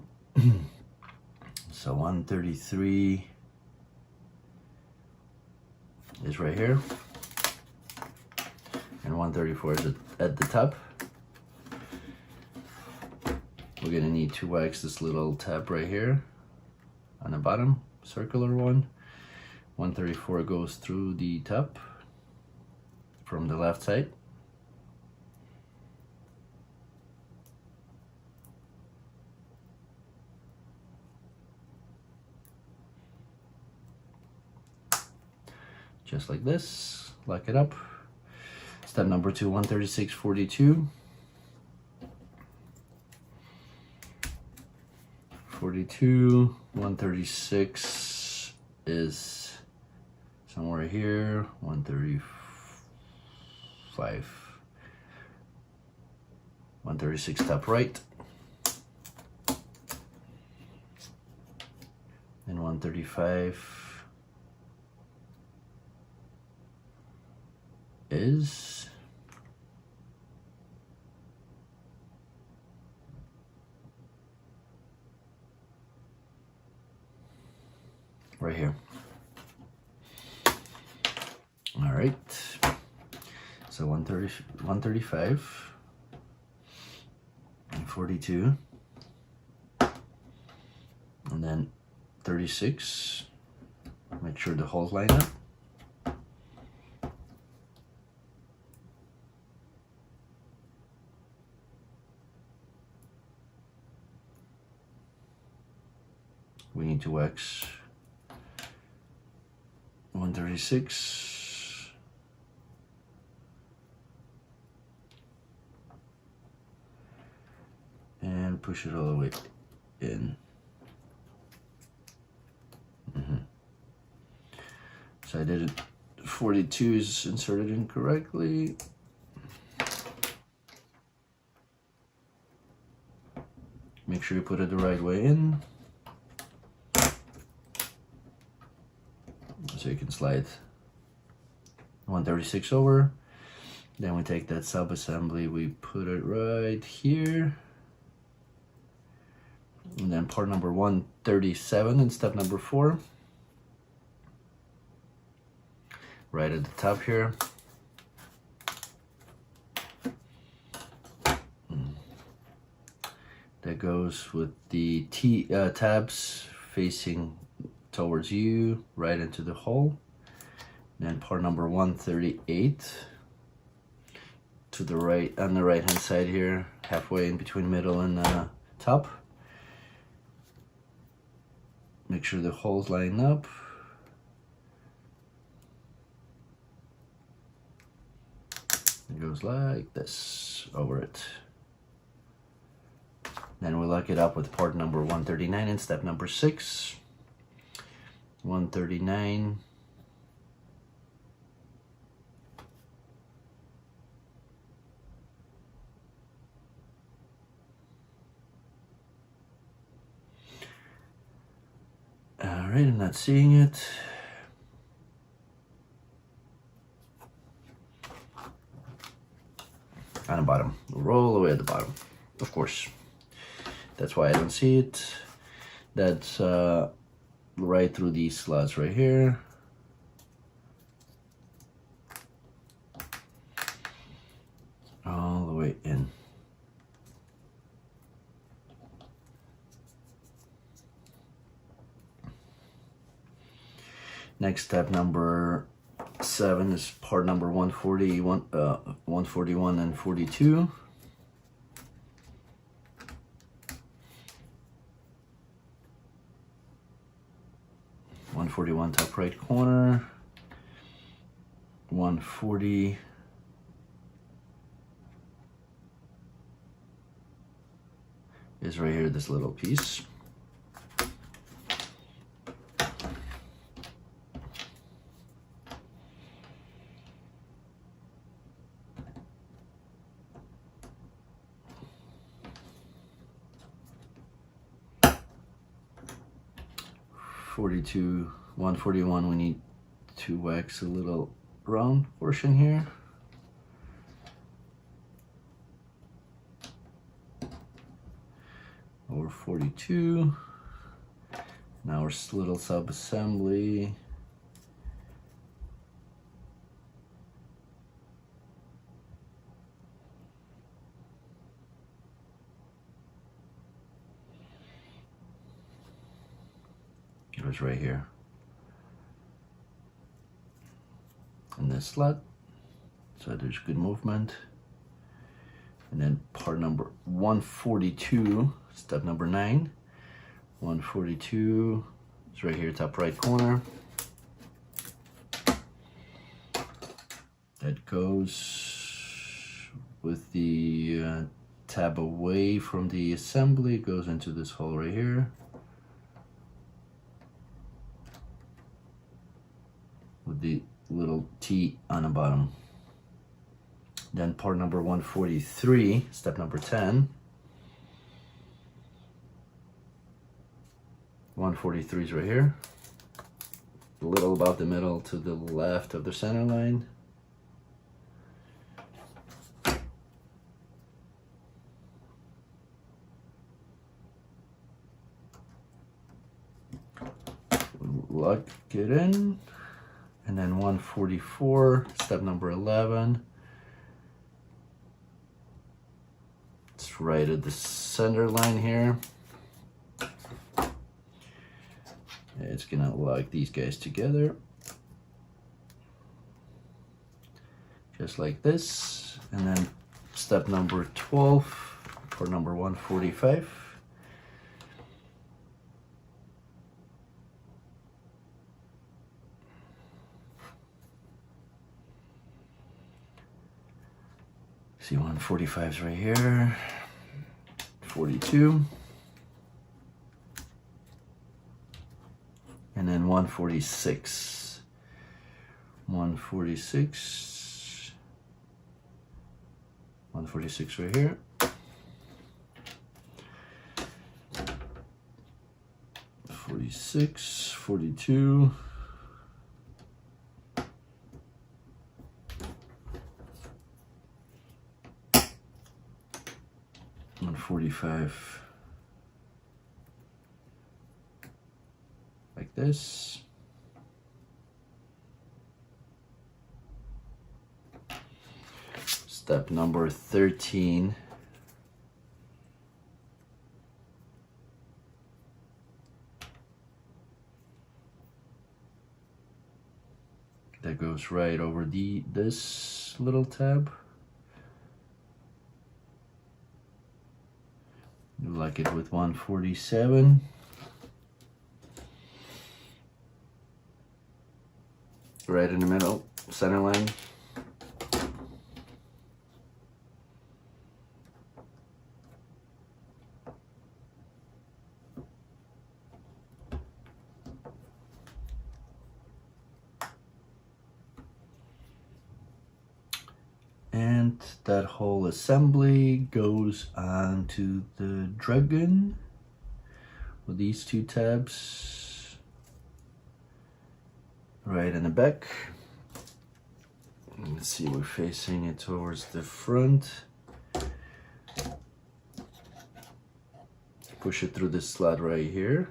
so 133 is right here, and 134 is at the top. We're gonna need to wax this little tab right here on the bottom, circular one. 134 goes through the top from the left side. Just like this, lock it up. Step number 2, 136.42. 42, 136 is somewhere here, 135, 136 top right, and 135 is right here. All right, so 135 and 42, and then 36. Make sure the holes line up. We need to wax 136. And push it all the way in. So I did it, 42 is inserted incorrectly. Make sure you put it the right way in. So you can slide 136 over. Then we take that sub-assembly, we put it right here. And then part number 137 in step number 4. Right at the top here. That goes with the tabs facing towards you, right into the hole. Then part number 138 to the right, on the right hand side here, halfway in between middle and top. Make sure the holes line up. It goes like this over it. Then we lock it up with part number 139 in step number 6. 139. All right, I'm not seeing it. On the bottom, roll away at the bottom, of course. That's why I don't see it. That's right through these slots right here. All the way in. Next step number 7 is part number 141 and 42. .141 top right corner. 140. Is right here, this little piece. .42, 141, we need to wax a little round portion here. Over 42. Now our little sub-assembly. It was right here in this slot, so there's good movement. And then part number 142, step number 9. 142 is right here, top right corner. That goes with the tab away from the assembly, goes into this hole right here. With the little T on the bottom. Then part number 143, step number 10. 143 is right here. A little above the middle to the left of the center line. Lock it in. And then 144, step number 11. It's right at the center line here. It's gonna lock these guys together. Just like this. And then step number 12 for number 145. See, 145 is right here, 42, and then 146, 146, 146 right here, 46, 42, 145 like this. Step number 13. That goes right over this little tab. Like it with 147. Right in the middle, center line. and that whole assembly goes onto the Dragon with these two tabs right in the back. Let's see, we're facing it towards the front. Push it through this slot right here.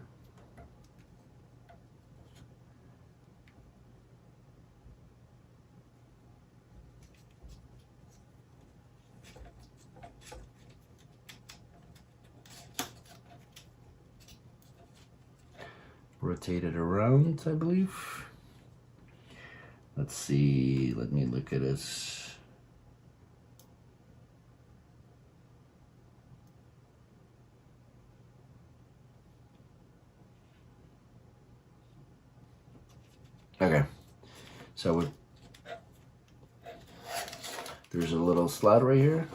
Rotate it around, I believe. Let's see, let me look at this. Okay, so there's a little slot right here.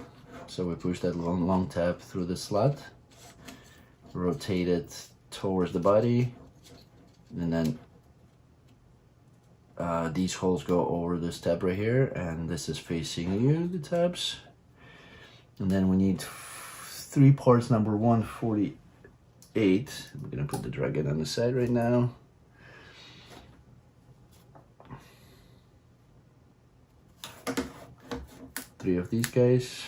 So we push that long tab through the slot, rotate it towards the body, and then these holes go over this tab right here, and this is facing you, the tabs. And then we need 3 parts number 148. We're gonna put the Dragon on the side right now. Three of these guys.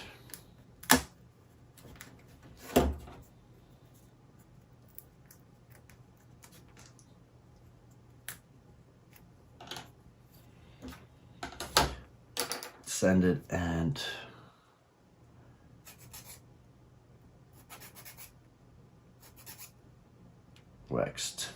Sand it and waxed.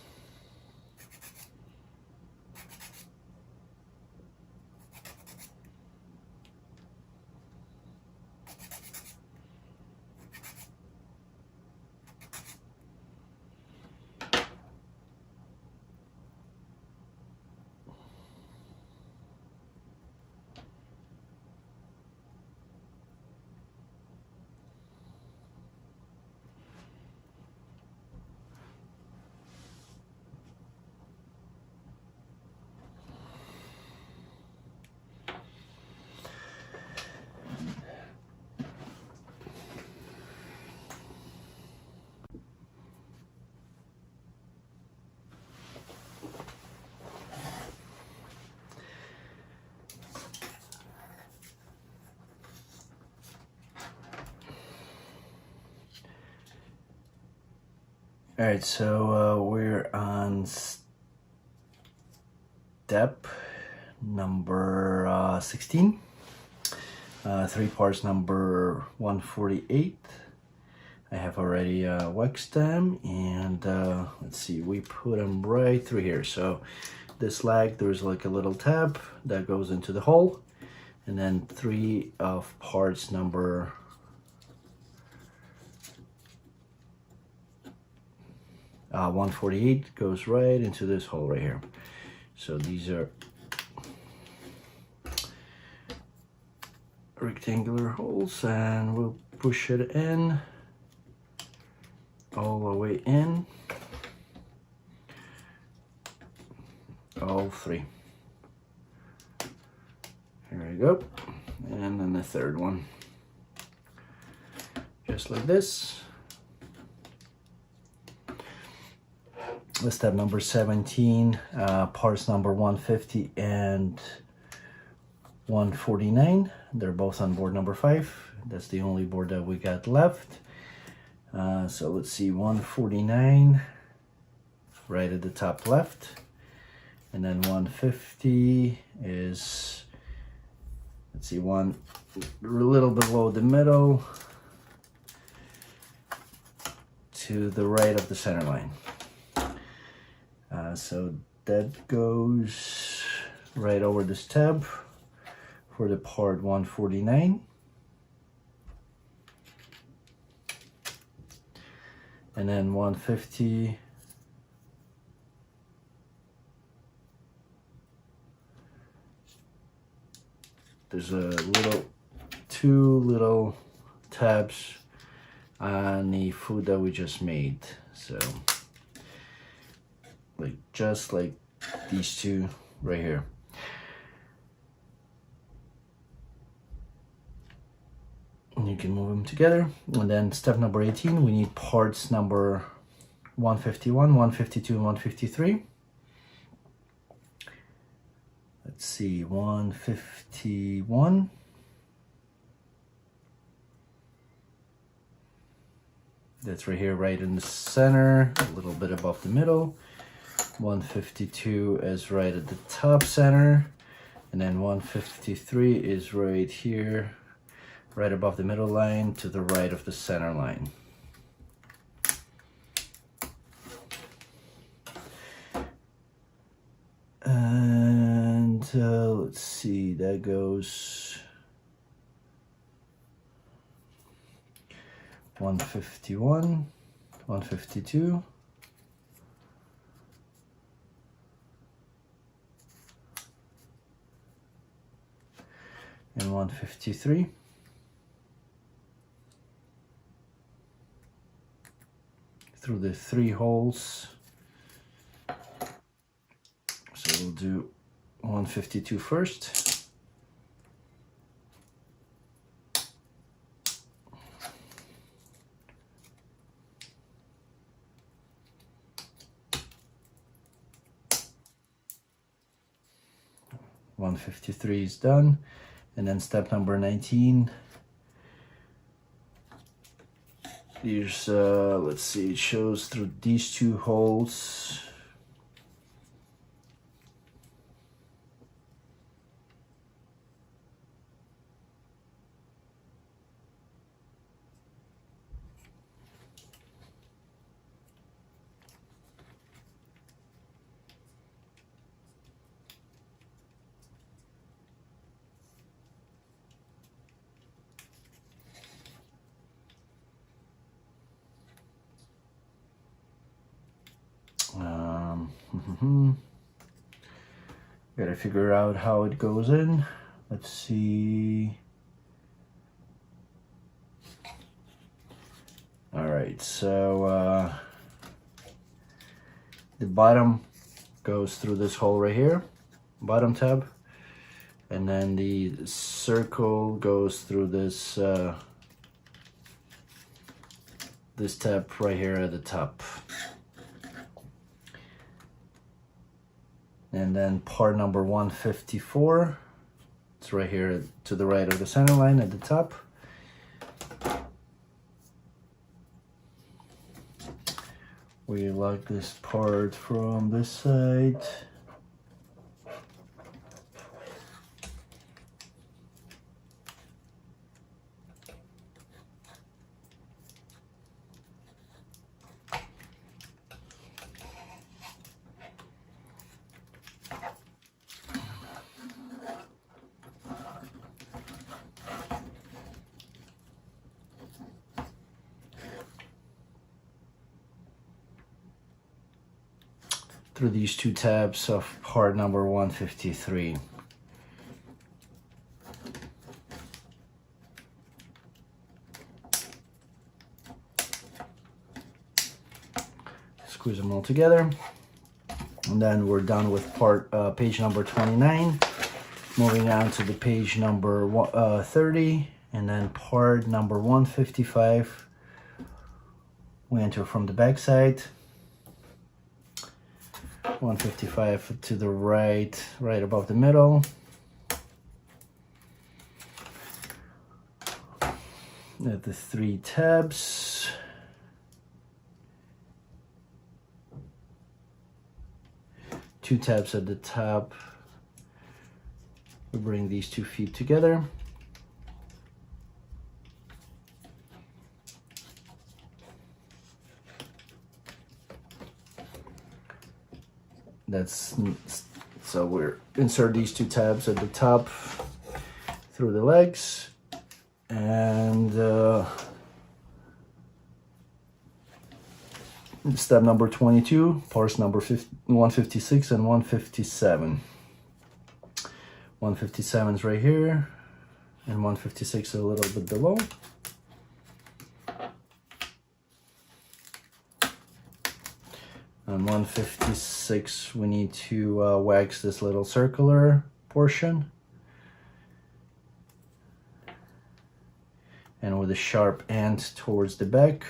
All right, so we're on step number 16. 3 parts number 148. I have already waxed them, and let's see, we put them right through here. So this leg, there's like a little tab that goes into the hole, and then 3 of parts number 148 goes right into this hole right here. So these are rectangular holes, and we'll push it in all the way in, all 3. Here we go, and then the third one, just like this. Step number 17, parts number 150 and 149. They're both on board number 5. That's the only board that we got left. So let's see, 149 right at the top left, and then 150 is, let's see, one a little below the middle to the right of the center line. So that goes right over this tab for the part 149. And then 150 there's a little 2 little tabs on the food that we just made. So like just like these 2 right here. you can move them together. And then step number 18, we need parts number 151, 152, and 153. Let's see, 151. That's right here, right in the center, a little bit above the middle. 152 is right at the top center. And then 153 is right here, right above the middle line to the right of the center line. And let's see, that goes 151, 152. And 153. Through the 3 holes. So we'll do 152 first. $153 is done. And then step number 19. Here's, let's see, it shows through these 2 holes. Gotta figure out how it goes in. Let's see. All right, so the bottom goes through this hole right here, bottom tab, and then the circle goes through this this tab right here at the top. And then part number 154, it's right here to the right of the center line at the top. We lock this part from this side. Through these 2 tabs of part number 153. Squeeze them all together. And then we're done with part page number 29. Moving on to the page number 30, and then part number 155. We enter from the back side. 155 to the right, right above the middle. At the 3 tabs. Two tabs at the top. We bring these 2 feet together. So we're insert these 2 tabs at the top through the legs, and step number 22, parts number 156 and 157. 157 is right here, and 156 a little bit below. On 156, we need to wax this little circular portion. and with a sharp end towards the back.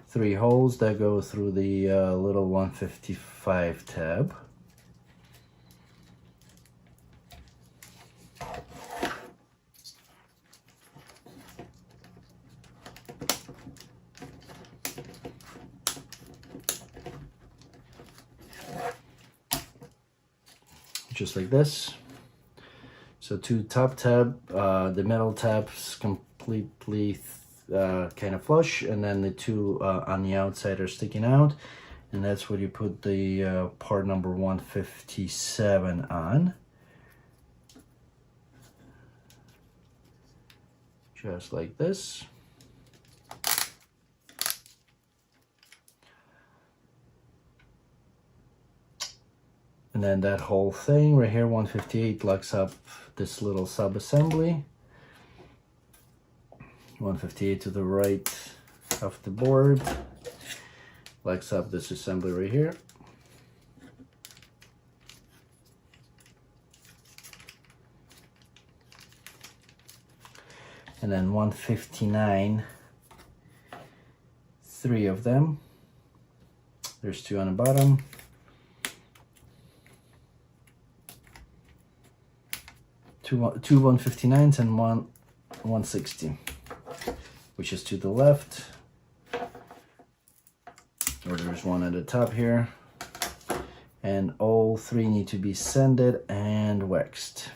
3 holes that go through the little 155 tab. Just like this. So 2 top tab, the middle tab's completely kind of flush, and then the 2 on the outside are sticking out, and that's what you put the part number 157 on. Just like this. And then that whole thing right here, 158, locks up this little sub-assembly. 158 to the right of the board, locks up this assembly right here. And then 159, 3 of them. There's 2 on the bottom. Two 159s and one 160, which is to the left. Or there's one at the top here. And all 3 need to be sanded and waxed.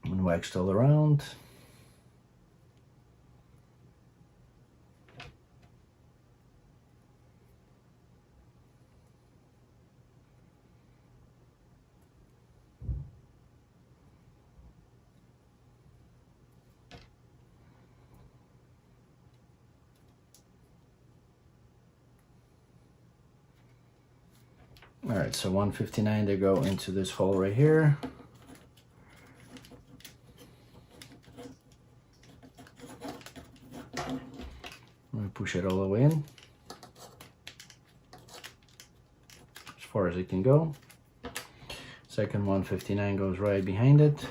And waxed all around. All right, so 159, they go into this hole right here. I'm gonna push it all the way in, as far as it can go. Second 159 goes right behind it.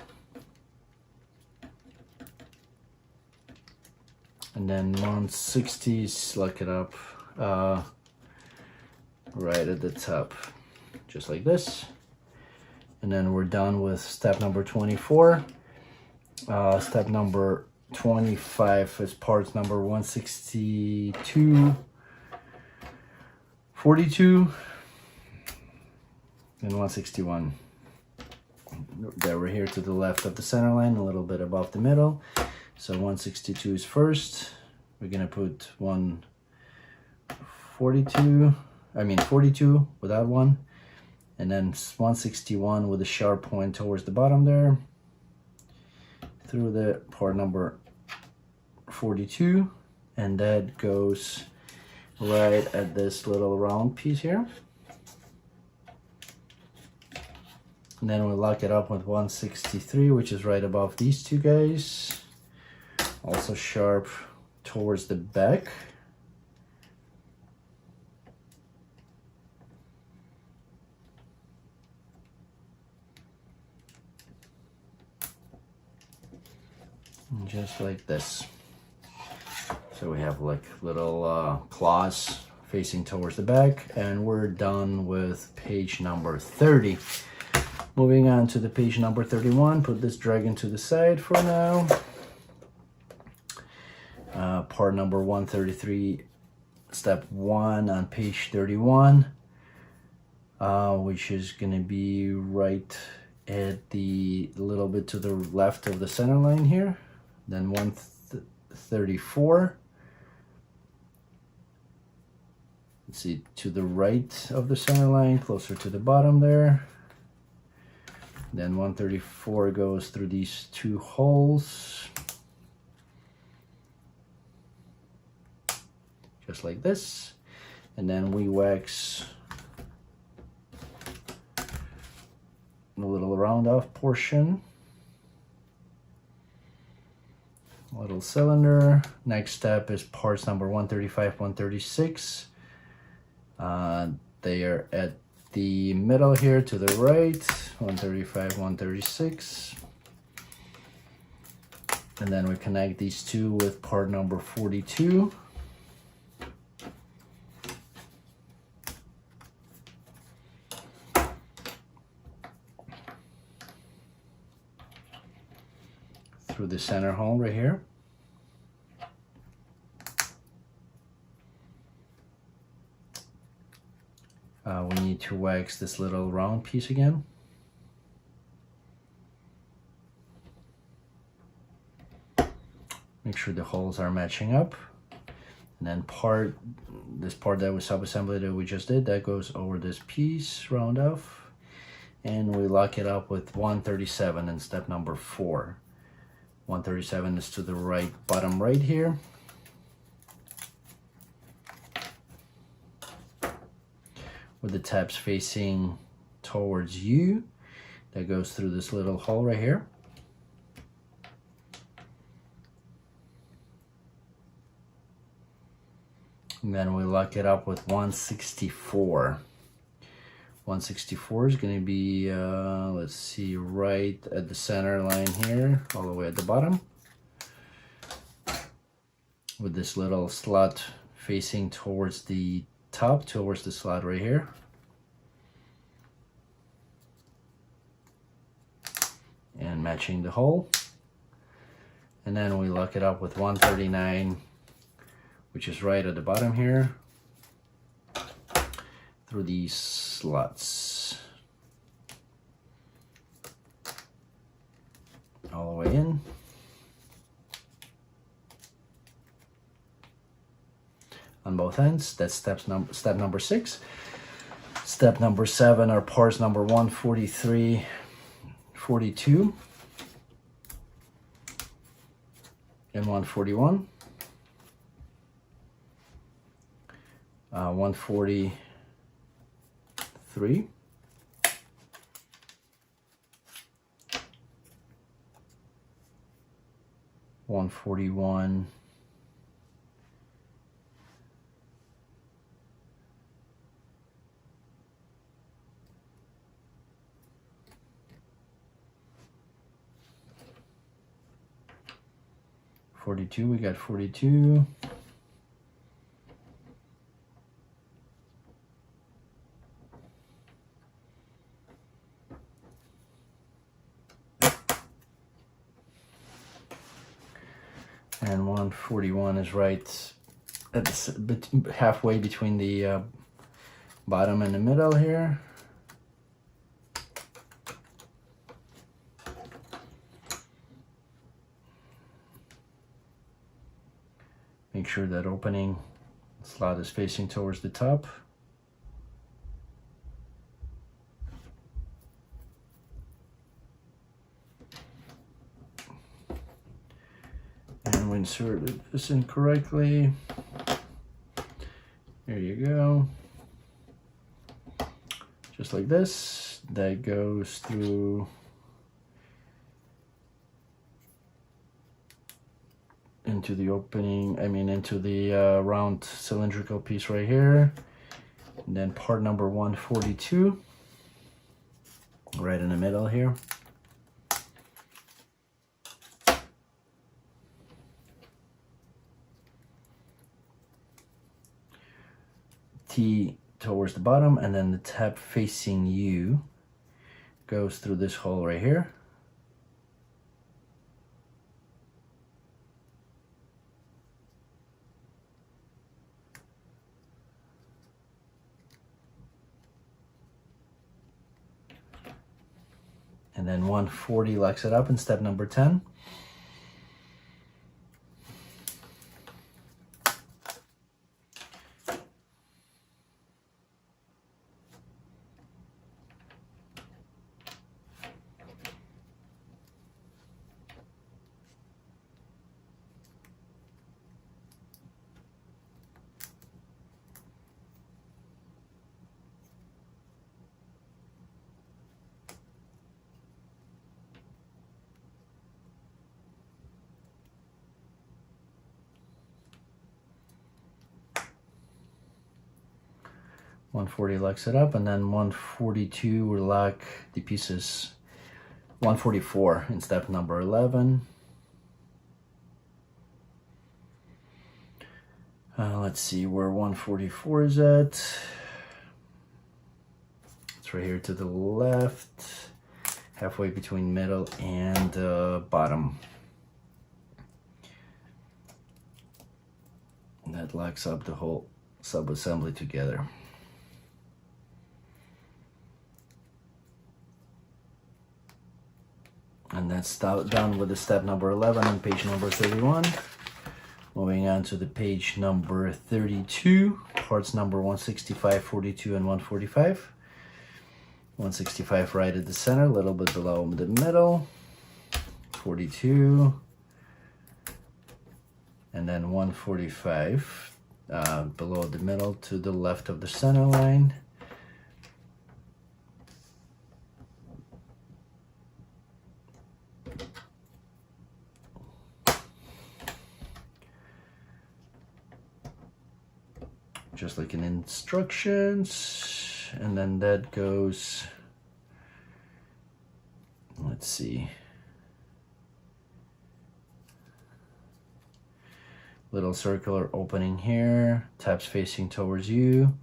And then 160s, lock it up right at the top, just like this. And then we're done with step number 24. Step number 25 is parts number 162, 42, and 161. That we're here to the left of the center line, a little bit above the middle. So 162 is first. We're gonna put 42 without one, and then 161 with a sharp point towards the bottom there, through the part number 42, and that goes right at this little round piece here. And then we'll lock it up with 163, which is right above these 2 guys, also sharp towards the back. Just like this. So we have like little claws facing towards the back, and we're done with page number 30. Moving on to the page number 31, put this dragon to the side for now. Part number 133, step 1 on page 31, which is gonna be right at the little bit to the left of the center line here. Then 134, let's see, to the right of the center line, closer to the bottom there. Then 134 goes through these 2 holes, just like this. And then we wax the little round off portion. little cylinder. Next step is parts number 135, 136. They are at the middle here to the right, 135, 136. And then we connect these two with part number 42. Through the center hole right here. We need to wax this little round piece again. Make sure the holes are matching up. And then this part that was sub-assembly that we just did, that goes over this piece, round off. And we lock it up with 137 in step number 4. 137 is to the right, bottom right here. With the tabs facing towards you, that goes through this little hole right here. And then we lock it up with 164. 164 is going to be, let's see, right at the center line here, all the way at the bottom. With this little slot facing towards the top, towards the slot right here. And matching the hole. And then we lock it up with 139, which is right at the bottom here, through these slots. All the way in. On both ends. That's step number 6. Step number 7 are parts number 143, 42, and 141. 143. 141. 42, we got 42. And 141 is right at the, halfway between the bottom and the middle here. Make sure that opening slot is facing towards the top. And we inserted this in correctly. There you go. Just like this. That goes through into the opening, into the round cylindrical piece right here. And then part number 142, right in the middle here. T towards the bottom, and then the tab facing you goes through this hole right here. And then 140 locks it up in step number 10. 140 locks it up, and then 142 will lock the pieces. 144 in step number 11. Let's see where 144 is at. It's right here to the left, halfway between middle and bottom. And that locks up the whole sub-assembly together. And that's done with the step number 11 on page number 31. Moving on to the page number 32, parts number 165, 42, and 145. 165 right at the center, a little bit below the middle. 42. And then 145 below the middle to the left of the center line. Just like in instructions, and then that goes, let's see, little circular opening here, tabs facing towards you,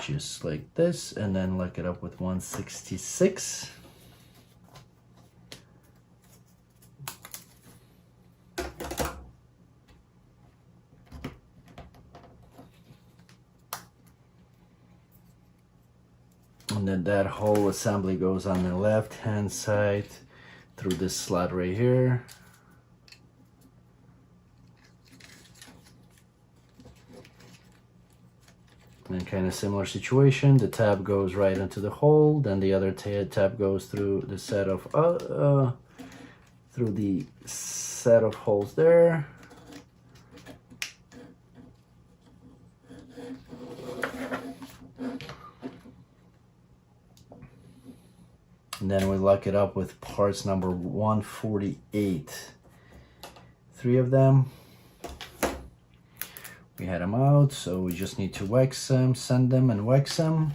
just like this, and then lock it up with 166. And then that whole assembly goes on the left hand side through this slot right here. And kind of similar situation, the tab goes right into the hole, then the other tab goes through the set of holes there. And then we lock it up with parts number 148. 3 of them. We had them out, so we just need to wax them, sand them, and wax them.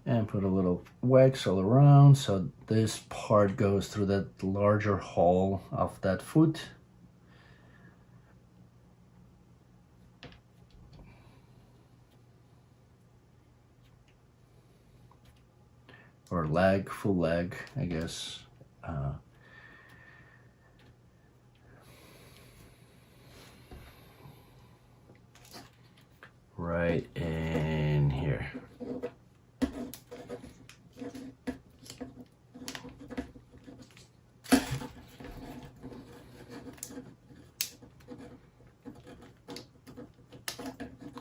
And put a little wax all around, so this part goes through that larger hole of that foot. Or leg, full leg, I guess. Right in here.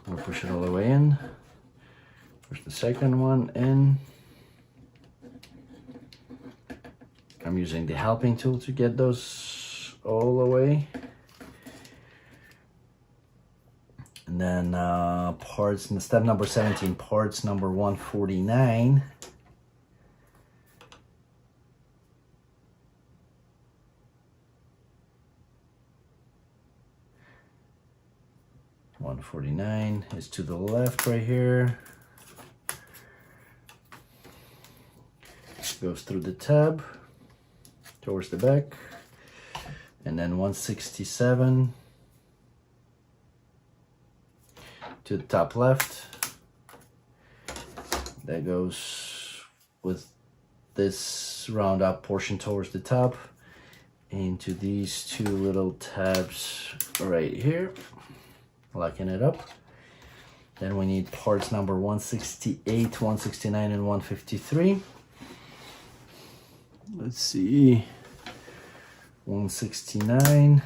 We'll push it all the way in. Push the second one in. I'm using the helping tool to get those all the way. And then parts in step number 17, parts number 149. Is to the left right here. Goes through the tab towards the back, and then 167 to the top left. That goes with this round up portion towards the top into these 2 little tabs right here, locking it up. Then we need parts number 168, 169, and 153. Let's see, 169.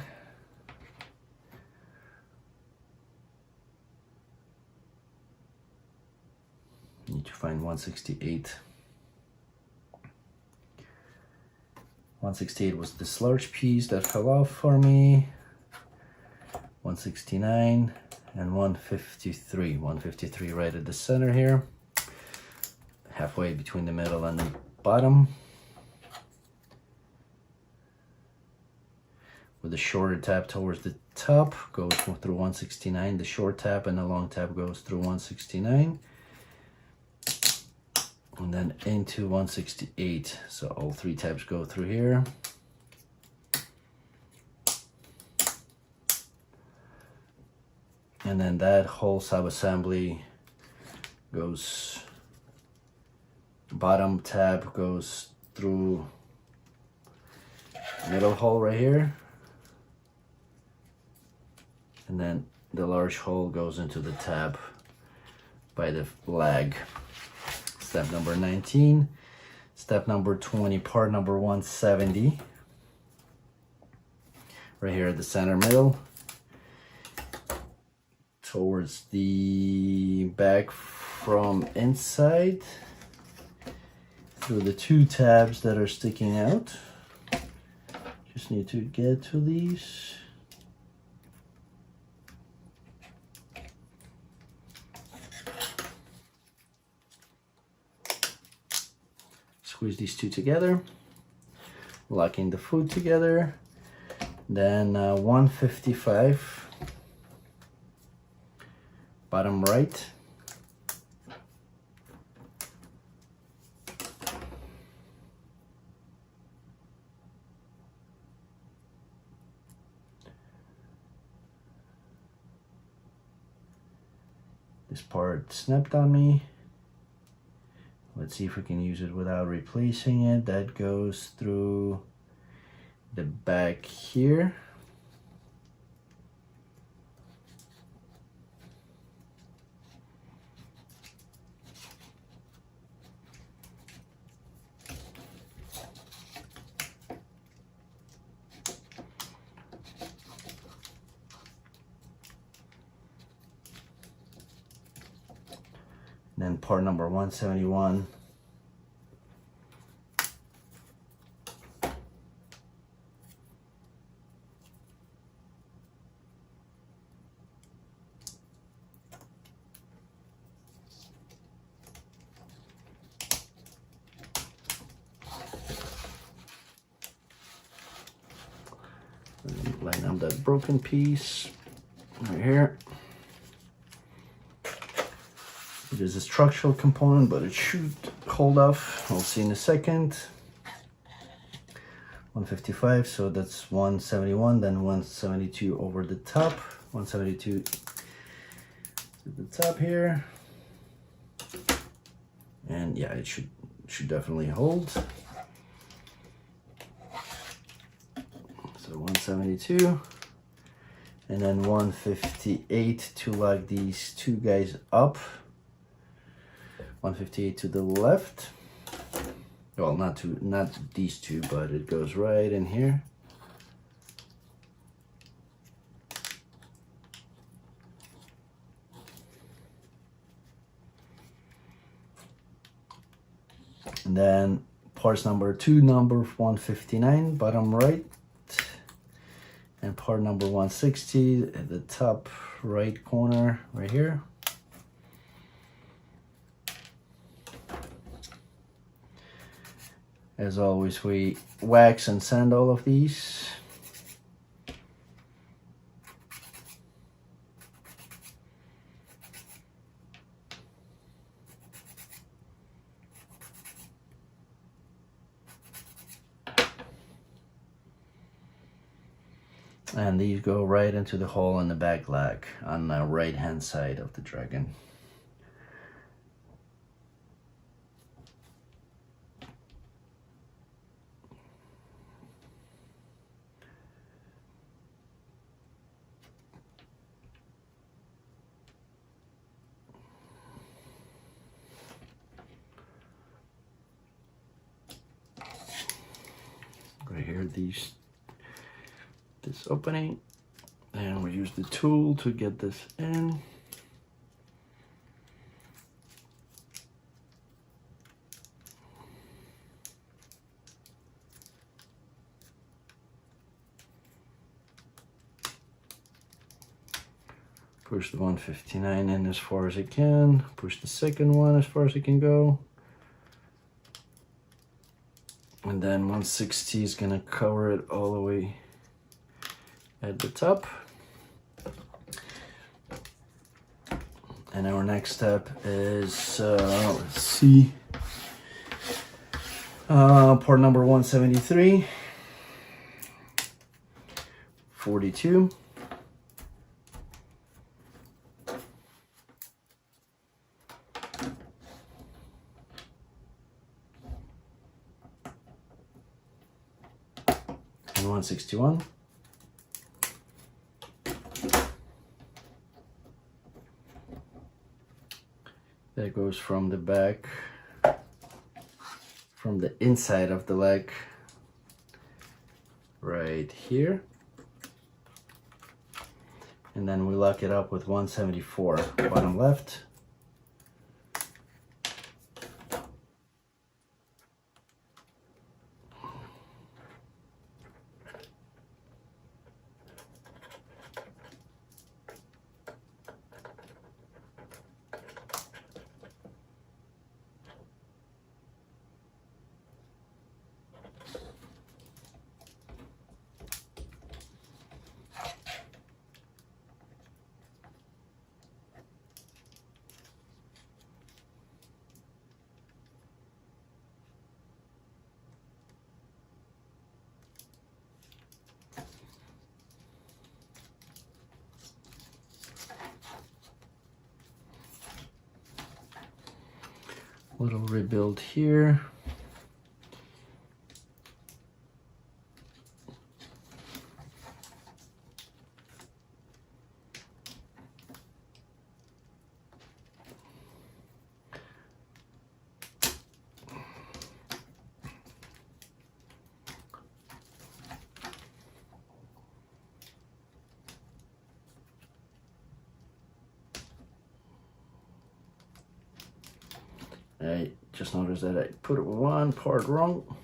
Need to find 168. 168 was this large piece that fell off for me. 169 and 153. 153 right at the center here, halfway between the middle and the bottom, with the shorter tab towards the top, goes through 169. The short tab and the long tab goes through 169, and then into 168. So all three tabs go through here. And then that whole sub-assembly goes, bottom tab goes through middle hole right here. And then the large hole goes into the tab by the lag. Step number 19. Step number 20, part number 170. Right here at the center middle, towards the back from inside, through the two tabs that are sticking out. Just need to get to these. Squeeze these two together, locking the foot together. Then 155. Bottom right, this part snapped on me. Let's see if we can use it without replacing it. That goes through the back here. Then part number 171. Line up that broken piece right here. It is a structural component, but it should hold off. We'll see in a second. 155, so that's 171, then 172 over the top. 172 to the top here. And yeah, it should definitely hold. So 172. And then 158 to lock these two guys up. 158 to the left. Well, not these two, but it goes right in here. And then parts number 2, number 159, bottom right. And part number 160 at the top right corner right here. As always, we wax and sand all of these. And these go right into the hole in the back leg on the right hand side of the Dragon. Right here, this opening, and we use the tool to get this in. Push the 159 in as far as it can. Push the second one as far as it can go. And then 160 is gonna cover it all the way at the top. And our next step is, let's see, port number 173, 42. And 161. That goes from the back, from the inside of the leg, right here. And then we lock it up with 174, bottom left. Little rebuild here. I just noticed that I put one part wrong.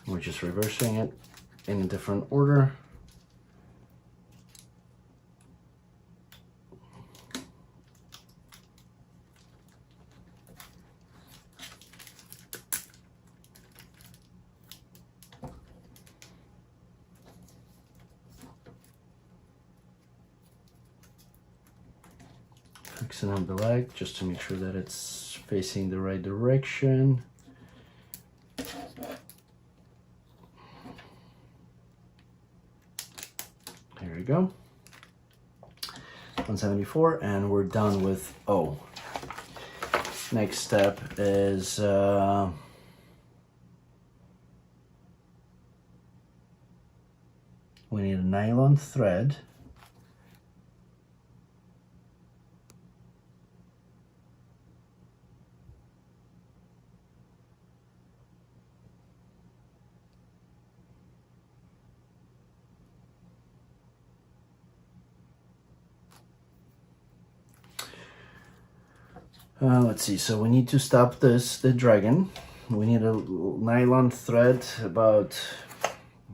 We're just reversing it in a different order. Fixing up the leg just to make sure that it's facing the right direction. There we go. 174, and we're done with O. Next step is we need a nylon thread. Let's see, so we need to stop the dragon. We need a nylon thread about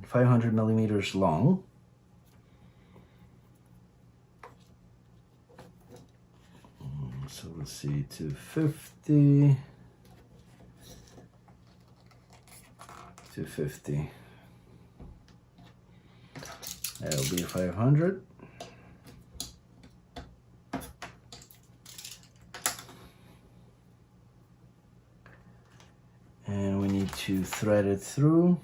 500 millimeters long. So let's see, 250, 250. That'll be 500. And we need to thread it through.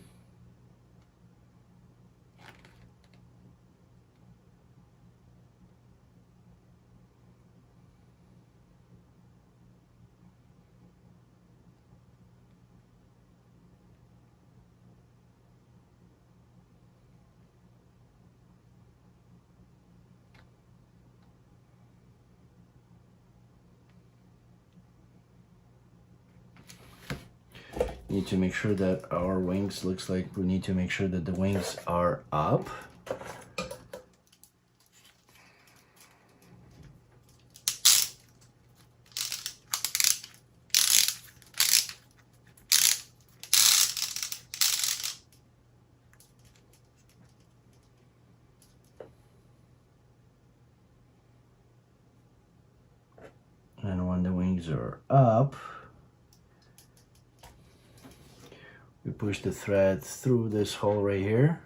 need to make sure that our wings, looks like we need to make sure that the wings are up. And when the wings are up, we push the thread through this hole right here.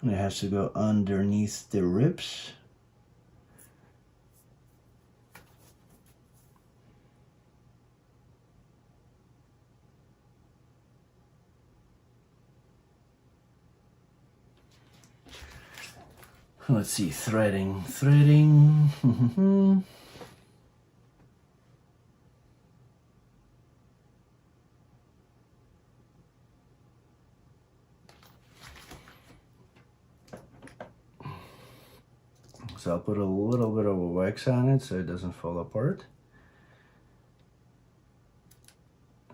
And it has to go underneath the ribs. Let's see, threading. So I'll put a little bit of a wax on it so it doesn't fall apart.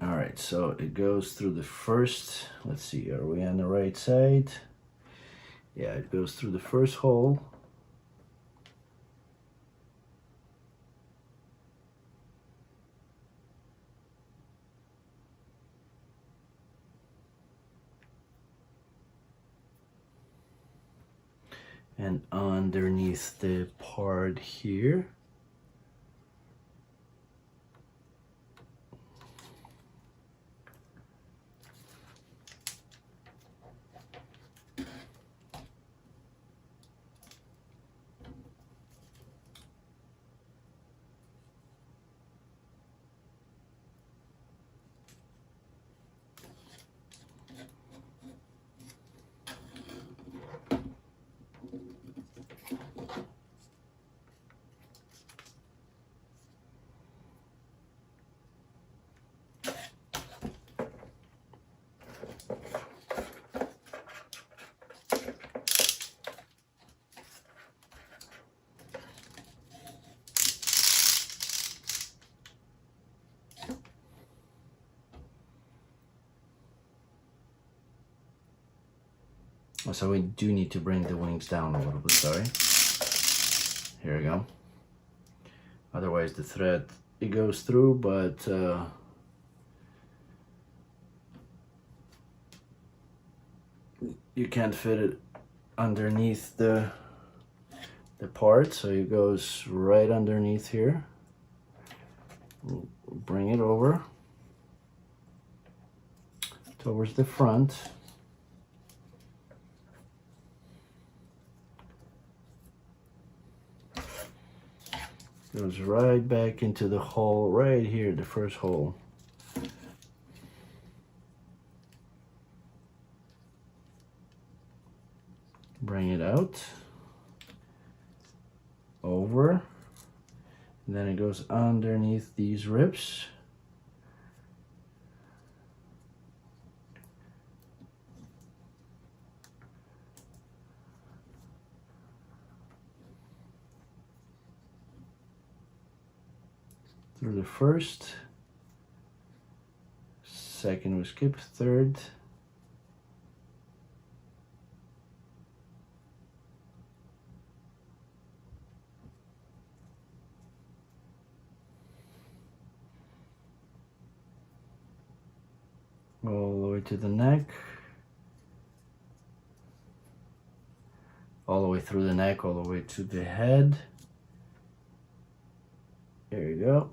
All right, so it goes through the first, let's see, are we on the right side? Yeah, it goes through the first hole. And underneath the part here. So we do need to bring the wings down a little bit, sorry. Here we go. Otherwise the thread, it goes through, but you can't fit it underneath the part, so it goes right underneath here. We'll bring it over towards the front. Goes right back into the hole right here, the first hole. Bring it out, over, and then it goes underneath these ribs. Through the first, second we skip, third, all the way to the neck, all the way through the neck, all the way to the head. There you go.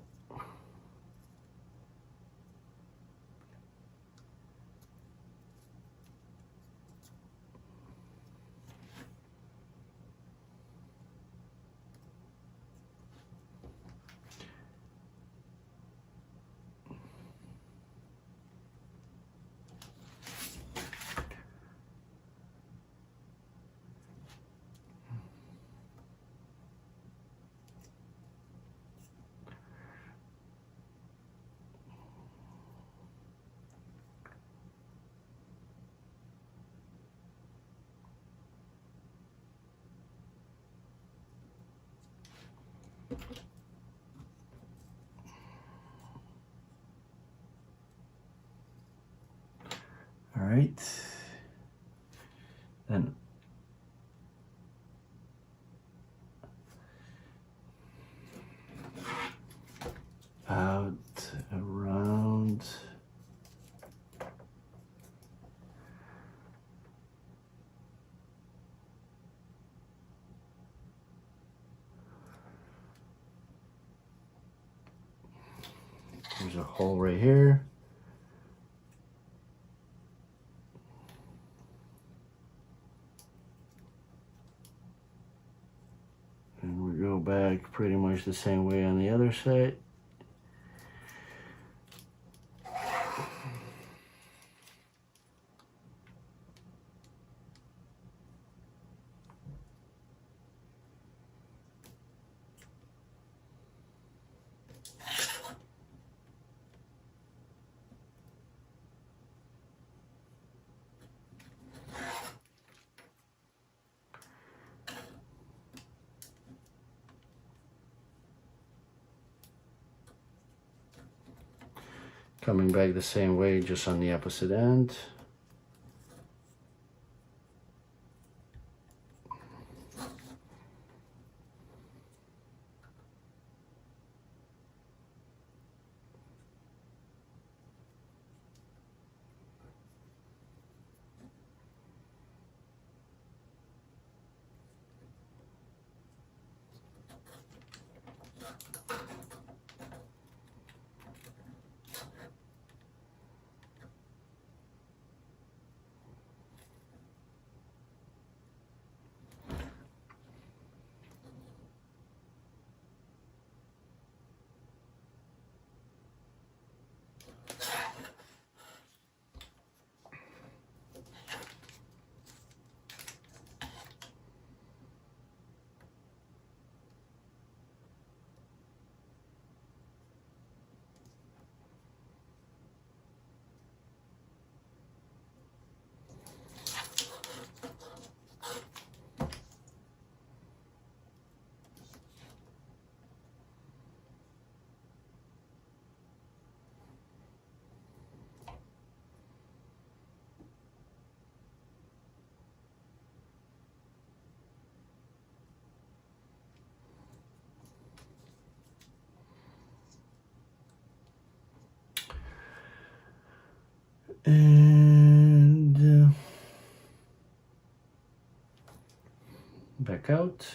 There's a hole right here. And we go back pretty much the same way on the other side. Coming back the same way, just on the opposite end. And back out.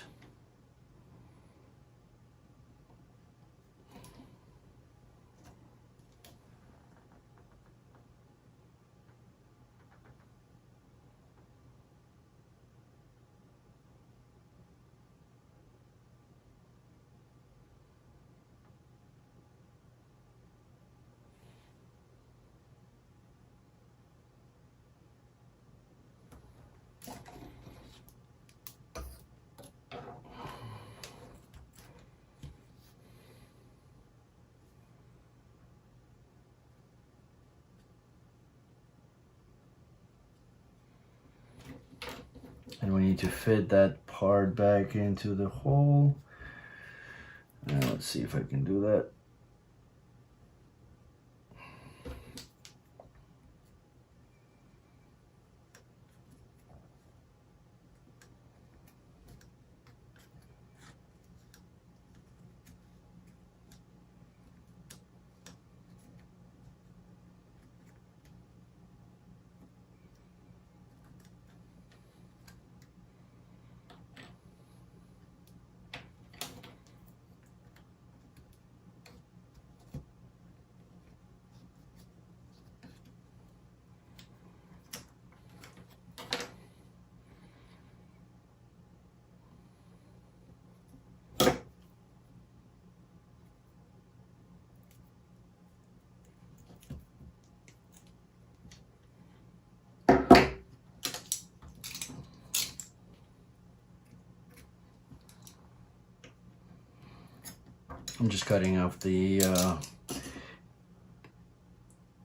And we need to fit that part back into the hole. And let's see if I can do that. I'm just cutting off the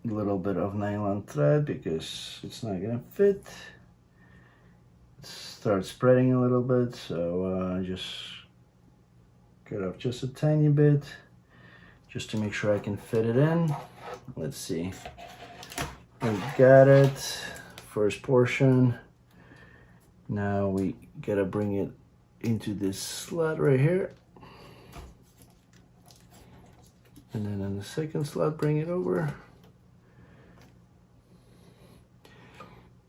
little bit of nylon thread because it's not gonna fit. It starts spreading a little bit, so just cut off just a tiny bit just to make sure I can fit it in. Let's see. We got it. First portion. Now we gotta bring it into this slot right here. And then on the second slot, bring it over.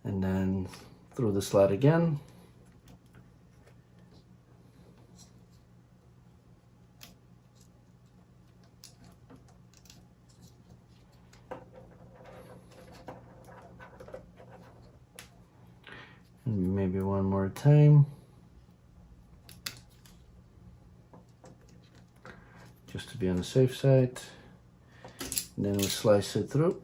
And then through the slot again. maybe one more time, just to be on the safe side. And then we slice it through.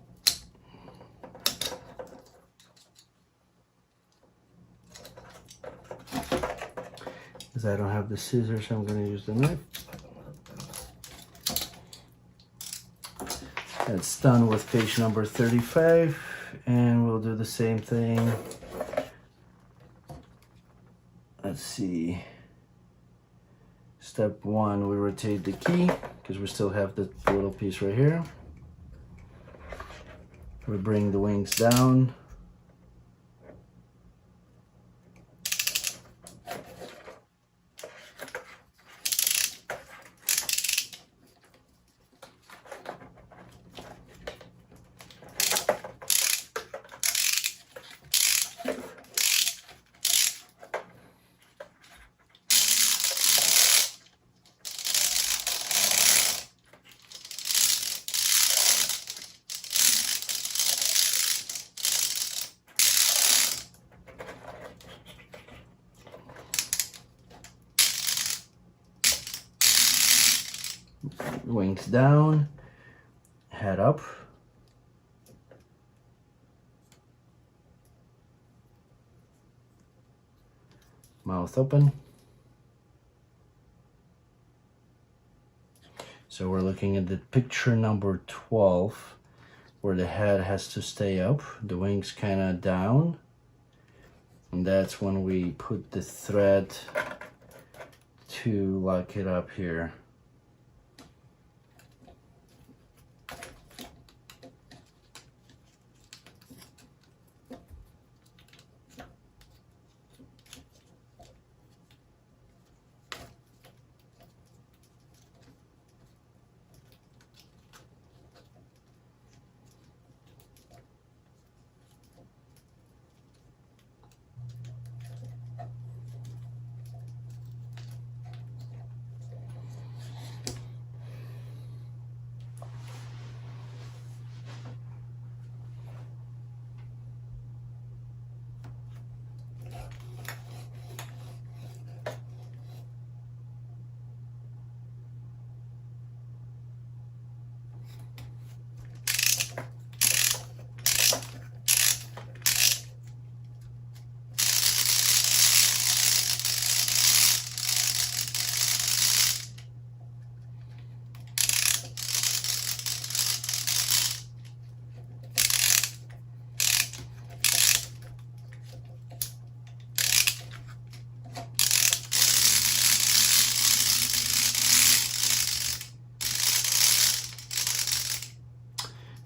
Because I don't have the scissors, I'm going to use the knife. That's done with page number 35, and we'll do the same thing. Let's see. Step 1, we rotate the key because we still have the little piece right here. We bring the wings down. Wings down, head up. Mouth open. So we're looking at the picture number 12, where the head has to stay up, the wings kind of down. And that's when we put the thread to lock it up here.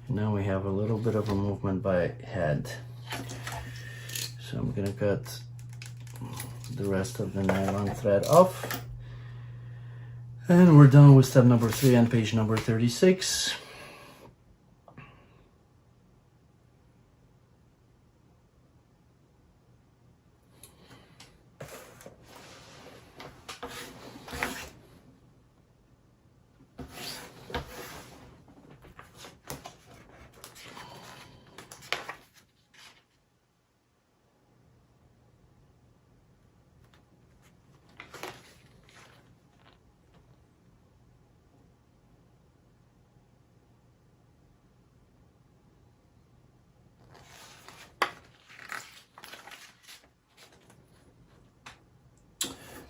Now we have a little bit of a movement by head. So I'm gonna cut the rest of the nylon thread off. And we're done with step number 3 on page number 36.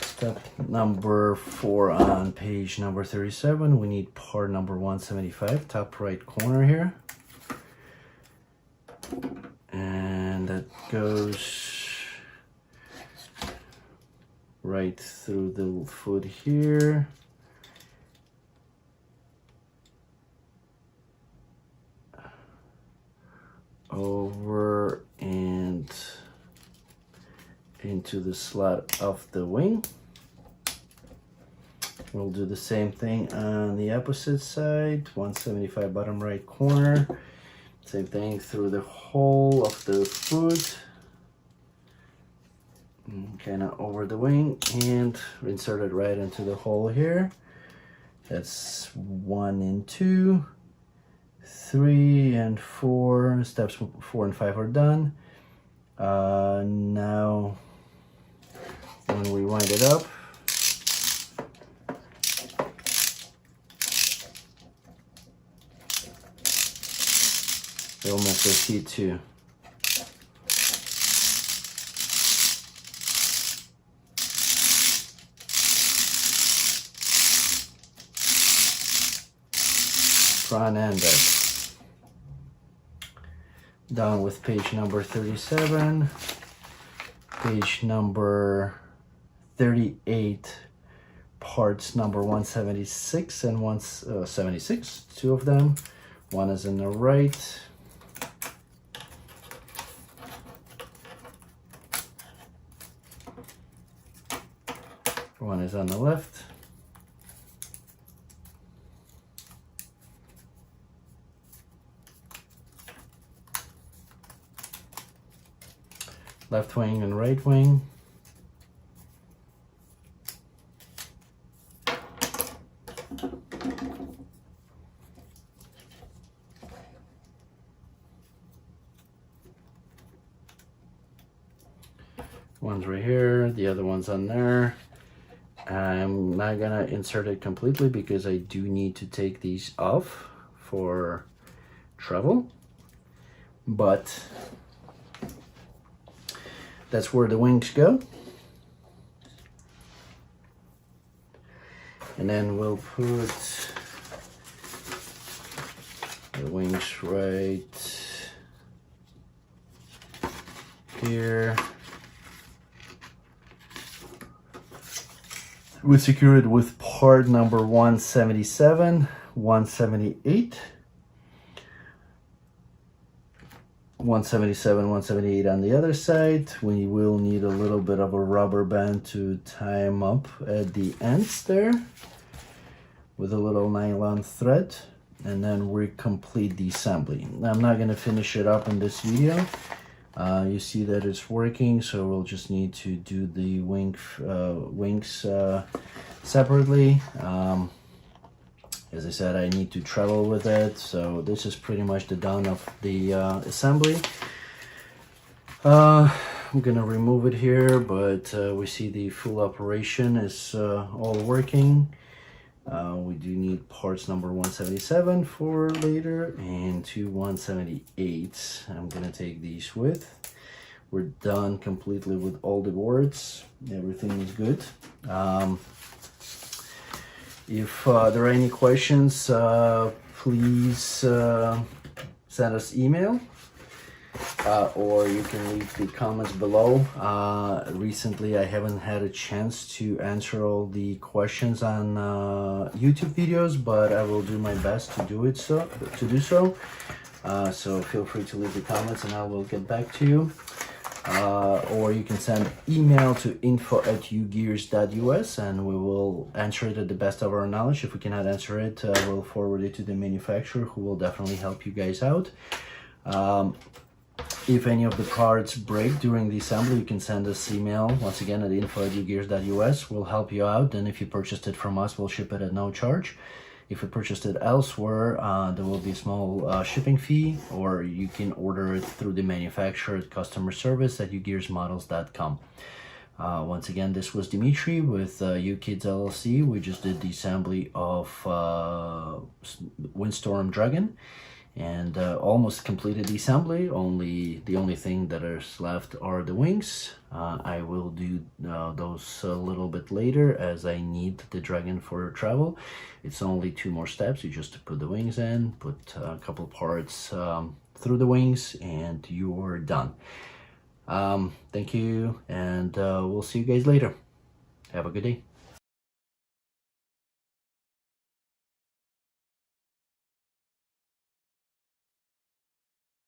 Step number 4 on page number 37, we need part number 175, top right corner here. And that goes right through the foot here. Over and into the slot of the wing. We'll do the same thing on the opposite side, 175 bottom right corner. Same thing through the hole of the foot, kind of over the wing, and insert it right into the hole here. That's 1 and 2, 3 and 4. Steps 4 and 5 are done. Now when we wind it up, it'll make the seat too. Front and back. Done with page number 37. Page number 38, parts number 176 and 176, two of them. One is in the right. One is on the left. Left wing and right wing. One's right here, the other one's on there. I'm not gonna insert it completely because I do need to take these off for travel, but that's where the wings go. And then we'll put the wings right here. We secure it with part number 177, 178. 177, 178 on the other side. We will need a little bit of a rubber band to tie them up at the ends there with a little nylon thread, and then we complete the assembly. I'm not going to finish it up in this video. You see that it's working, so we'll just need to do the wings separately. As I said, I need to travel with it, so this is pretty much the done of the assembly. I'm gonna remove it here, but we see the full operation is all working. We do need parts number 177 for later and 178. I'm gonna take these with. We're done completely with all the boards. Everything is good. If there are any questions, please send us email or you can leave the comments below. Recently, I haven't had a chance to answer all the questions on YouTube videos, but I will do my best to do so. So feel free to leave the comments and I will get back to you. Or you can send email to info@ugears.us and we will answer it at the best of our knowledge. If we cannot answer it, we'll forward it to the manufacturer, who will definitely help you guys out. If any of the parts break during the assembly, you can send us email once again at info@ugears.us. We'll help you out, and if you purchased it from us, we'll ship it at no charge. If you purchased it elsewhere, there will be a small shipping fee, or you can order it through the manufacturer at customer service at UGearsModels.com. Once again, this was Dimitri with UGears LLC. We just did the assembly of Windstorm Dragon and almost completed the assembly. The only thing that is left are the wings. I will do those a little bit later as I need the Dragon for travel. It's only 2 more steps. You just put the wings in, put a couple parts through the wings, and you're done. Thank you, and we'll see you guys later. Have a good day.